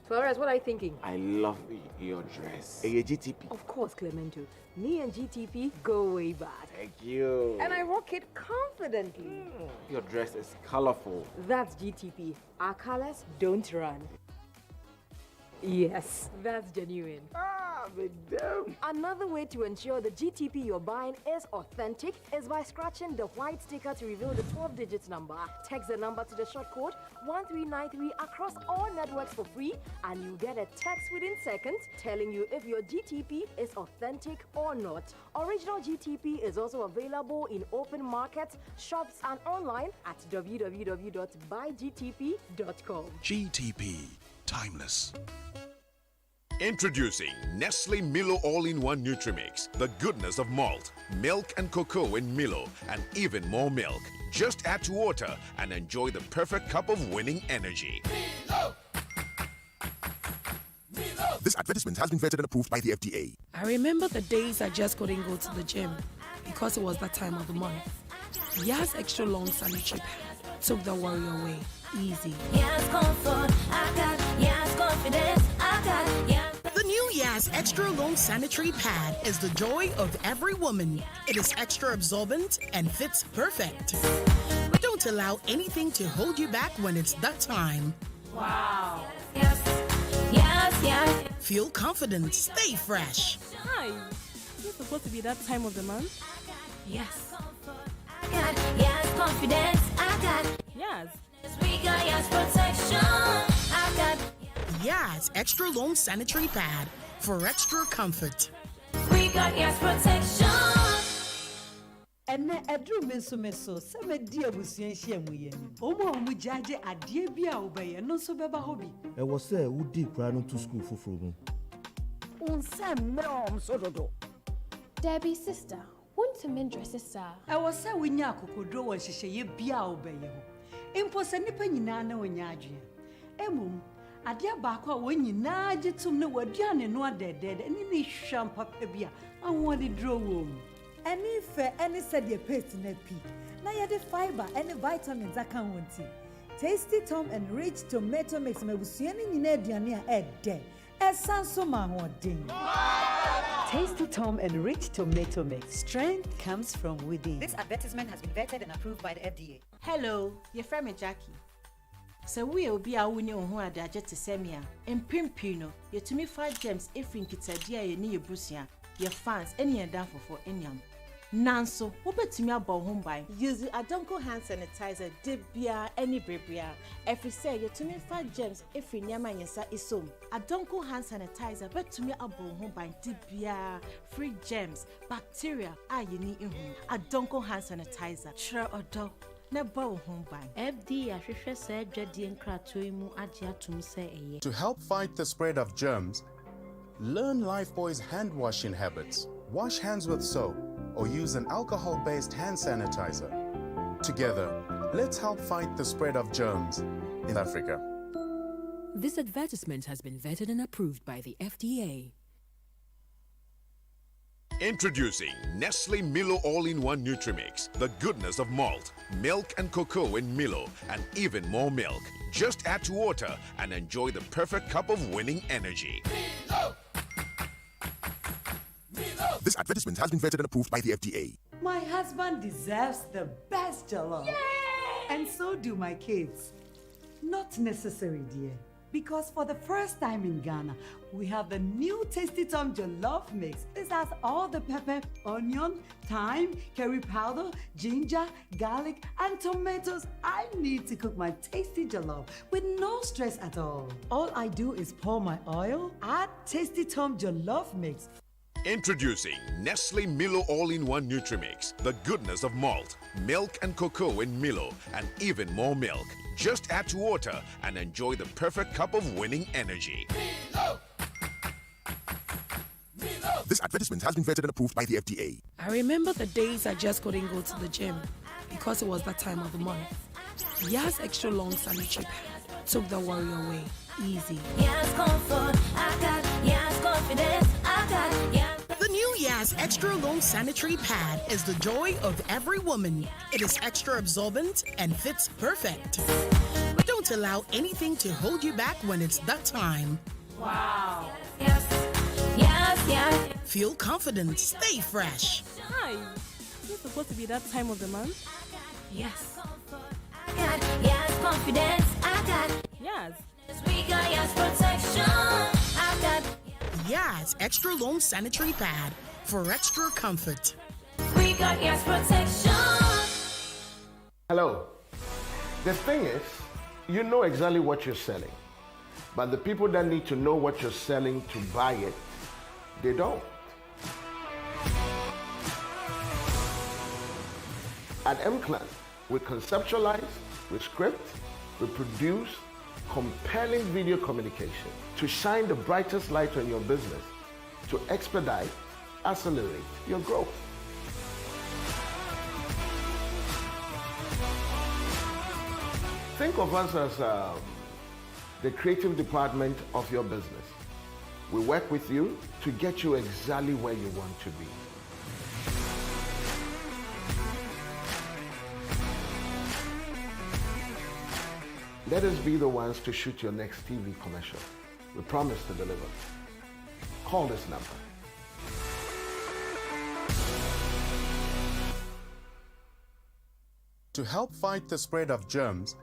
Flores, what are you thinking? I love your dress. Hey, GTP. Of course, Clemento. Me and GTP go way back. Thank you. And I rock it confidently. Your dress is colorful. That's GTP. Our colors don't run. Yes, that's genuine. Big damn. Another way to ensure the GTP you're buying is authentic is by scratching the white sticker to reveal the 12-digit number. Text the number to the short code 1393 across all networks for free, and you get a text within seconds telling you if your GTP is authentic or not. Original GTP is also available in open markets, shops, and online at www.buygtp.com. GTP, timeless. Introducing Nestle Milo All-in-One Nutrimix. The goodness of malt, milk and cocoa in Milo, and even more milk. Just add to water and enjoy the perfect cup of winning energy. Milo! Milo! This advertisement has been vetted and approved by the FDA. I remember the days I just couldn't go to the gym because it was that time of the month. Yas extra long sanitary pad took the worry away. Easy. Yes, comfort, I got. Yes, confidence, I got. Yes. The new Yas Extra Long Sanitary Pad is the joy of every woman. It is extra absorbent and fits perfect. Don't allow anything to hold you back when it's that time. Wow. Yes, yes, yes. Feel confident, stay fresh. Hi. Is it supposed to be that time of the month? Yes. I got. Yes, confidence, I got. Yes. We got yes protection. I got. Yas Extra Long Sanitary Pad for extra comfort. We got yes protection. And edru meso se me di abusuan hia mu ye ni omo jaje ade bia obaye no so beba hobi e wo se wudi kra no to school foforo mu unse mrom so dodo Debbie's sister, want to mendra sister. E wo se wonya akokodro wo hyehyeye bia obaye ho impo se nipa nyina na wonya adwe emum adia baako a wɔn nyinaa gye tom ne wɔaduane no adɛdɛɛdɛ ne ne hwam papa bi a ahoɔde duro wɔ mu. Any fair, any said your paste in a pea. Now you the fiber, any vitamins I can't want to. Tasty Tom and rich tomato mix me with in Ediania ed day. As Sansoma or ding. Tasty Tom and rich tomato mix. Strength comes from within. This advertisement has been vetted and approved by the FDA. Hello, your friend Jackie. So we will be a winner who are there just to send me and pimpino. You to me 5 gems if in Kitsadia, you need your Brucia, your fans, any and down for any. Nanso, what bet to me about home by? Use the Adonko hand sanitizer, debia, any bribia. If you say you to me 5 gems, if you near my yesa is so. Adonko hand sanitizer, bet to me about home by debia, free gems, bacteria, you need in home. Adonko hand sanitizer, sure or dog. Never home by. FD, I said, Jedi and Kratoimu Adia to say. To help fight the spread of germs, learn Lifebuoy's hand washing habits. Wash hands with soap or use an alcohol-based hand sanitizer. Together, let's help fight the spread of germs in Africa. This advertisement has been vetted and approved by the FDA. Introducing Nestle Milo All-in-One Nutrimix. The goodness of malt, milk and cocoa in Milo, and even more milk. Just add to water and enjoy the perfect cup of winning energy. Milo! This advertisement has been vetted and approved by the FDA. My husband deserves the best jollof. Yay! And so do my kids. Not necessary, dear. Because for the first time in Ghana, we have the new Tasty Tom Jollof Mix. This has all the pepper, onion, thyme, curry powder, ginger, garlic, and tomatoes I need to cook my tasty jollof with no stress at all. All I do is pour my oil, add Tasty Tom Jollof Mix. Introducing Nestle Milo All-in-One Nutrimix. The goodness of malt, milk and cocoa in Milo, and even more milk. Just add to water and enjoy the perfect cup of winning energy. Milo! This advertisement has been vetted and approved by the FDA. I remember the days I just couldn't go to the gym because it was that time of the month. Yas extra long sanitary pad took the worry away. Easy. Yes, comfort, I got yes, confidence, I got yes. The new Yas Extra Long Sanitary Pad is the joy of every woman. It is extra absorbent and fits perfect. Don't allow anything to hold you back when it's that time. Wow. Yes, yes, yes. Feel confident, stay fresh. Hi. Is it supposed to be that time of the month? Yes. I got yes, confidence, I got yes. We got yes, protection, I got Yas Extra Long Sanitary Pad for extra comfort. we got yes, protection. Hello. The thing is, you know exactly what you're selling, but the people that need to know what you're selling to buy it, they don't. At M-Clan, we conceptualize, we script, we produce compelling video communication to shine the brightest light on your business, to expedite, accelerate your growth. Think of us as the creative department of your business. We work with you to get you exactly where you want to be. Let us be the ones to shoot your next TV commercial. We promise to deliver. Call this number. To help fight the spread of germs,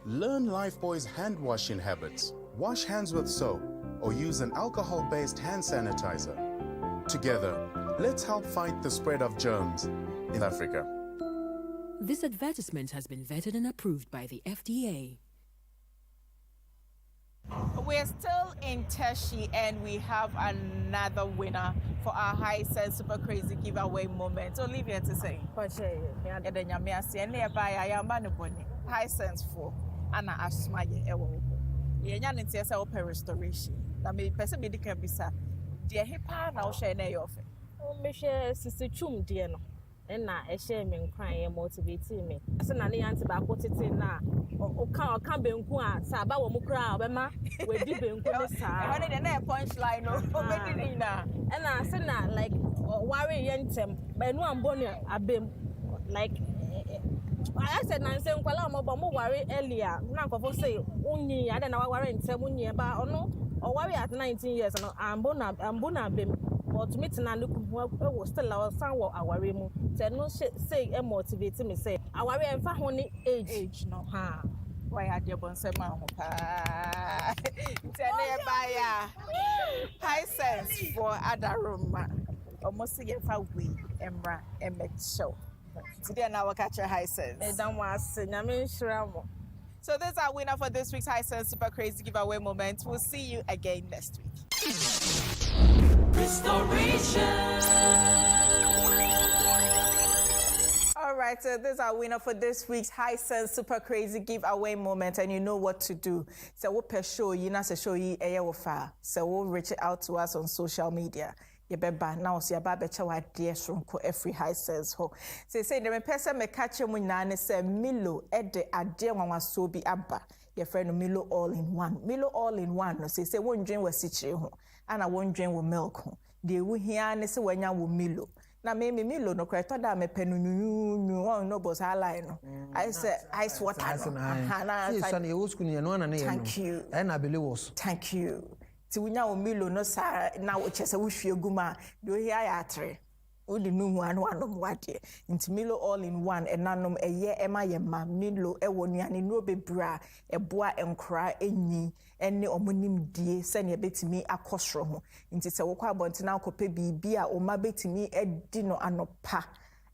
learn Lifebuoy's hand washing habits. Wash hands with soap or use an alcohol-based hand sanitizer. Together, let's help fight the spread of germs in Africa. This advertisement has been vetted and approved by the FDA. We're still in Teshi and we have another winner for our High Sense Super Crazy giveaway moment. Olivia to say. High Sense for Anna Ashmaye Ewo. Yanyan in Tessa Opera Restoration. That may person be the Cabisa. Dear Hipa now share nay of it. Oh, Michelle, Sister Chum, dear. and na a shame and crying motivating me. As an aunt about what it's in now. O can't be inquire, Saba or Mukra, Bema, where deep in punchline, and I said, like, worry yentem, but no one bonnet, I've been like. I said, I'm saying, well, I'm about more worry earlier. Now, for say, only I don't know worry in 7 years, but or worry at 19 years, and I'm bona bim. But to me, to look was still our son or our remo. Said no say and motivate me say, I worry and for only age no ha. Why had your bonsema? Tell me by high sense for other room. Almost see if I we Embra and make show. Today now we'll catch your high sense. So this is our winner for this week's High Sense Super Crazy Giveaway moment. We'll see you again next week. Restoration. All right, so this is our winner for this week's High Sense Super Crazy Giveaway moment, and you know what to do. So we'll per show you not show you a so we'll reach out to us on social media. Yebeba now see about becha wa dear sonko every High Sense ho. Say the person me catch mu nyane say Milo ede ade wanwa so bi aba. Your friend Milo all in one. Milo all in one no say won dwen wasichire ho. Ana won dwen wo milk ho. De wo hia ne se wanya wo Milo. Na me Milo no kra to da me penu nyu no boss line no. I say ice water no. Thank you. I believe was. Thank you. Ti wunya o Milo no sa na wo chese wo hwie guma de o hia ya atre o de nu hu anom wade nti Milo all in one enanom eye ema ye ma Milo e wo nuane no bebra eboa enkra enyi ene omonim die se ne betimi akosro ho nti se wo kwa abonte na akope bibia o ma betimi edi no anopa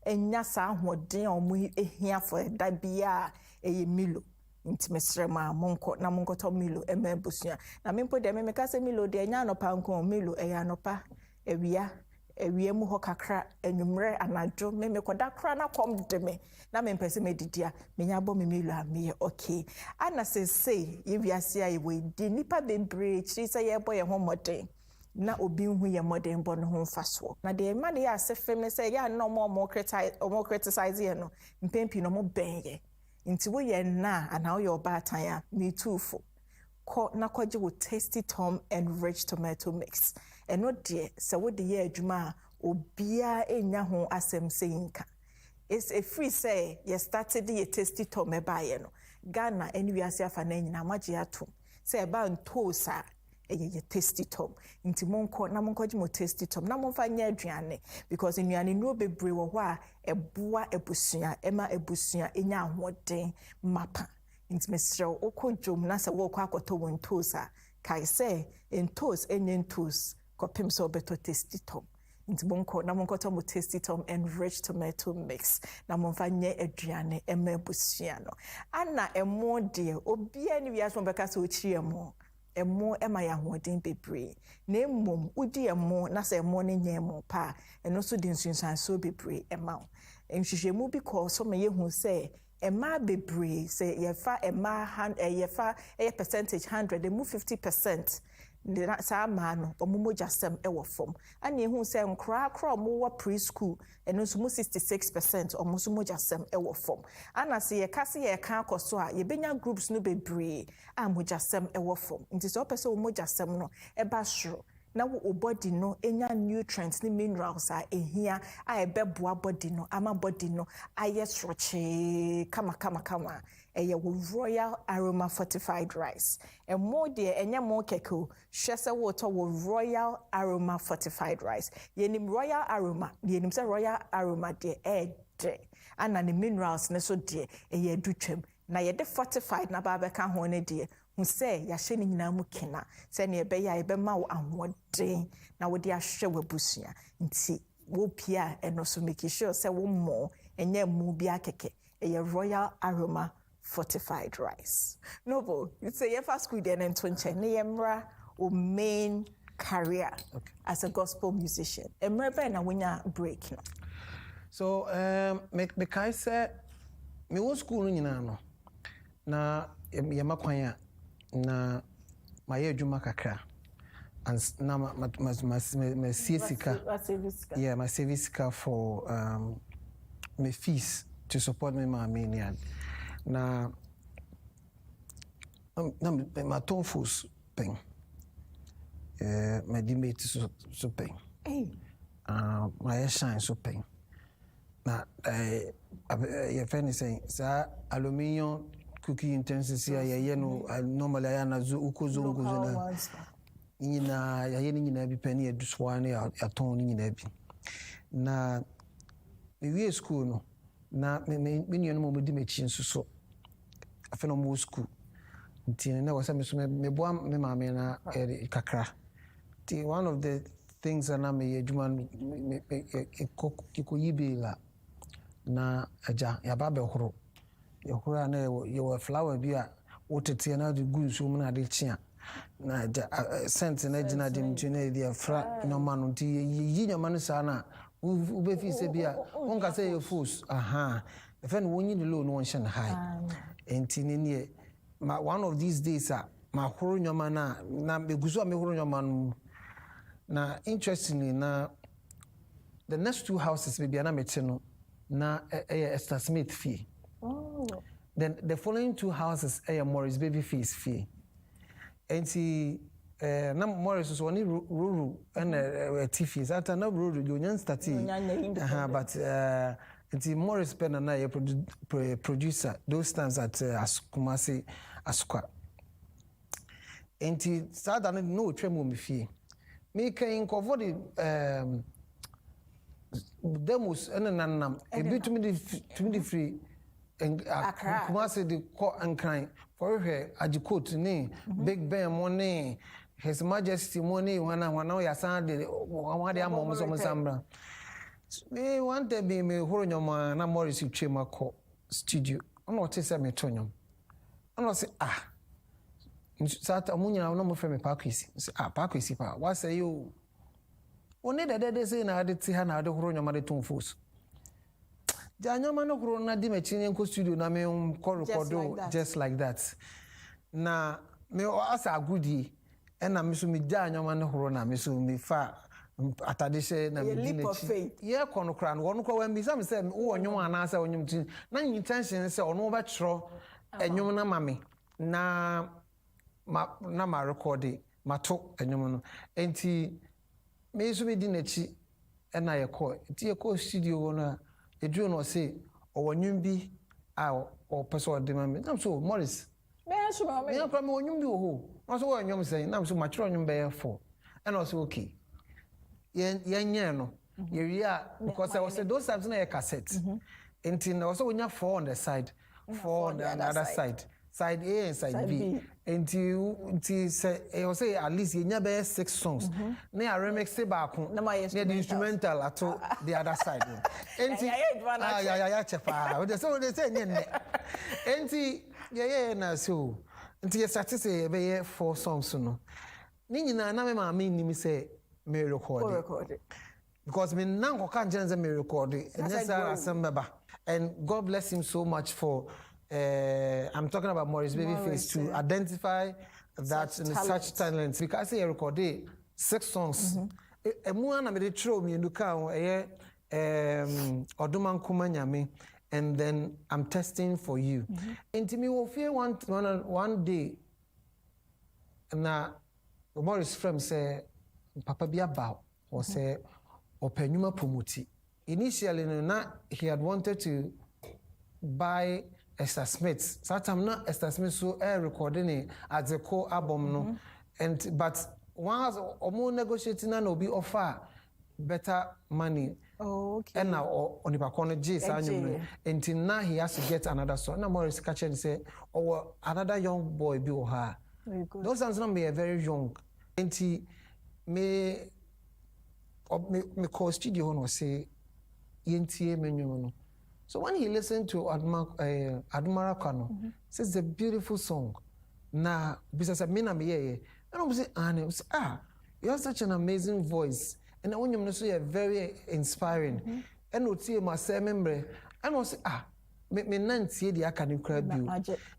enya sa ahoden omo ehia for da bia eye Milo intimesre ma monko na monko to Milo emebusua na mempo de me ka se Milo de nya anopa nko Milo eya anopa ewia mu ho kakra enwumre anajo me koda kra na kom de me na mempese medidia menya bo me Milo ame okay ana se ye wiase aye we di nipa bebre chi se ye boy ho moden na obi hu ye moden bo no ho mfaso na de ma de ya se fem se ya no mo criticize ye no mpempi no mo benye nti wo ye na ana wo ye obatan ya me too for na kwaje wo Tasty Tom and Rich Tomato Mix eno de se wo de ye adwuma obia enya ho asem seinka it's a free say ye started the Tasty Tom e baye no Ghana eni wiase afa na nyina magye ato se ba ntosa ye Tasty Tom nti monko na monko mo Tasty Tom na monfa nya aduane because nnuane no bebre wo ho a eboa ebusua ema ebusua enya ahoden mapa nti mesrew okodwom na se wo kwa akoto won tosa kai se entos enyentos kopim so beto Tasty Tom nti monko na monko to mo Tasty Tom and Rich Tomato Mix na monfa nya aduane ema ebusua no ana emo de obia ni wiase mo beka se ochiri emo emo ema ya hoden bebre na emom udi emo na se emo ne nya emo pa eno so di nsunsan so bebre ema nhwehwemu bi ko so me yehu se ema bebre se yefa ema yefa percentage 100 they move 50% sa ma no omomojasem ewo fom ani ehu se nkra omo preschool eno so 66% omomojasem ewo fom ana se ye kase ye kan akoso a ye benya groups no bebre amojasem ewo fom nti so pese omojasem no eba soro na wo body no enya nutrients ni minerals a ehia a ebeboa body no ama body no ayesroche kama eye wo Royal Aroma Fortified Rice emo de enya mo keko hwese wo to wo Royal Aroma Fortified Rice yenim Royal Aroma yenim se Royal Aroma de ede ana ne minerals ne so de eye dutwam na ye de fortified na ba beka ho ne de hu se ya hye ni nyina mu kena se ne ebe ya ebe ma wo ahoden na wo de ahwe wabusua nti wo pia eno so make sure se wo mo enye mu bia keke eye Royal Aroma Fortified Rice no you say ye fast school then in 20 ne yemra o main career as a gospel musician emra na wonya break no so me kai say me wo school nyina no na ye makwanya na maye adwuma kakra and na my service car for me fees to support me maame na my tofus pen my dimate so pen my shine so pen na your friend is saying sa aluminium cookie intensity ya no normally ya na zo ukozo na nyina ya nyina bi pen ya duswa na ya ton nyina bi na we school no na me nyo no mo di mechi nsuso afa no mo school nti na wasa me so me boa me maame na kakra ti one of the things na me adwuma ko yibela na aja ya ba be horo ya horo na ye flower bi a wotete na de gu nso mu na de chia na scent na gina de mtu na de fra no ma no nti yi nyama no sa na ube fi se bia on ka say your fools if any won you the low no one shan high enti ne one of these days ma horo nyoma na beguso me horo nyoma no na interestingly na the next two houses maybe na mete no na Esther Smith fee then the following two houses Morris baby fees fee enti na Morris so oni ruru and TFs ata na ruru go nyan stati but nti Morris pen na ye producer those times at Kumasi Asukwa enti sada no twemu me fie me kan cover the demos and nanam e bit to me free and Kumasi the co and crying for her ajikot ni Big Ben money His Majesty money wana ya sande wade amom so msambra me wante be me horo nyoma na Morris twema ko studio ono tese me tonyom ono se sata munya no mo frame pakwisi pakwisi pa wa say you one de say na ade ti ha na ade horo nyoma de tonfos ja nyoma no horo na di me chinye nko studio na me ko record just like that na me asa agudi ena me so me ja nyoma ne horo na me so me fa atadese na me di nechi ye kono kra no wono kwa wa mi sam say wo nyoma na asa onyom tin na intention say ono ba tro enyom na mame na ma record ma to enyom no enti me so me di nechi ena ye ko studio na edru no say owonyum bi o person de mame na so Morris me so me me kwa me onyum bi ho so wo nyom say na so matro nyom be 4 and also okay ye no ye ria because I was those times na cassette until na also wonya 4 on the side 4 on the other side A and side B until say I say at least ye nya be 6 songs na ya remix ba ko na the instrumental ato the other side until ya chepa we say nye until yeah na so until you start to say be 4 songs no ni nyina na me ma me say me record because me nan ko kan jenze me record and yes asembeba and God bless him so much for I'm talking about Morris Babyface to identify that such talents because he recorded 6 songs emu na me de throw me nduka Oduman Kumanyame and then I'm testing for you. Into me will fear one day na Morris from say Papa be about or say openuma promote. Initially he had wanted to buy Esther Smith. So I'm not Esther Smith so recording it as a co-album no. And but once omo negotiating and be offer better money. Okay. And now on the back J until now he has to get another song. Now Morris catch and say, oh another young boy be her. Very good. Those sounds not be very young. And he me call studio no say yentie menyo. So when he listened to Adumara Kano, says a beautiful song. Na bisa me na me ye. And I say you have such an amazing voice. And when you say very inspiring. And we see my say member and I say me nantie dia aka ne kra bio.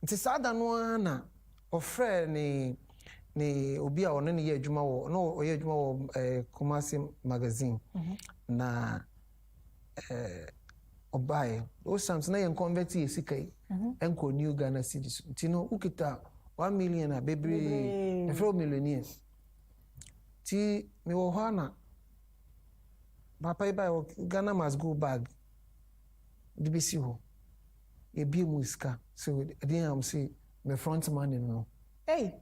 Nti sada no na ofre ni obi a ono ne ye adwuma wo no ye adwuma wo Kumasi magazine na obaye those times na yen convert ye sika yi enko new Ghana cedis ntino ukita 1 million a bebre e fro millionaire ti me wo hana papa iba Ghana must go bag dibisi ho e bi muska so then am say me front man no hey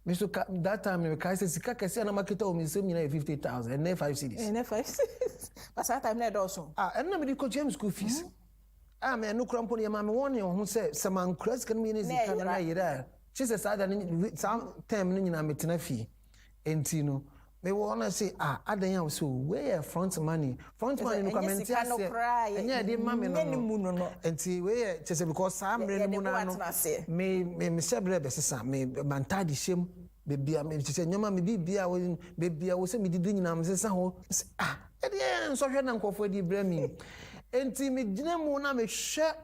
me so that time me kai say sika kese na market o me say me na 50,000 and 5 cedis and 5 cedis but that time na also and na me di coach school fees me no krampo ne ma me won ho say man cross kan me ne sika na yira she say sada ni some time ni nyina metena fi enti no me wanna say adan ya so where front money no comment say enya dey ma me no enti where say because samre no na no me sebre be sesa me mantadi shem bebia me say nyama me bibia wo say me didi nyina me sesa ho e dey so hwe na nkofo di brami enti me gina mu na me hwe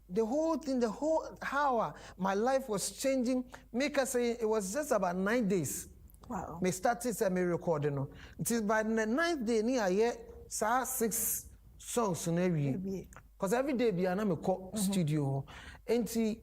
the whole thing, the whole how my life was changing. Make us say it was just about 9 days. Wow. Me started me recording no. It is by the 9th day ni I 6 songs in every. Because every day be na me call studio. Enti